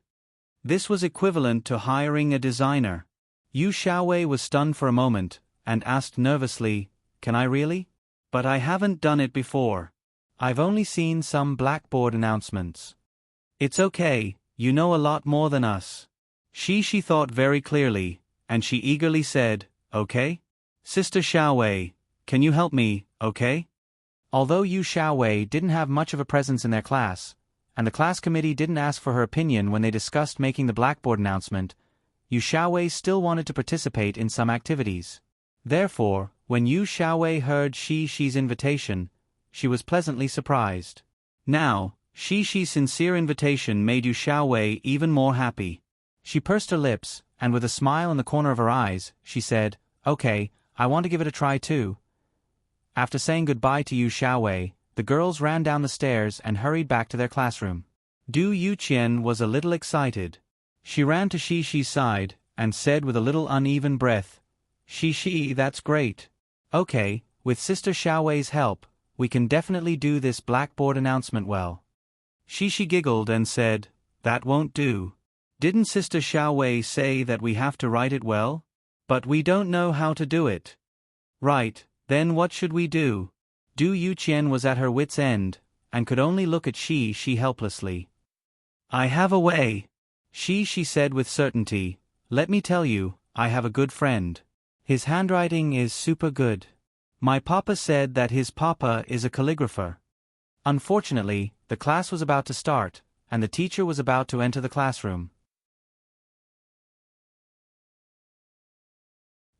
This was equivalent to hiring a designer. Yu Xiaowei was stunned for a moment, and asked nervously, "Can I really? But I haven't done it before. I've only seen some blackboard announcements." "It's okay, you know a lot more than us." She thought very clearly, and she eagerly said, "Okay? Sister Xiaowei, can you help me, okay?" Although Yu Xiaowei didn't have much of a presence in their class, and the class committee didn't ask for her opinion when they discussed making the blackboard announcement, Yu Xiaowei still wanted to participate in some activities. Therefore, when Yu Xiaowei heard Shi's invitation, she was pleasantly surprised. Now, Shi's sincere invitation made Yu Xiaowei even more happy. She pursed her lips, and with a smile in the corner of her eyes, she said, "Okay, I want to give it a try too." After saying goodbye to Yu Xiaowei, the girls ran down the stairs and hurried back to their classroom. Du Yuqian was a little excited. She ran to Shi's side, and said with a little uneven breath, Shi, that's great. Okay, with Sister Xiaowei's help, we can definitely do this blackboard announcement well." Shi giggled and said, "That won't do. Didn't Sister Xiaowei say that we have to write it well? But we don't know how to do it." "Right, then what should we do?" Du Yuqian was at her wit's end, and could only look at Shi helplessly. "I have a way," she said with certainty. "Let me tell you, I have a good friend. His handwriting is super good. My papa said that his papa is a calligrapher." Unfortunately, the class was about to start, and the teacher was about to enter the classroom.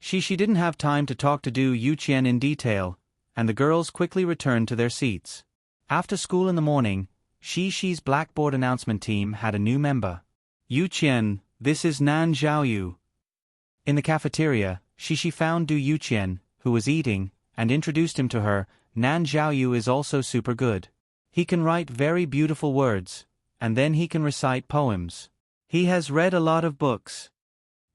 She didn't have time to talk to Du Yuqian in detail, and the girls quickly returned to their seats. After school in the morning, Shi's blackboard announcement team had a new member. "Yuqian, this is Nan Xiaoyu." In the cafeteria, Shi found Du Yuqian, who was eating, and introduced him to her. "Nan Xiaoyu is also super good. He can write very beautiful words, and then he can recite poems. He has read a lot of books."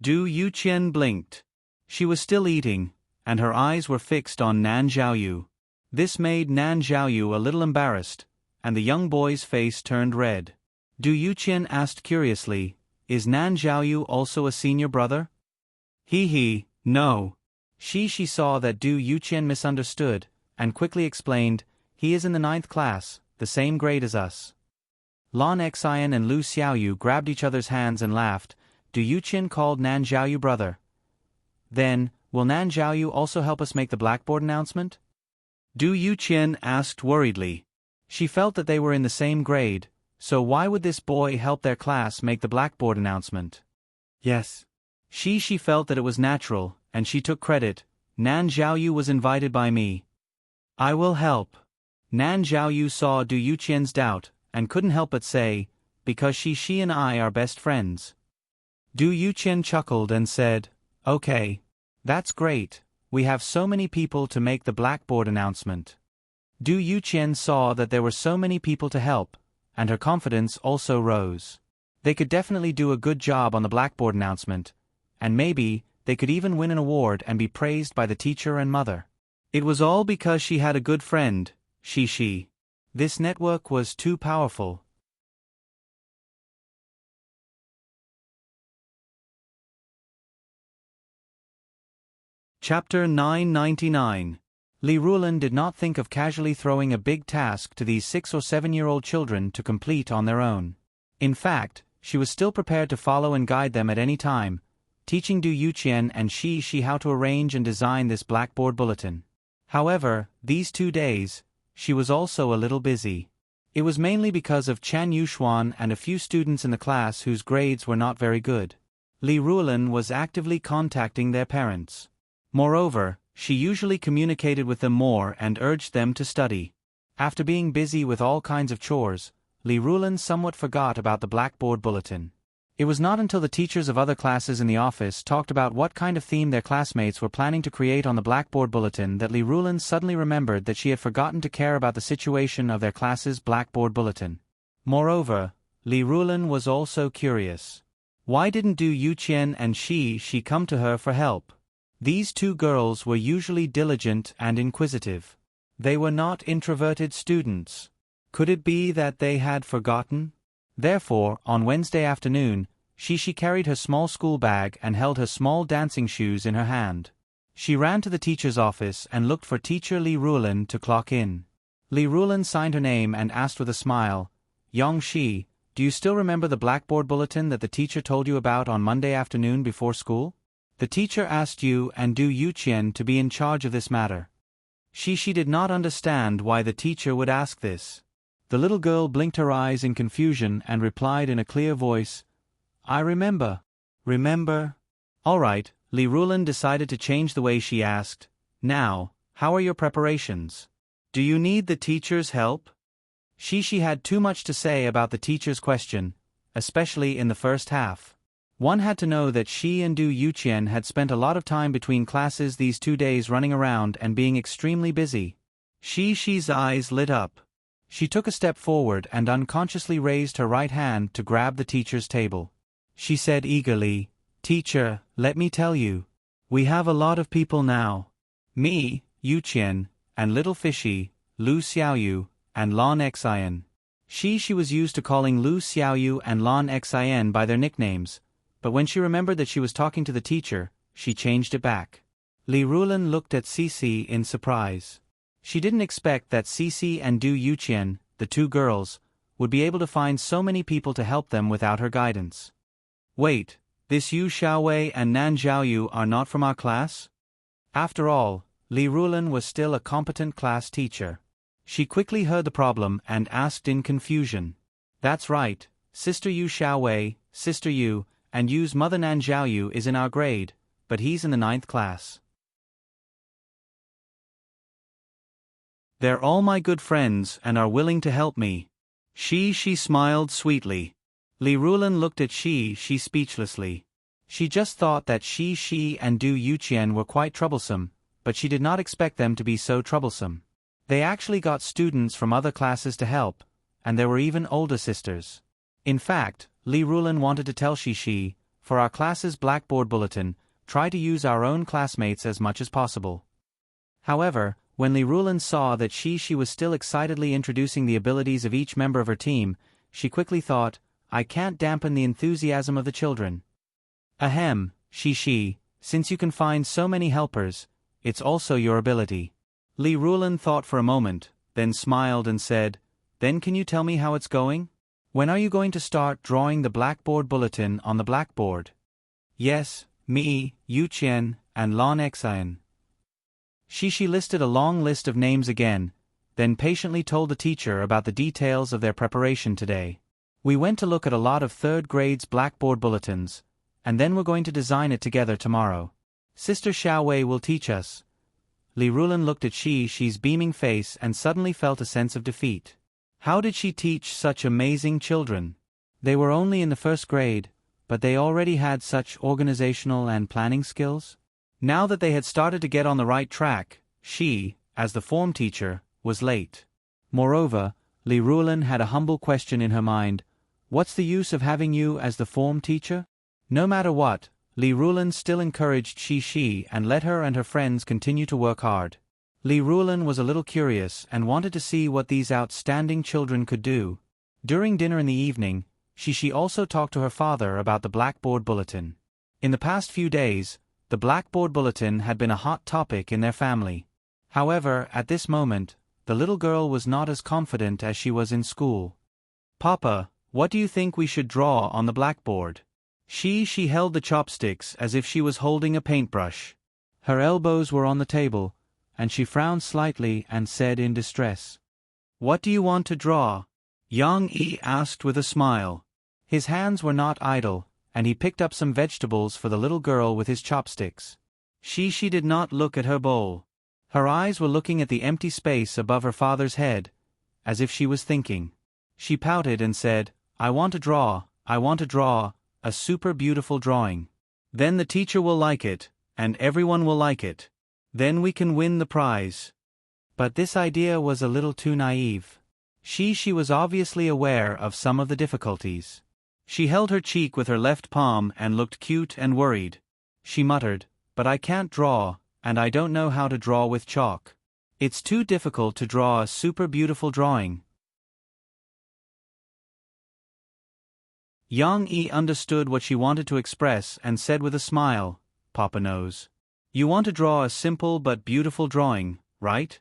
Du Yuqian blinked. She was still eating, and her eyes were fixed on Nan Xiaoyu. This made Nan Xiaoyu a little embarrassed, and the young boy's face turned red. Du Yuqian asked curiously, "Is Nan Xiaoyu also a senior brother?" No. She saw that Du Yuqian misunderstood, and quickly explained, "He is in the 9th class, the same grade as us." Lon Xian and Lu Xiaoyu grabbed each other's hands and laughed. Du Yuqian called Nan Xiaoyu brother. "Then, will Nan Xiaoyu also help us make the blackboard announcement?" Du Yuqian asked worriedly. She felt that they were in the same grade, so why would this boy help their class make the blackboard announcement? Yes. She felt that it was natural, and she took credit. "Nan Xiaoyu was invited by me. I will help." Nan Xiaoyu saw Du Yuqian's doubt, and couldn't help but say, "Because she and I are best friends." Du Yuqian chuckled and said, "Okay. That's great, we have so many people to make the blackboard announcement." Du Yuqian saw that there were so many people to help, and her confidence also rose. They could definitely do a good job on the blackboard announcement, and maybe they could even win an award and be praised by the teacher and mother. It was all because she had a good friend, Shi. This network was too powerful. Chapter 999. Li Rulan did not think of casually throwing a big task to these 6 or 7-year-old children to complete on their own. In fact, she was still prepared to follow and guide them at any time, teaching Du Yuqian and Shi how to arrange and design this blackboard bulletin. However, these 2 days, she was also a little busy. It was mainly because of Chan Yuxuan and a few students in the class whose grades were not very good. Li Rulan was actively contacting their parents. Moreover, she usually communicated with them more and urged them to study. After being busy with all kinds of chores, Li Rulan somewhat forgot about the blackboard bulletin. It was not until the teachers of other classes in the office talked about what kind of theme their classmates were planning to create on the blackboard bulletin that Li Rulan suddenly remembered that she had forgotten to care about the situation of their class's blackboard bulletin. Moreover, Li Rulan was also curious. Why didn't Du Yuqian and she come to her for help? These two girls were usually diligent and inquisitive. They were not introverted students. Could it be that they had forgotten? Therefore, on Wednesday afternoon, she carried her small school bag and held her small dancing shoes in her hand. She ran to the teacher's office and looked for teacher Li Rulan to clock in. Li Rulan signed her name and asked with a smile, "Yang Shi, do you still remember the blackboard bulletin that the teacher told you about on Monday afternoon before school? The teacher asked you and Du Yuqian to be in charge of this matter." She did not understand why the teacher would ask this. The little girl blinked her eyes in confusion and replied in a clear voice, "I remember." "Remember?" All right, Li Rulan decided to change the way she asked, "Now, how are your preparations? Do you need the teacher's help?" She had too much to say about the teacher's question, especially in the first half. One had to know that she and Du Yuqian had spent a lot of time between classes these 2 days running around and being extremely busy. She's eyes lit up. She took a step forward and unconsciously raised her right hand to grab the teacher's table. She said eagerly, "Teacher, let me tell you. We have a lot of people now. Me, Yuqian, and little fishy, Lu Xiaoyu, and Lan Xian." She was used to calling Lu Xiaoyu and Lan Xian by their nicknames, but when she remembered that she was talking to the teacher, she changed it back. Li Rulan looked at Cici in surprise. She didn't expect that Cici and Du Yuqian, the two girls, would be able to find so many people to help them without her guidance. Wait, this Yu Xiaowei and Nan Xiaoyu are not from our class? After all, Li Rulan was still a competent class teacher. She quickly heard the problem and asked in confusion. "That's right, Sister Yu Xiaowei, Sister Yu, and Yu's mother Nan Xiaoyu is in our grade, but he's in the 9th class. They're all my good friends and are willing to help me." She smiled sweetly. Li Rulan looked at she speechlessly. She just thought that she and Du Yuqian were quite troublesome, but she did not expect them to be so troublesome. They actually got students from other classes to help, and there were even older sisters. In fact, Li Rulan wanted to tell she, for our class's blackboard bulletin, try to use our own classmates as much as possible. However, when Li Rulan saw that she was still excitedly introducing the abilities of each member of her team, she quickly thought, "I can't dampen the enthusiasm of the children." "Ahem, she, since you can find so many helpers, it's also your ability." Li Rulan thought for a moment, then smiled and said, "Then can you tell me how it's going? When are you going to start drawing the blackboard bulletin on the blackboard?" "Yes, me, Yuqian, and Lan Xian." She listed a long list of names again, then patiently told the teacher about the details of their preparation today. "We went to look at a lot of 3rd grade's blackboard bulletins, and then we're going to design it together tomorrow. Sister Xiaowei will teach us." Li Rulan looked at she's beaming face and suddenly felt a sense of defeat. How did she teach such amazing children? They were only in the 1st grade, but they already had such organizational and planning skills? Now that they had started to get on the right track, she, as the form teacher, was late. Moreover, Li Rulan had a humble question in her mind: what's the use of having you as the form teacher? No matter what, Li Rulan still encouraged she and let her and her friends continue to work hard. Li Rulan was a little curious and wanted to see what these outstanding children could do. During dinner in the evening, she also talked to her father about the blackboard bulletin. In the past few days, the blackboard bulletin had been a hot topic in their family. However, at this moment, the little girl was not as confident as she was in school. "Papa, what do you think we should draw on the blackboard?" She held the chopsticks as if she was holding a paintbrush. Her elbows were on the table, and she frowned slightly and said in distress, "What do you want to draw?" Yang Yi asked with a smile. His hands were not idle, and he picked up some vegetables for the little girl with his chopsticks. She did not look at her bowl. Her eyes were looking at the empty space above her father's head, as if she was thinking. She pouted and said, I want to draw a super beautiful drawing. Then the teacher will like it, and everyone will like it. Then we can win the prize. But this idea was a little too naive. She was obviously aware of some of the difficulties. She held her cheek with her left palm and looked cute and worried. She muttered, but I can't draw, and I don't know how to draw with chalk. It's too difficult to draw a super beautiful drawing. Yang Yi understood what she wanted to express and said with a smile, Papa knows. You want to draw a simple but beautiful drawing, right?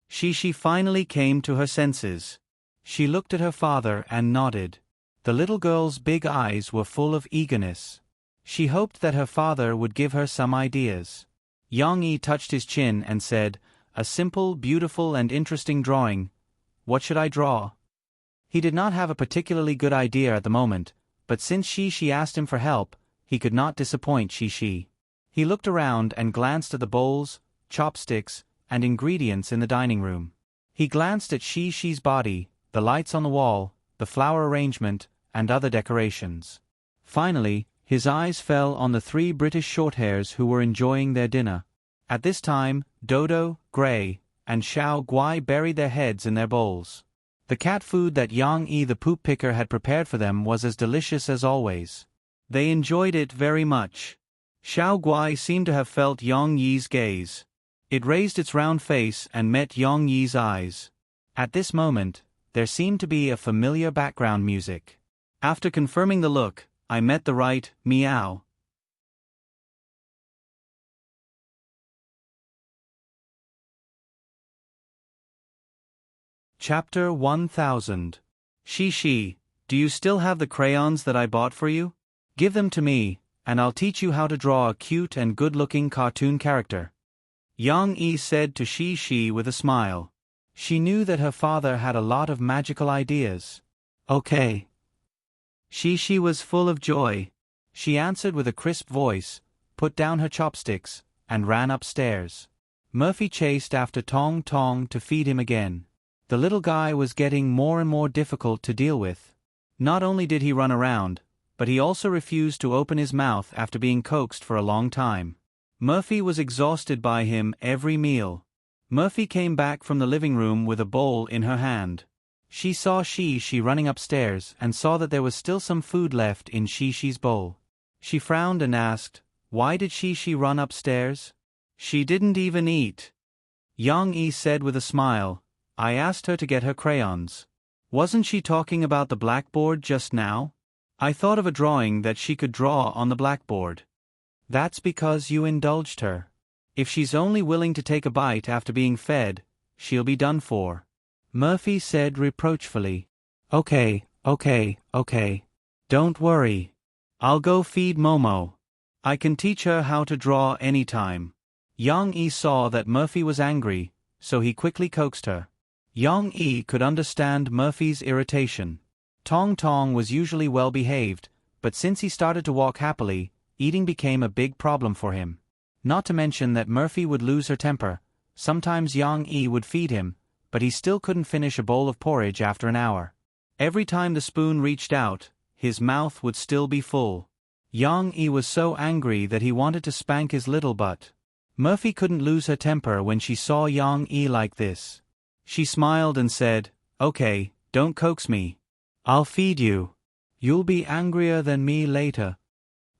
She finally came to her senses. She looked at her father and nodded. The little girl's big eyes were full of eagerness. She hoped that her father would give her some ideas. Yang Yi touched his chin and said, A simple, beautiful and interesting drawing. What should I draw? He did not have a particularly good idea at the moment, but since she asked him for help, he could not disappoint she. He looked around and glanced at the bowls, chopsticks, and ingredients in the dining room. He glanced at she's body, the lights on the wall, the flower arrangement, and other decorations. Finally, his eyes fell on the 3 British Shorthairs who were enjoying their dinner. At this time, Dodo, Gray, and Xiao Guai buried their heads in their bowls. The cat food that Yang Yi the poop picker had prepared for them was as delicious as always. They enjoyed it very much. Xiao Guai seemed to have felt Yang Yi's gaze. It raised its round face and met Yang Yi's eyes. At this moment, there seemed to be a familiar background music. After confirming the look, I met the right meow. Chapter 1000. She, do you still have the crayons that I bought for you? Give them to me, and I'll teach you how to draw a cute and good-looking cartoon character. Yang Yi said to she with a smile. She knew that her father had a lot of magical ideas. Okay. She was full of joy. She answered with a crisp voice, put down her chopsticks, and ran upstairs. Murphy chased after Tong Tong to feed him again. The little guy was getting more and more difficult to deal with. Not only did he run around, but he also refused to open his mouth after being coaxed for a long time. Murphy was exhausted by him every meal. Murphy came back from the living room with a bowl in her hand. She saw she running upstairs and saw that there was still some food left in she's bowl. She frowned and asked, why did she run upstairs? She didn't even eat. Yang Yi said with a smile, I asked her to get her crayons. Wasn't she talking about the blackboard just now? I thought of a drawing that she could draw on the blackboard. That's because you indulged her. If she's only willing to take a bite after being fed, she'll be done for. Murphy said reproachfully. Okay. Don't worry. I'll go feed Momo. I can teach her how to draw anytime. Yang Yi saw that Murphy was angry, so he quickly coaxed her. Yang Yi could understand Murphy's irritation. Tong Tong was usually well behaved, but since he started to walk happily, eating became a big problem for him. Not to mention that Murphy would lose her temper. Sometimes Yang Yi would feed him, but he still couldn't finish a bowl of porridge after an hour. Every time the spoon reached out, his mouth would still be full. Yang Yi was so angry that he wanted to spank his little butt. Murphy couldn't lose her temper when she saw Yang Yi like this. She smiled and said, Okay, don't coax me. I'll feed you. You'll be angrier than me later.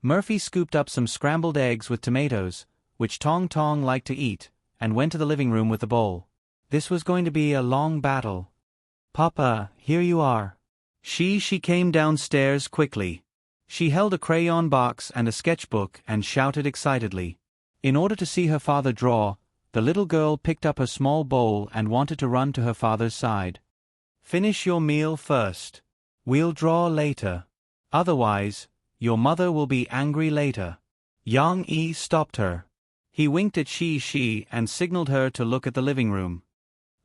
Murphy scooped up some scrambled eggs with tomatoes, which Tong Tong liked to eat, and went to the living room with the bowl. This was going to be a long battle. Papa, here you are. She came downstairs quickly. She held a crayon box and a sketchbook and shouted excitedly. In order to see her father draw, the little girl picked up her small bowl and wanted to run to her father's side. Finish your meal first. We'll draw later. Otherwise, your mother will be angry later. Yang Yi stopped her. He winked at she and signaled her to look at the living room.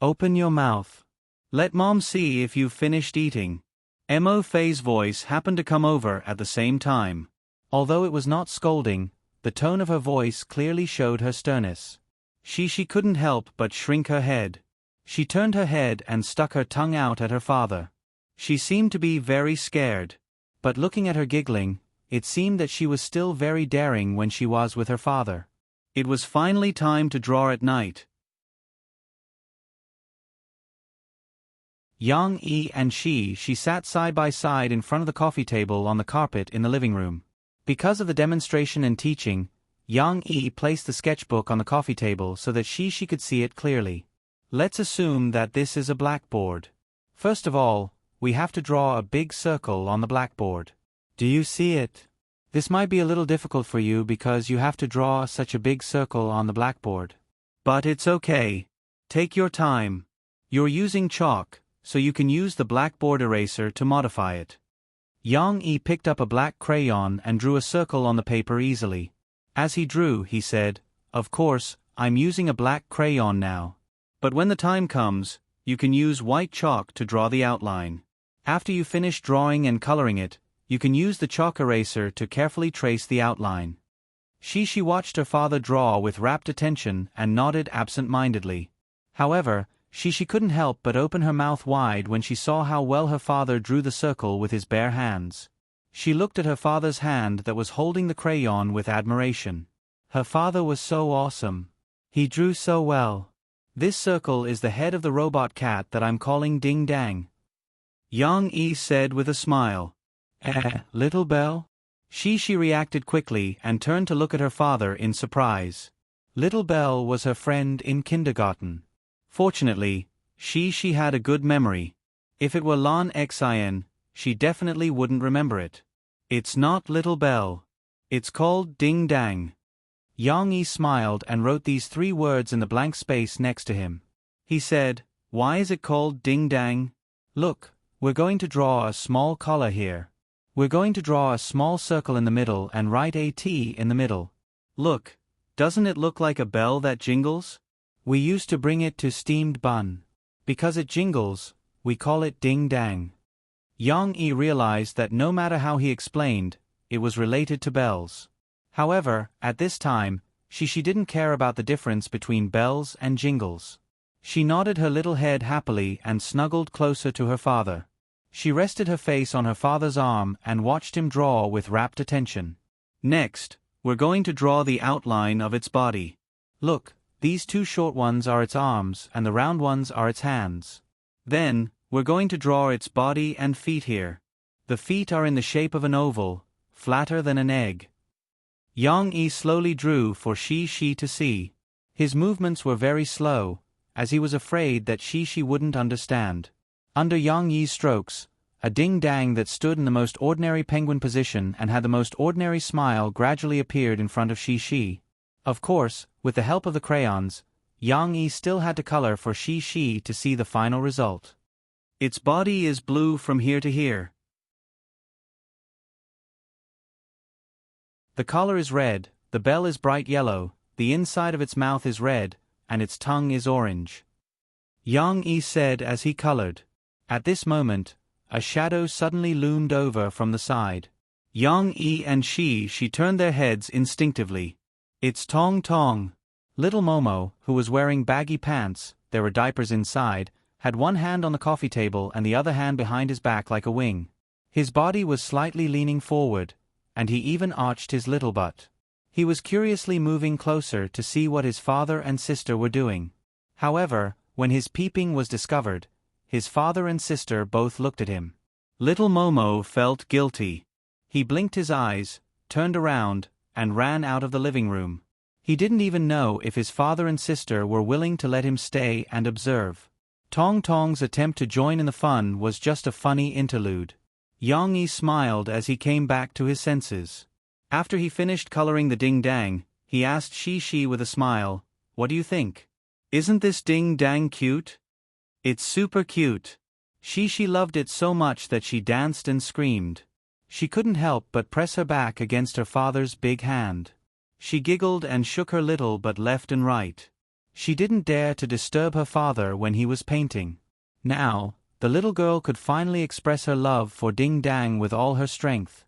Open your mouth. Let Mom see if you've finished eating. Mo Fei's voice happened to come over at the same time. Although it was not scolding, the tone of her voice clearly showed her sternness. She couldn't help but shrink her head. She turned her head and stuck her tongue out at her father. She seemed to be very scared. But looking at her giggling, it seemed that she was still very daring when she was with her father. It was finally time to draw at night. Yang Yi and she sat side by side in front of the coffee table on the carpet in the living room. Because of the demonstration and teaching, Yang Yi placed the sketchbook on the coffee table so that she could see it clearly. Let's assume that this is a blackboard. First of all, we have to draw a big circle on the blackboard. Do you see it? This might be a little difficult for you because you have to draw such a big circle on the blackboard. But it's okay. Take your time. You're using chalk, so you can use the blackboard eraser to modify it. Yang Yi picked up a black crayon and drew a circle on the paper easily. As he drew, he said, "Of course, I'm using a black crayon now. But when the time comes, you can use white chalk to draw the outline. After you finish drawing and coloring it, you can use the chalk eraser to carefully trace the outline." She watched her father draw with rapt attention and nodded absent-mindedly. However, she couldn't help but open her mouth wide when she saw how well her father drew the circle with his bare hands. She looked at her father's hand that was holding the crayon with admiration. Her father was so awesome. He drew so well. This circle is the head of the robot cat that I'm calling Ding Dang. Yang Yi said with a smile. Little Belle? She reacted quickly and turned to look at her father in surprise. Little Belle was her friend in kindergarten. Fortunately, she had a good memory. If it were Lan Xin, she definitely wouldn't remember it. It's not Little Belle. It's called Ding Dang. Yang Yi smiled and wrote these 3 words in the blank space next to him. He said, "Why is it called Ding Dang? Look, we're going to draw a small collar here. We're going to draw a small circle in the middle and write AT in the middle. Look, doesn't it look like a bell that jingles? We used to bring it to steamed bun. Because it jingles, we call it Ding Dang." Yang Yi realized that no matter how he explained, it was related to bells. However, at this time, she didn't care about the difference between bells and jingles. She nodded her little head happily and snuggled closer to her father. She rested her face on her father's arm and watched him draw with rapt attention. Next, we're going to draw the outline of its body. Look, these 2 short ones are its arms and the round ones are its hands. Then, we're going to draw its body and feet here. The feet are in the shape of an oval, flatter than an egg. Yang Yi slowly drew for she to see. His movements were very slow, as he was afraid that she wouldn't understand. Under Yang Yi's strokes, a Ding Dang that stood in the most ordinary penguin position and had the most ordinary smile gradually appeared in front of she. Of course, with the help of the crayons, Yang Yi still had to color for she to see the final result. Its body is blue from here to here. The collar is red, the bell is bright yellow, the inside of its mouth is red, and its tongue is orange. Yang Yi said as he colored. At this moment, a shadow suddenly loomed over from the side. Yang Yi and she turned their heads instinctively. It's Tong Tong. Little Momo, who was wearing baggy pants, there were diapers inside, had one hand on the coffee table and the other hand behind his back like a wing. His body was slightly leaning forward, and he even arched his little butt. He was curiously moving closer to see what his father and sister were doing. However, when his peeping was discovered, his father and sister both looked at him. Little Momo felt guilty. He blinked his eyes, turned around, and ran out of the living room. He didn't even know if his father and sister were willing to let him stay and observe. Tong Tong's attempt to join in the fun was just a funny interlude. Yang Yi smiled as he came back to his senses. After he finished coloring the Ding Dang, he asked she with a smile, "What do you think? Isn't this Ding Dang cute?" "It's super cute." She loved it so much that she danced and screamed. She couldn't help but press her back against her father's big hand. She giggled and shook her little butt left and right. She didn't dare to disturb her father when he was painting. Now, the little girl could finally express her love for Ding Dang with all her strength.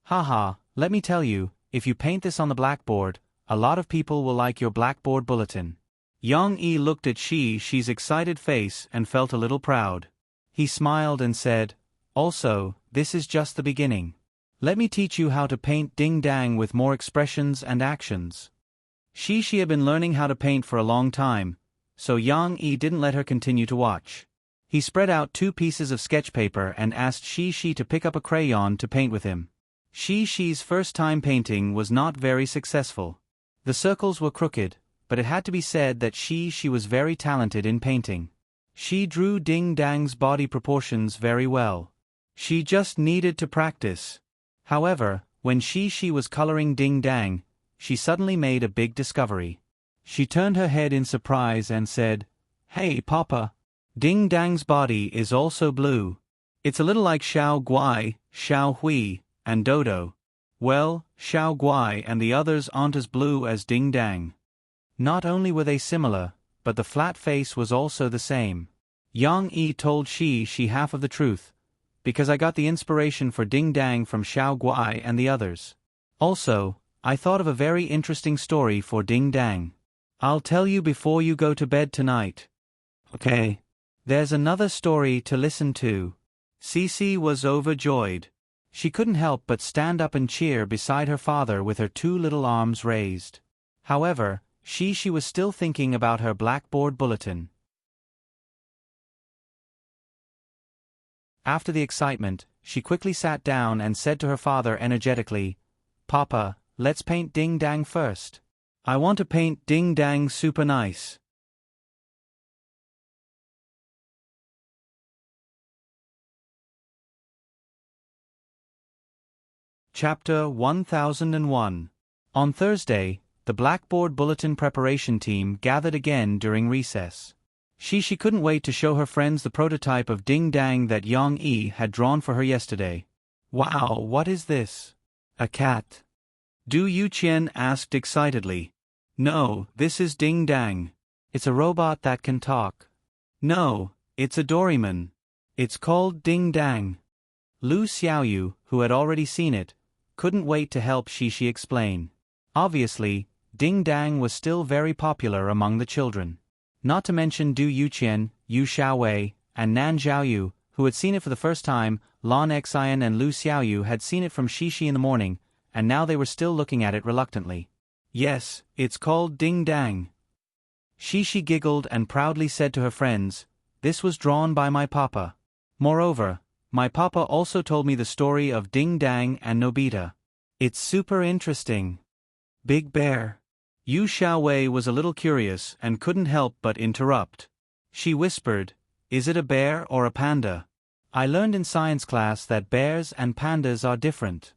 "Haha, let me tell you, if you paint this on the blackboard, a lot of people will like your blackboard bulletin. Yang Yi looked at Shi's excited face and felt a little proud. He smiled and said, "Also, this is just the beginning. Let me teach you how to paint Ding Dang with more expressions and actions." Shi had been learning how to paint for a long time, so Yang Yi didn't let her continue to watch. He spread out 2 pieces of sketch paper and asked Shi to pick up a crayon to paint with him. Shi's first time painting was not very successful. The circles were crooked, but it had to be said that she was very talented in painting. She drew Ding Dang's body proportions very well. She just needed to practice. However, when she was coloring Ding Dang, she suddenly made a big discovery. She turned her head in surprise and said, "Hey, Papa! Ding Dang's body is also blue. It's a little like Xiao Guai, Xiao Hui, and Dodo. Well, Xiao Guai and the others aren't as blue as Ding Dang." Not only were they similar, but the flat face was also the same. Yang Yi told she half of the truth, because I got the inspiration for Ding Dang from Xiao Guai and the others. Also, I thought of a very interesting story for Ding Dang. I'll tell you before you go to bed tonight. Okay. There's another story to listen to. Cici was overjoyed. She couldn't help but stand up and cheer beside her father with her 2 little arms raised. However, she was still thinking about her blackboard bulletin. After the excitement, she quickly sat down and said to her father energetically, "Papa, let's paint Ding Dang first. I want to paint Ding Dang super nice." Chapter 1001. On Thursday, the Blackboard Bulletin preparation team gathered again during recess. She couldn't wait to show her friends the prototype of Ding Dang that Yang Yi had drawn for her yesterday. "Wow, what is this? A cat?" Du Yuqian asked excitedly. "No, this is Ding Dang. It's a robot that can talk." "No, it's a Doraemon. It's called Ding Dang." Lu Xiaoyu, who had already seen it, couldn't wait to help Shi explain. Obviously, Ding Dang was still very popular among the children. Not to mention Du Yuqian, Yu Xiaowei, and Nan Zhaoyu, who had seen it for the first time. Lan Xian and Lu Xiaoyu had seen it from Shi in the morning, and now they were still looking at it reluctantly. "Yes, it's called Ding Dang." Shi giggled and proudly said to her friends, "This was drawn by my papa. Moreover, my papa also told me the story of Ding Dang and Nobita. It's super interesting." "Big Bear." Yu Xiaowei was a little curious and couldn't help but interrupt. She whispered, "Is it a bear or a panda? I learned in science class that bears and pandas are different."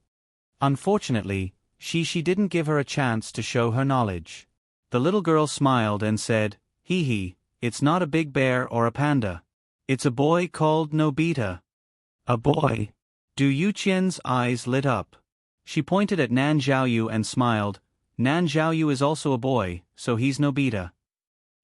Unfortunately, Shi didn't give her a chance to show her knowledge. The little girl smiled and said, "Hee, it's not a big bear or a panda. It's a boy called Nobita." "A boy?" Du Yuqian's eyes lit up. She pointed at Nan Zhaoyu and smiled. "Nan Zhaoyu is also a boy, so he's Nobita."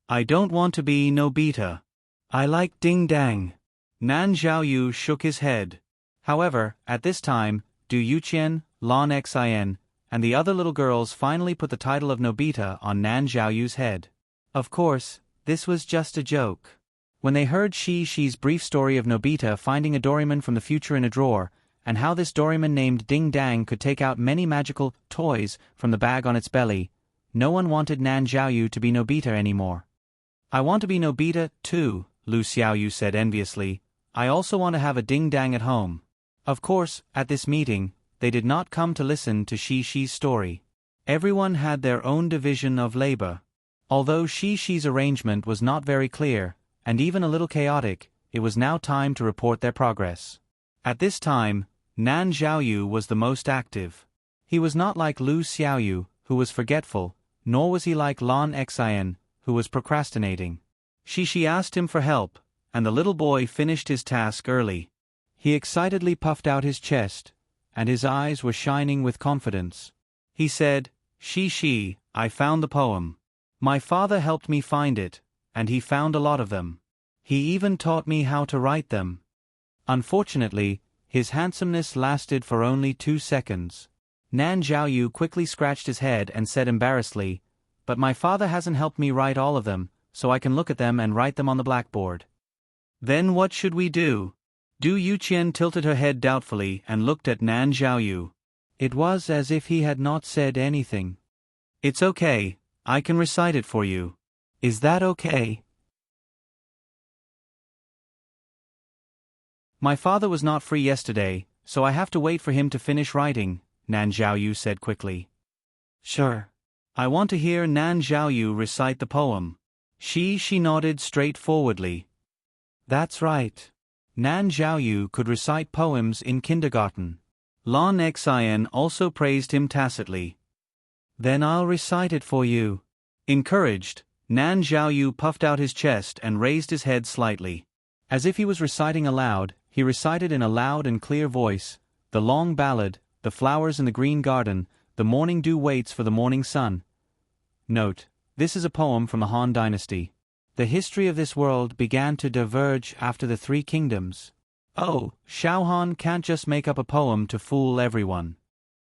"I don't want to be Nobita. I like Ding Dang." Nan Zhaoyu shook his head. However, at this time, Du Yuqian, Lan Xian, and the other little girls finally put the title of Nobita on Nan Zhaoyu's head. Of course, this was just a joke. When they heard Shi's brief story of Nobita finding a Doraemon from the future in a drawer, and how this Doraemon named Ding Dang could take out many magical toys from the bag on its belly, no one wanted Nan Zhaoyu to be Nobita anymore. "I want to be Nobita, too," Lu Xiaoyu said enviously. "I also want to have a Ding Dang at home." Of course, at this meeting, they did not come to listen to Shi's story. Everyone had their own division of labor. Although Shi's arrangement was not very clear, and even a little chaotic, it was now time to report their progress. At this time, Nan Zhaoyu was the most active. He was not like Lu Xiaoyu, who was forgetful, nor was he like Lan Xian, who was procrastinating. Shi asked him for help, and the little boy finished his task early. He excitedly puffed out his chest, and his eyes were shining with confidence. He said, Shi, I found the poem. My father helped me find it, and he found a lot of them. He even taught me how to write them." Unfortunately, his handsomeness lasted for only 2 seconds. Nan Zhaoyu quickly scratched his head and said embarrassedly, "But my father hasn't helped me write all of them, so I can look at them and write them on the blackboard. Then what should we do? Du Yuqian tilted her head doubtfully and looked at Nan Xiaoyu. It was as if he had not said anything. It's okay, I can recite it for you. Is that okay? My father was not free yesterday, so I have to wait for him to finish writing, Nan Xiaoyu said quickly. Sure. I want to hear Nan Xiaoyu recite the poem. She nodded straightforwardly. That's right. Nan Xiaoyu could recite poems in kindergarten. Lan Xian also praised him tacitly. Then I'll recite it for you. Encouraged, Nan Xiaoyu puffed out his chest and raised his head slightly. As if he was reciting aloud, he recited in a loud and clear voice, the long ballad, the flowers in the green garden, the morning dew waits for the morning sun. Note: this is a poem from the Han Dynasty. The history of this world began to diverge after the Three Kingdoms. Oh, Xiaohan can't just make up a poem to fool everyone.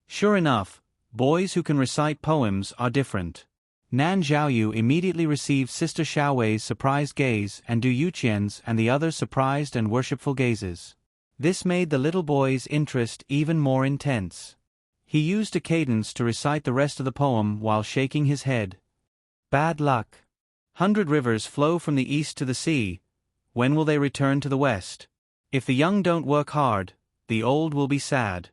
Sure enough, boys who can recite poems are different. Nan Xiaoyu immediately received Sister Xiaowei's surprised gaze and Du Yuqian's and the others' surprised and worshipful gazes. This made the little boy's interest even more intense. He used a cadence to recite the rest of the poem while shaking his head. Bad luck. 100 rivers flow from the east to the sea. When will they return to the west? If the young don't work hard, the old will be sad.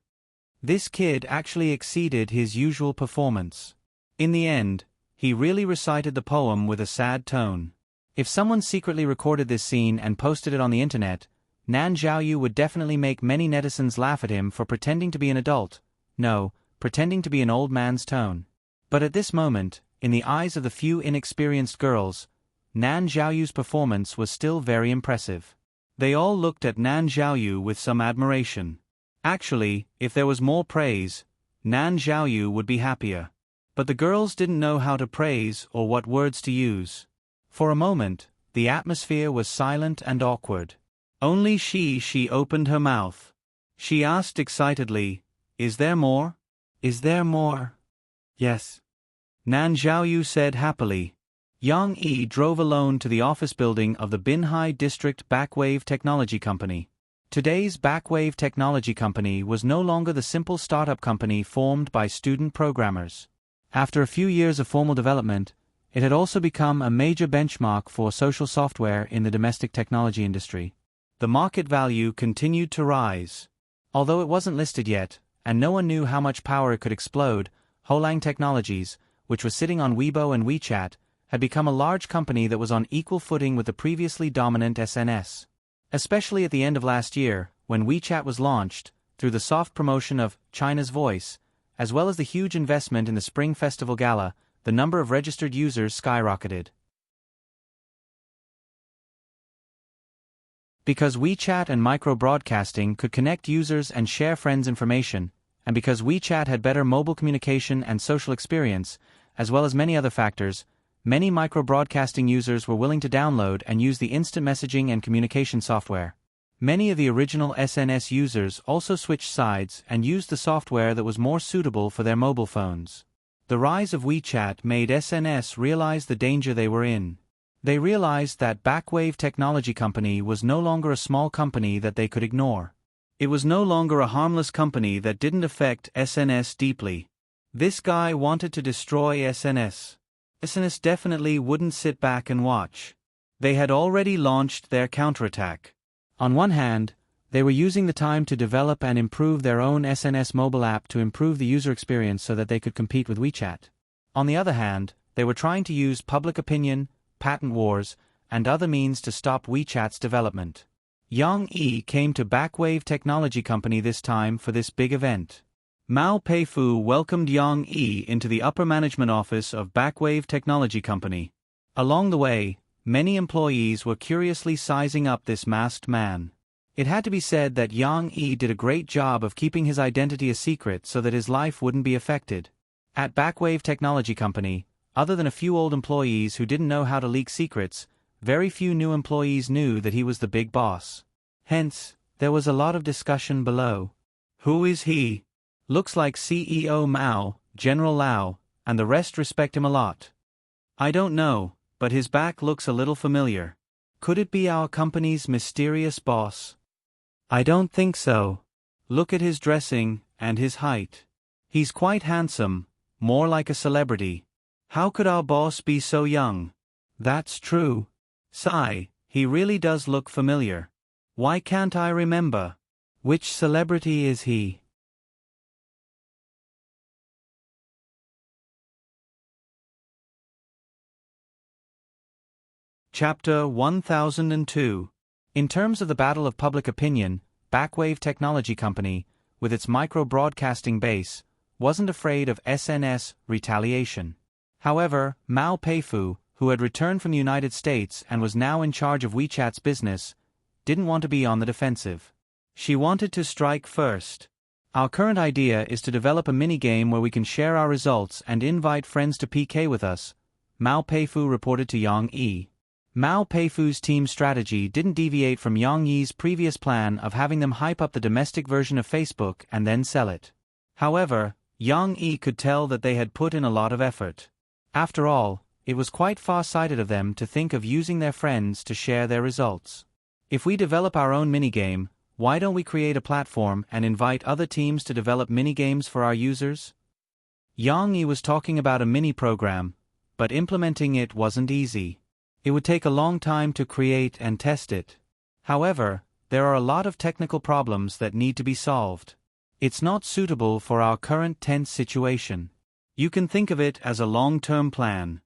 This kid actually exceeded his usual performance. In the end, he really recited the poem with a sad tone. If someone secretly recorded this scene and posted it on the internet, Nan Xiaoyu would definitely make many netizens laugh at him for pretending to be an adult. No, pretending to be an old man's tone. But at this moment, in the eyes of the few inexperienced girls, Nan Xiaoyu's performance was still very impressive. They all looked at Nan Xiaoyu with some admiration. Actually, if there was more praise, Nan Xiaoyu would be happier. But the girls didn't know how to praise or what words to use. For a moment, the atmosphere was silent and awkward. Only she opened her mouth. She asked excitedly, "Is there more? Is there more?" "Yes," Nan Xiaoyu said happily. Yang Yi drove alone to the office building of the Binhai District Backwave Technology Company. Today's Backwave Technology Company was no longer the simple startup company formed by student programmers. After a few years of formal development, it had also become a major benchmark for social software in the domestic technology industry. The market value continued to rise. Although it wasn't listed yet, and no one knew how much power it could explode, Holang Technologies, which was sitting on Weibo and WeChat, had become a large company that was on equal footing with the previously dominant SNS. Especially at the end of last year, when WeChat was launched, through the soft promotion of China's Voice, as well as the huge investment in the Spring Festival Gala, the number of registered users skyrocketed. Because WeChat and micro-broadcasting could connect users and share friends' information, and because WeChat had better mobile communication and social experience, as well as many other factors, many micro-broadcasting users were willing to download and use the instant messaging and communication software. Many of the original SNS users also switched sides and used the software that was more suitable for their mobile phones. The rise of WeChat made SNS realize the danger they were in. They realized that Backwave Technology Company was no longer a small company that they could ignore. It was no longer a harmless company that didn't affect SNS deeply. This guy wanted to destroy SNS. SNS definitely wouldn't sit back and watch. They had already launched their counterattack. On one hand, they were using the time to develop and improve their own SNS mobile app to improve the user experience so that they could compete with WeChat. On the other hand, they were trying to use public opinion, patent wars, and other means to stop WeChat's development. Yang Yi came to Backwave Technology Company this time for this big event. Mao Peifu welcomed Yang Yi into the upper management office of Backwave Technology Company. Along the way, many employees were curiously sizing up this masked man. It had to be said that Yang Yi did a great job of keeping his identity a secret so that his life wouldn't be affected. At Backwave Technology Company, other than a few old employees who didn't know how to leak secrets, very few new employees knew that he was the big boss. Hence, there was a lot of discussion below. Who is he? Looks like CEO Mao, General Lao, and the rest respect him a lot. I don't know, but his back looks a little familiar. Could it be our company's mysterious boss? I don't think so. Look at his dressing, and his height. He's quite handsome, more like a celebrity. How could our boss be so young? That's true. Sigh, he really does look familiar. Why can't I remember? Which celebrity is he? Chapter 1002. In terms of the battle of public opinion, Backwave Technology Company, with its micro-broadcasting base, wasn't afraid of SNS retaliation. However, Mao Peifu, who had returned from the United States and was now in charge of WeChat's business, didn't want to be on the defensive. She wanted to strike first. Our current idea is to develop a minigame where we can share our results and invite friends to PK with us, Mao Peifu reported to Yang Yi. Mao Peifu's team strategy didn't deviate from Yang Yi's previous plan of having them hype up the domestic version of Facebook and then sell it. However, Yang Yi could tell that they had put in a lot of effort. After all, it was quite far-sighted of them to think of using their friends to share their results. If we develop our own minigame, why don't we create a platform and invite other teams to develop minigames for our users? Yang Yi was talking about a mini-program, but implementing it wasn't easy. It would take a long time to create and test it. However, there are a lot of technical problems that need to be solved. It's not suitable for our current tense situation. You can think of it as a long-term plan.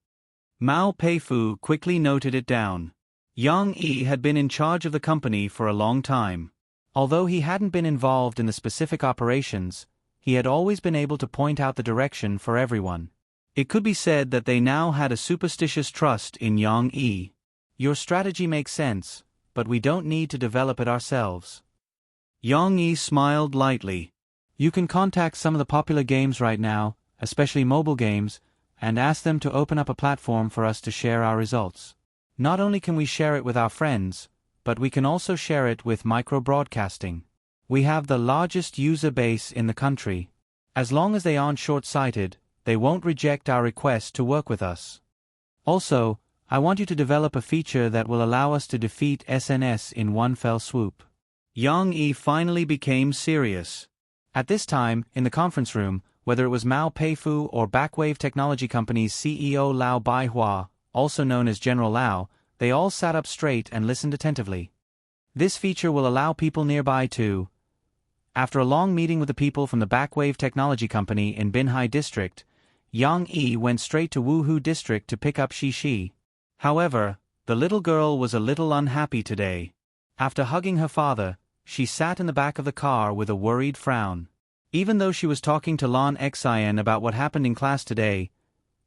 Mao Peifu quickly noted it down. Yang Yi had been in charge of the company for a long time. Although he hadn't been involved in the specific operations, he had always been able to point out the direction for everyone. It could be said that they now had a superstitious trust in Yang Yi. Your strategy makes sense, but we don't need to develop it ourselves. Yang Yi smiled lightly. You can contact some of the popular games right now, especially mobile games, and ask them to open up a platform for us to share our results. Not only can we share it with our friends, but we can also share it with micro-broadcasting. We have the largest user base in the country. As long as they aren't short-sighted, they won't reject our request to work with us. Also, I want you to develop a feature that will allow us to defeat SNS in one fell swoop. Yang Yi finally became serious. At this time, in the conference room, whether it was Mao Peifu or Backwave Technology Company's CEO Lao Baihua, also known as General Lao, they all sat up straight and listened attentively. This feature will allow people nearby to... After a long meeting with the people from the Backwave Technology Company in Binhai District, Yang Yi went straight to Wuhu District to pick up Shi. However, the little girl was a little unhappy today. After hugging her father, she sat in the back of the car with a worried frown. Even though she was talking to Lan Xian about what happened in class today,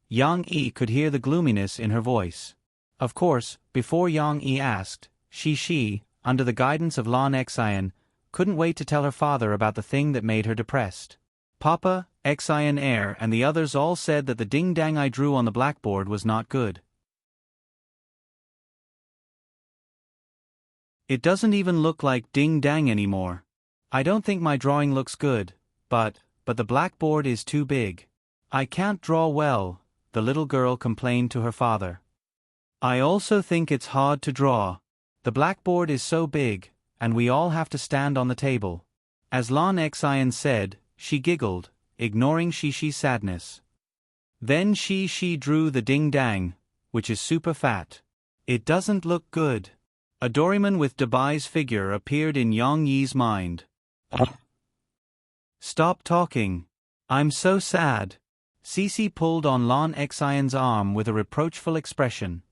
Yang Yi could hear the gloominess in her voice. Of course, before Yang Yi asked, Shi, under the guidance of Lan Xian, couldn't wait to tell her father about the thing that made her depressed. Papa, Xian Air and the others all said that the ding-dang I drew on the blackboard was not good. It doesn't even look like ding-dang anymore. I don't think my drawing looks good, but the blackboard is too big. I can't draw well, the little girl complained to her father. I also think it's hard to draw. The blackboard is so big, and we all have to stand on the table. As Lan Xian said, she giggled, ignoring Shi's sadness. Then Shi drew the ding-dang, which is super fat. It doesn't look good. A Doraemon with Debai's figure appeared in Yang Yi's mind. Stop talking. I'm so sad. Cici pulled on Lan Xian's arm with a reproachful expression.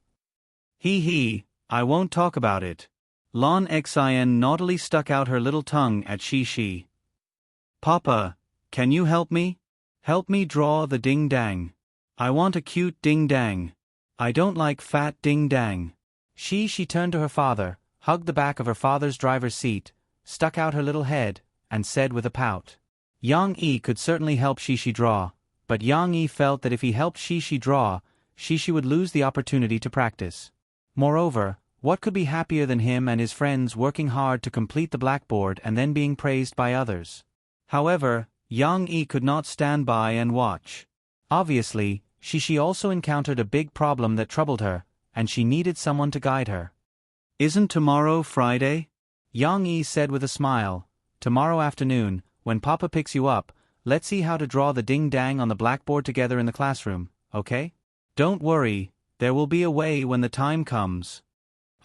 He, I won't talk about it. Lan Xian naughtily stuck out her little tongue at Shi. Papa, can you help me? Help me draw the ding-dang. I want a cute ding-dang. I don't like fat ding-dang. She turned to her father, hugged the back of her father's driver's seat, stuck out her little head, and said with a pout. Yang Yi could certainly help Shi draw, but Yang Yi felt that if he helped Shi draw, Shi would lose the opportunity to practice. Moreover, what could be happier than him and his friends working hard to complete the blackboard and then being praised by others? However, Yang Yi could not stand by and watch. Obviously, Shi also encountered a big problem that troubled her, and she needed someone to guide her. "Isn't tomorrow Friday?" Yang Yi said with a smile. "Tomorrow afternoon, when Papa picks you up, let's see how to draw the ding-dang on the blackboard together in the classroom, okay? Don't worry, there will be a way when the time comes."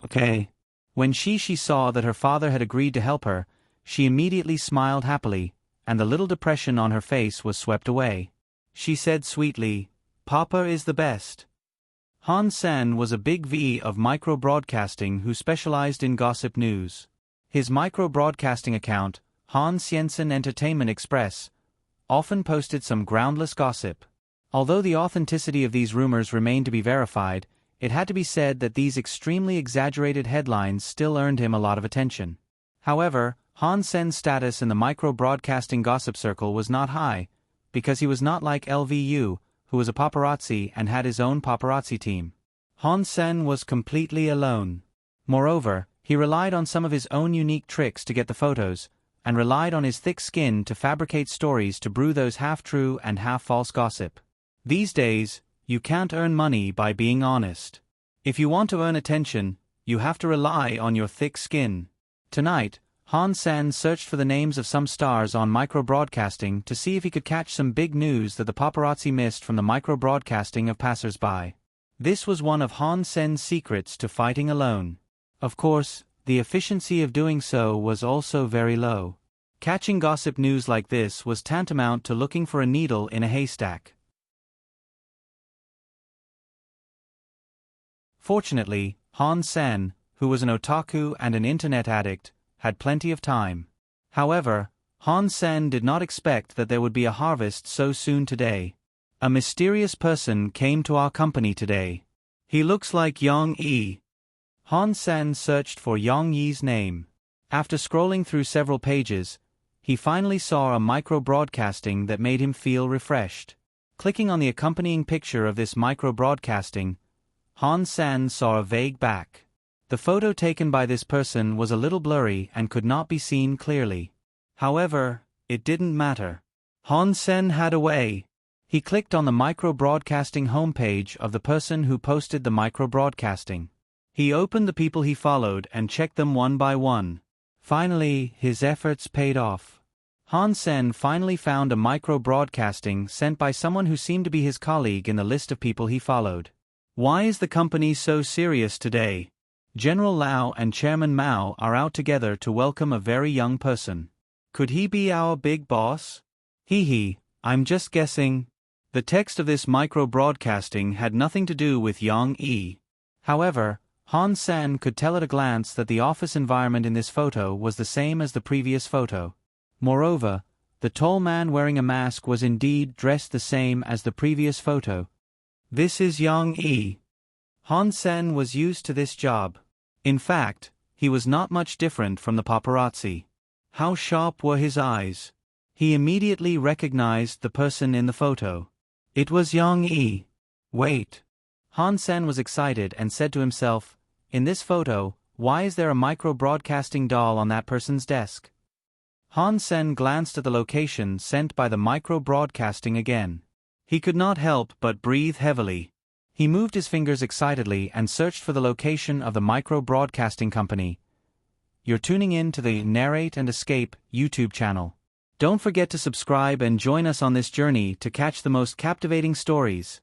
"Okay." When she saw that her father had agreed to help her, she immediately smiled happily, and the little depression on her face was swept away. She said sweetly, "Papa is the best." Han Sen was a big V of micro-broadcasting who specialized in gossip news. His micro-broadcasting account, Han Siensen Entertainment Express, often posted some groundless gossip. Although the authenticity of these rumors remained to be verified, it had to be said that these extremely exaggerated headlines still earned him a lot of attention. However, Han Sen's status in the micro-broadcasting gossip circle was not high, because he was not like LVU, who was a paparazzi and had his own paparazzi team. Han Sen was completely alone. Moreover, he relied on some of his own unique tricks to get the photos, and relied on his thick skin to fabricate stories to brew those half-true and half-false gossip. These days, you can't earn money by being honest. If you want to earn attention, you have to rely on your thick skin. Tonight, Han Sen searched for the names of some stars on micro-broadcasting to see if he could catch some big news that the paparazzi missed from the micro-broadcasting of passers-by. This was one of Han Sen's secrets to fighting alone. Of course, the efficiency of doing so was also very low. Catching gossip news like this was tantamount to looking for a needle in a haystack. Fortunately, Han Sen, who was an otaku and an internet addict, had plenty of time. However, Han Sen did not expect that there would be a harvest so soon today. "A mysterious person came to our company today. He looks like Yang Yi." Han Sen searched for Yang Yi's name. After scrolling through several pages, he finally saw a micro-broadcasting that made him feel refreshed. Clicking on the accompanying picture of this micro-broadcasting, Han Sen saw a vague back. The photo taken by this person was a little blurry and could not be seen clearly. However, it didn't matter. Han Sen had a way. He clicked on the micro-broadcasting homepage of the person who posted the micro-broadcasting. He opened the people he followed and checked them one by one. Finally, his efforts paid off. Han Sen finally found a micro-broadcasting sent by someone who seemed to be his colleague in the list of people he followed. "Why is the company so serious today? General Lau and Chairman Mao are out together to welcome a very young person. Could he be our big boss? I'm just guessing." The text of this micro-broadcasting had nothing to do with Yang Yi. However, Han Sen could tell at a glance that the office environment in this photo was the same as the previous photo. Moreover, the tall man wearing a mask was indeed dressed the same as the previous photo. This is Yang Yi. Han Sen was used to this job. In fact, he was not much different from the paparazzi. How sharp were his eyes! He immediately recognized the person in the photo. It was Yang Yi. Wait. Han Sen was excited and said to himself, "In this photo, why is there a micro-broadcasting doll on that person's desk?" Han Sen glanced at the location sent by the micro-broadcasting again. He could not help but breathe heavily. He moved his fingers excitedly and searched for the location of the micro-broadcasting company. You're tuning in to the Narrate and Escape YouTube channel. Don't forget to subscribe and join us on this journey to catch the most captivating stories.